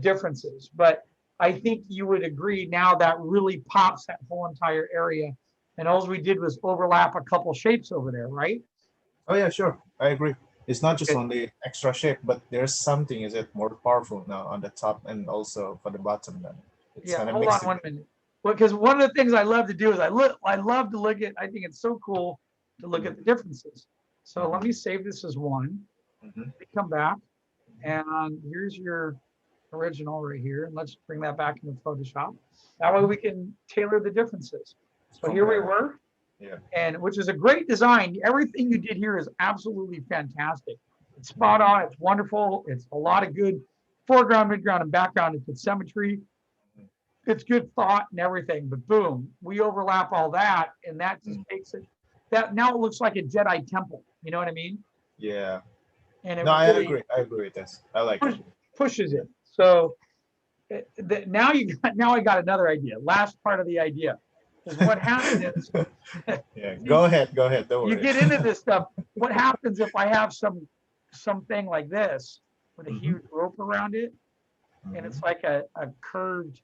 differences. But I think you would agree now that really pops that whole entire area. And all we did was overlap a couple shapes over there, right? Oh yeah, sure. I agree. It's not just Okay. only extra shape, but there's something is it more powerful now on the top and also for the bottom. Then it's Yeah, kind of hold on mixing. 1 minute. Well, because one of the things I love to do is I love to look at, I think it's so cool to look at the differences. So let me save this as one. Come back, and here's your original right here. And let's bring that back into Photoshop. That way we can tailor the differences. So here we were. Yeah. And which is a great design. Everything you did here is absolutely fantastic. It's spot on. It's wonderful. It's a lot of good foreground, midground, and background. It's good symmetry. It's good thought and everything. But boom, we overlap all that, and that just makes it that now it looks like a Jedi temple. You know what I mean? Yeah. And it No, I really agree. I agree with this. I like it. pushes it. So now I got another idea. Last part of the idea is what happens. Yeah. Go ahead. Go ahead. Don't worry. You get into this stuff. What happens if I have something like this with a huge rope around it, and it's like a curved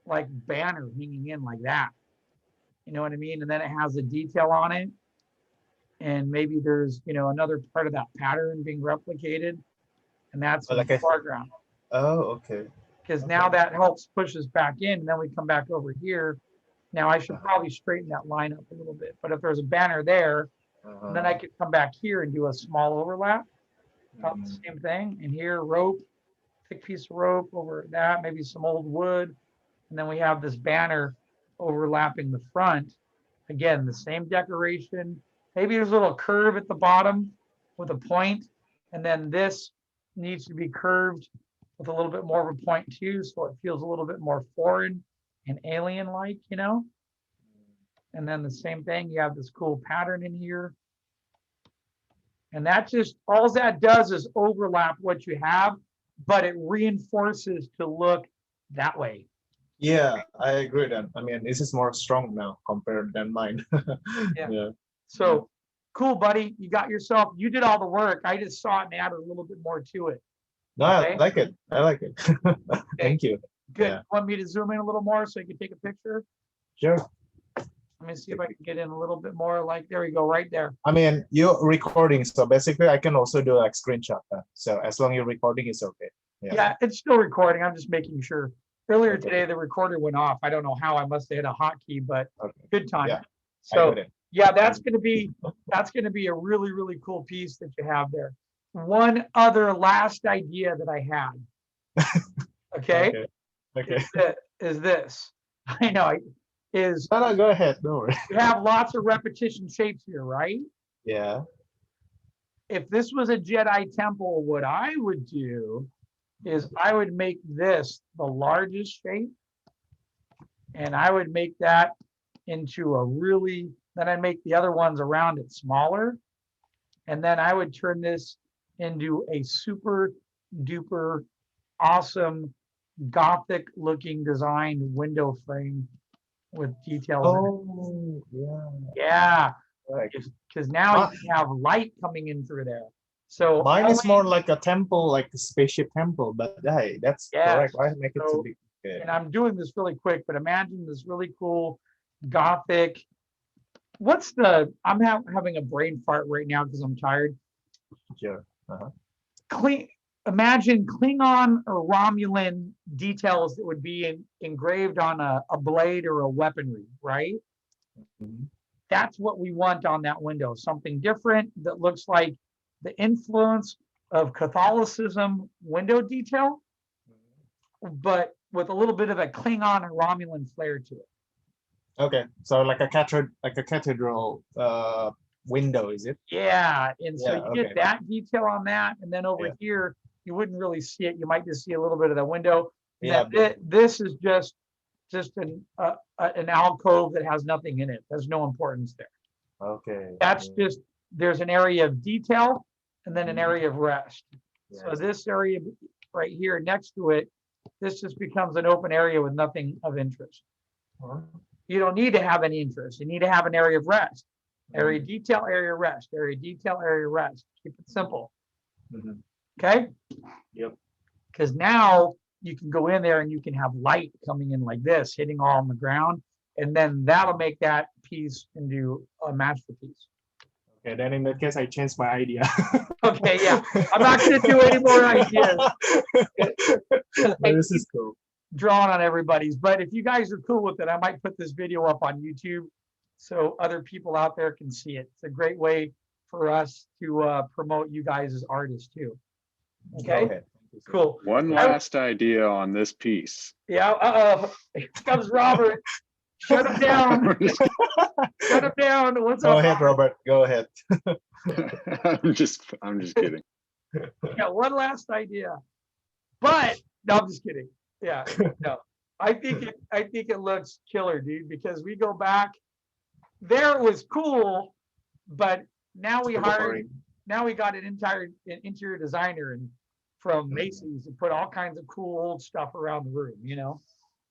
like banner hanging in like that? You know what I mean? And then it has a detail on it, and maybe there's another part of that pattern being replicated, and that's in like the a- foreground. Oh, okay. Because now that helps push us back in, and then we come back over here. Now I should probably straighten that line up a little bit, but if there's a banner there, then I could come back here and do a small overlap. About the same thing. And here, rope, thick piece of rope over that, maybe some old wood. And then we have this banner overlapping the front. Again, the same decoration. Maybe there's a little curve at the bottom with a point. And then this needs to be curved with a little bit more of a point too, so it feels a little bit more foreign and alien-like, And then the same thing, you have this cool pattern in here. And that just, all that does is overlap what you have, but it reinforces to look that way. Yeah, I agree then. I mean, this is more strong now compared than mine. Yeah. So cool, buddy. You got yourself, you did all the work. I just saw it and added a little bit more to it. No, I Okay. like it. I like it. Thank you. Good. Yeah. Want me to zoom in a little more so you can take a picture? Sure. Let me see if I can get in a little bit more. Like, there we go, right there. I mean, you're recording, so basically I can also do like screenshot. So as long as you're recording, it's okay. Yeah, it's still recording. I'm just making sure. Earlier Okay. today, the recorder went off. I don't know how. I must have hit a hotkey, but Okay. good time. Yeah, I So got it. yeah, that's gonna be a really, really cool piece that you have there. One other last idea that I had. Okay. Okay. Is this. I know. No, go ahead. Don't worry. You have lots of repetition shapes here, right? Yeah. If this was a Jedi temple, what I would do is I would make this the largest shape, and I would make that into then I'd make the other ones around it smaller, and then I would turn this into a super duper awesome Gothic looking designed window frame with details. Oh, yeah. Yeah, Right. because now you have light coming in through there. So Mine is more like a temple, like a spaceship temple, but hey, that's correct. I make it to be good. And I'm doing this really quick, but imagine this really cool Gothic. I'm having a brain fart right now because I'm tired. Sure. Imagine Klingon or Romulan details that would be engraved on a blade or a weaponry, right? Mhm. That's what we want on that window. Something different that looks like the influence of Catholicism window detail, but with a little bit of a Klingon and Romulan flair to it. Okay, so like a cathedral window, is it? Yeah, and so Yeah, you get okay. that detail on that, and then over here you wouldn't really see it. You might just see a little bit of the window. And Yeah, then this is just an alcove that has nothing in it. There's no importance there. Okay. That's just, there's an area of detail and then an Mhm. area of rest. So Yes. this area right here next to it, this just becomes an open area with nothing of interest. You don't need to have any interest. You need to have an area of rest. Area detail, area rest, area detail, area rest. Keep it simple. Mhm. Okay? Yep. Because now you can go in there and you can have light coming in like this, hitting all on the ground, and then that'll make that piece into a masterpiece. Okay, then in that case, I changed my idea. Okay, yeah. I'm not going to do any more ideas. But this is cool. Drawing on everybody's, but if you guys are cool with it, I might put this video up on YouTube so other people out there can see it. It's a great way for us to promote you guys as artists too. Okay, cool. One last idea on this piece. Yeah, here comes Robert. Shut him down. Shut him down. What's Go up? ahead, Robert. Go ahead. I'm just kidding. Yeah, one last idea. But no, I'm just kidding. Yeah, no. I think it looks killer, dude, because we go back. There it was cool, but now we got an interior designer and from Macy's and put all kinds of cool old stuff around the room, you know?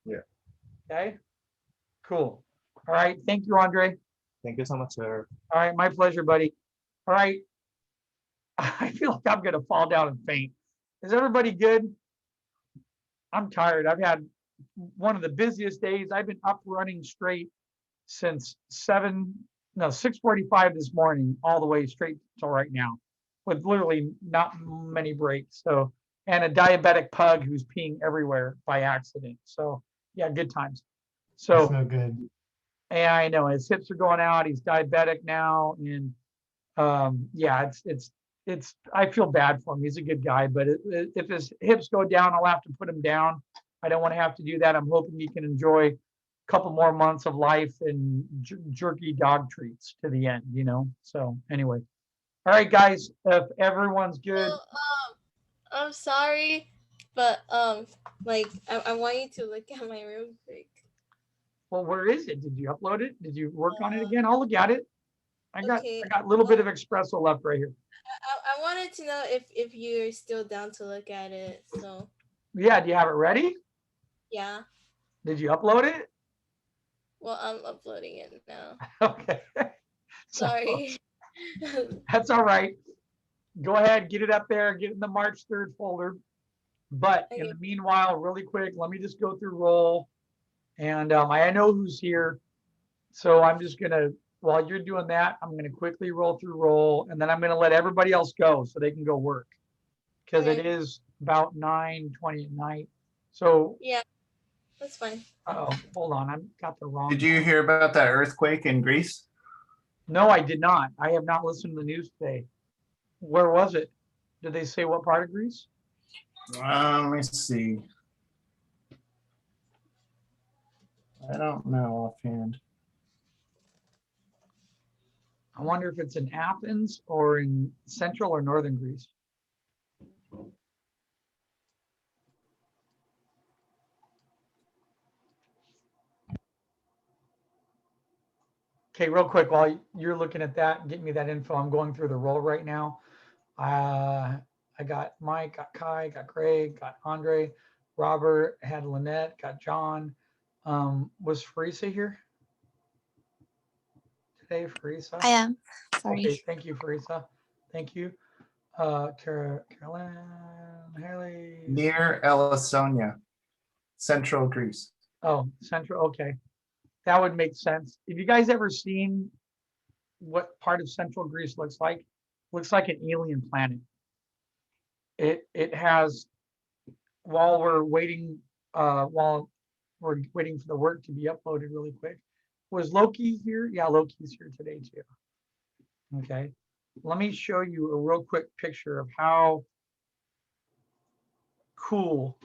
Yeah. Okay. Cool. All right. Thank you, Andre. Thank you so much, sir. All right. My pleasure, buddy. All right. I feel like I'm going to fall down and faint. Is everybody good? I'm tired. I've had one of the busiest days. I've been up running straight since 6:45 this morning, all the way straight till right now, with literally not many breaks. So, and a diabetic pug who's peeing everywhere by accident. So yeah, good times. So That's no good. yeah, I know his hips are going out. He's diabetic now, and yeah, it's. I feel bad for him. He's a good guy, but if his hips go down, I'll have to put him down. I don't want to have to do that. I'm hoping he can enjoy a couple more months of life and jerky dog treats to the end, you know? So anyway, all right, guys, if everyone's good. Well, I'm sorry, but like I want you to look at my room quick. Well, where is it? Did you upload it? Did you work on it again? I'll look at it. I got Okay. a little bit of espresso left right here. I wanted to know if you're still down to look at it. So Yeah, do you have it ready? yeah. Did you upload it? Well, I'm uploading it now. Okay. Sorry. That's all right. Go ahead, get it up there, get it in the March 3rd folder. But in the meanwhile, really quick, let me just go through roll. And I know who's here. So I'm just gonna, while you're doing that, I'm gonna quickly roll through roll, and then I'm gonna let everybody else go so they can go work. Because it is about 9:20 at night. So yeah, that's fine. oh, hold on, I've got the wrong. Did you hear about that earthquake in Greece? No, I did not. I have not listened to the news today. Where was it? Did they say what part of Greece? Let me see. I don't know offhand. I wonder if it's in Athens or in central or northern Greece. Okay, real quick, while you're looking at that, get me that info. I'm going through the roll right now. I got Mike, got Kai, got Greg, got Andre, Robert, had Lynette, got John. Was Farisa here today, Farisa? I am. Sorry. Okay, thank you, Farisa. Thank you. Carolyn, Haley. Near Elasonia, central Greece. Oh, central, okay. That would make sense. Have you guys ever seen what part of central Greece looks like? Looks like an alien planet. It has, while we're waiting for the work to be uploaded really quick. Was Loki here? Yeah, Loki's here today too. Okay. let me show you a real quick picture of how cool.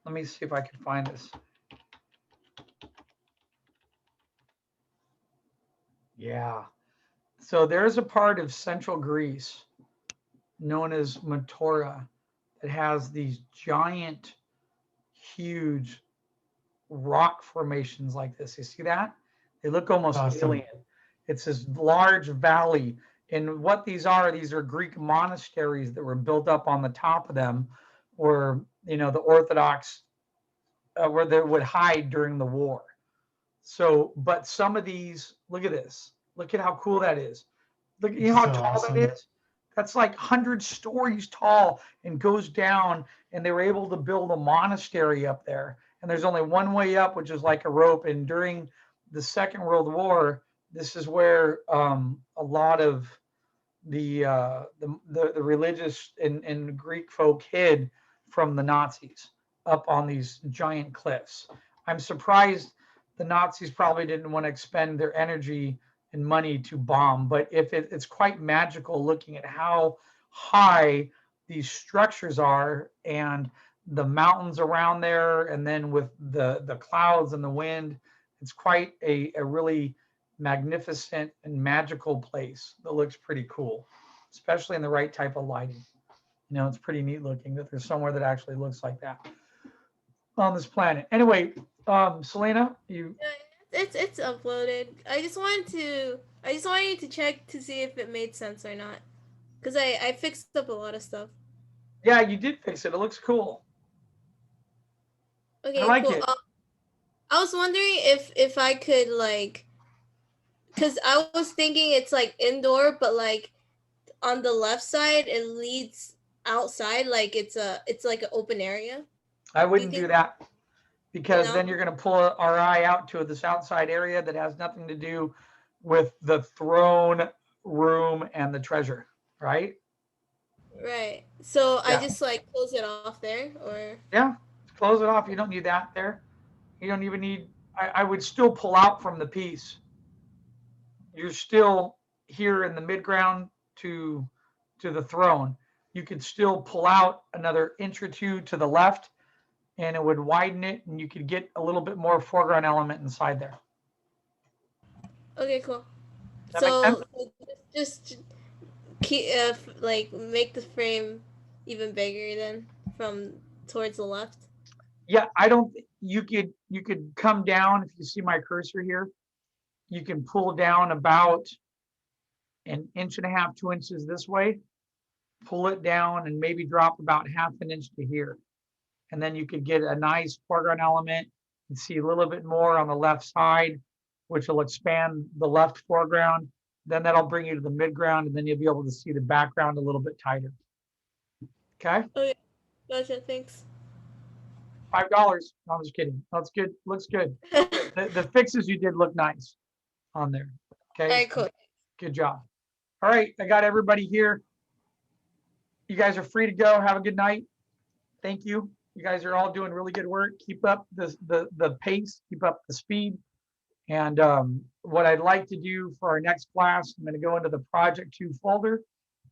Let me see if I can find this. Yeah. So there's a part of central Greece known as Matora that has these giant, huge rock formations like this. You see that? They look almost Awesome. alien. It's this large valley. And what these are Greek monasteries that were built up on the top of them, where, you know, the Orthodox, where they would hide during the war. So, but some of these, look at this. Look at how cool that is. Look, you know how So tall awesome. that is? That's like 100 stories tall and goes down. And they were able to build a monastery up there. And there's only one way up, which is like a rope. And during the Second World War, this is where a lot of the religious and Greek folk hid from the Nazis up on these giant cliffs. I'm surprised the Nazis probably didn't want to expend their energy and money to bomb, but if it's quite magical looking at how high these structures are and the mountains around there, and then with the clouds and the wind, it's quite a really magnificent and magical place that looks pretty cool, especially in the right type of lighting. You know, it's pretty neat looking that there's somewhere that actually looks like that on this planet. Anyway, Selena, you. It's uploaded. I just wanted to check to see if it made sense or not, because I fixed up a lot of stuff. Yeah, you did fix it. It looks cool. Okay, I like cool. it. I was wondering if I could, like, because I was thinking it's like indoor, but like on the left side it leads outside, like it's like an open area. I wouldn't do that, because No? then you're going to pull our eye out to this outside area that has nothing to do with the throne room and the treasure, right? Right. So I Yeah. just like close it off there, or Yeah, close it off. You don't need that there. You don't even need, I would still pull out from the piece. You're still here in the midground to the throne. You could still pull out another inch or two to the left, and it would widen it, and you could get a little bit more foreground element inside there. okay, cool. That make sense? So just keep like make the frame even bigger then from towards the left. Yeah, you could come down. If you see my cursor here, you can pull down about an inch and a half, 2 inches this way, pull it down and maybe drop about half an inch to here. And then you could get a nice foreground element and see a little bit more on the left side, which will expand the left foreground. Then that'll bring you to the midground, and then you'll be able to see the background a little bit tighter. Okay? Okay, gotcha, thanks. $5. No, I'm just kidding. That's good. Looks good. The fixes you did look nice on there. Okay. All right, cool. Good job. All right. I got everybody here. You guys are free to go. Have a good night. Thank you. You guys are all doing really good work. Keep up the pace, keep up the speed. And what I'd like to do for our next class, I'm going to go into the project 2 folder.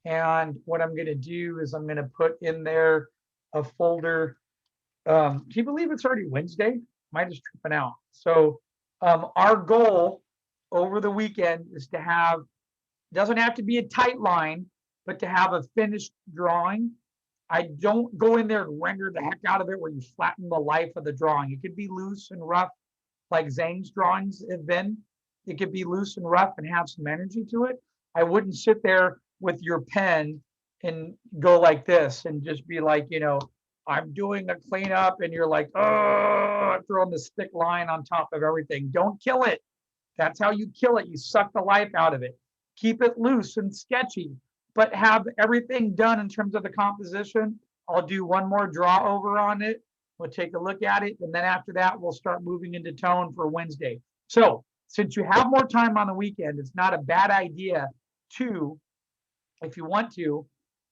And what I'm going to do is I'm going to put in there a folder. Do you believe it's already Wednesday? Am I just tripping out? So our goal over the weekend is to have, doesn't have to be a tight line, but to have a finished drawing. I don't go in there and render the heck out of it where you flatten the life of the drawing. It could be loose and rough, like Zane's drawings have been. It could be loose and rough and have some energy to it. I wouldn't sit there with your pen and go like this and just be like, you know, I'm doing a cleanup, and you're like, oh, I'm throwing this thick line on top of everything. Don't kill it. That's how you kill it. You suck the life out of it. Keep it loose and sketchy, but have everything done in terms of the composition. I'll do one more draw over on it. We'll take a look at it. And then after that, we'll start moving into tone for Wednesday. So since you have more time on the weekend, it's not a bad idea to, if you want to,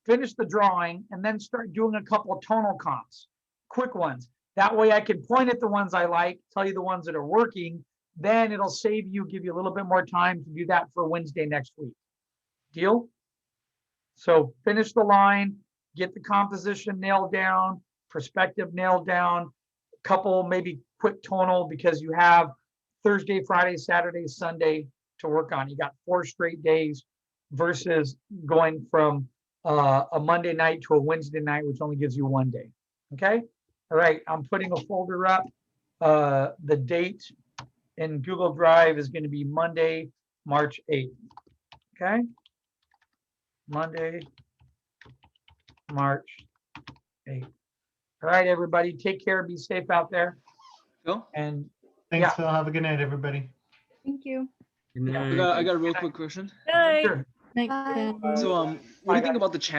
finish the drawing and then start doing a couple of tonal comps, quick ones. That way I can point at the ones I like, tell you the ones that are working. Then it'll save you, give you a little bit more time to do that for Wednesday next week. Deal? So finish the line, get the composition nailed down, perspective nailed down, couple maybe quick tonal because you have Thursday, Friday, Saturday, Sunday to work on. You got 4 straight days versus going from a Monday night to a Wednesday night, which only gives you 1 day. Okay. All right. I'm putting a folder up. The date in Google Drive is going to be Monday, March 8th. Okay. Monday, March 8th. All right, everybody. Take care. Be safe out there. Phil? And Thanks, yeah. Phil. Have a good night, everybody. Thank you. I got a real quick question. Night. Sure. Night, Phil. So what do you think about the channel?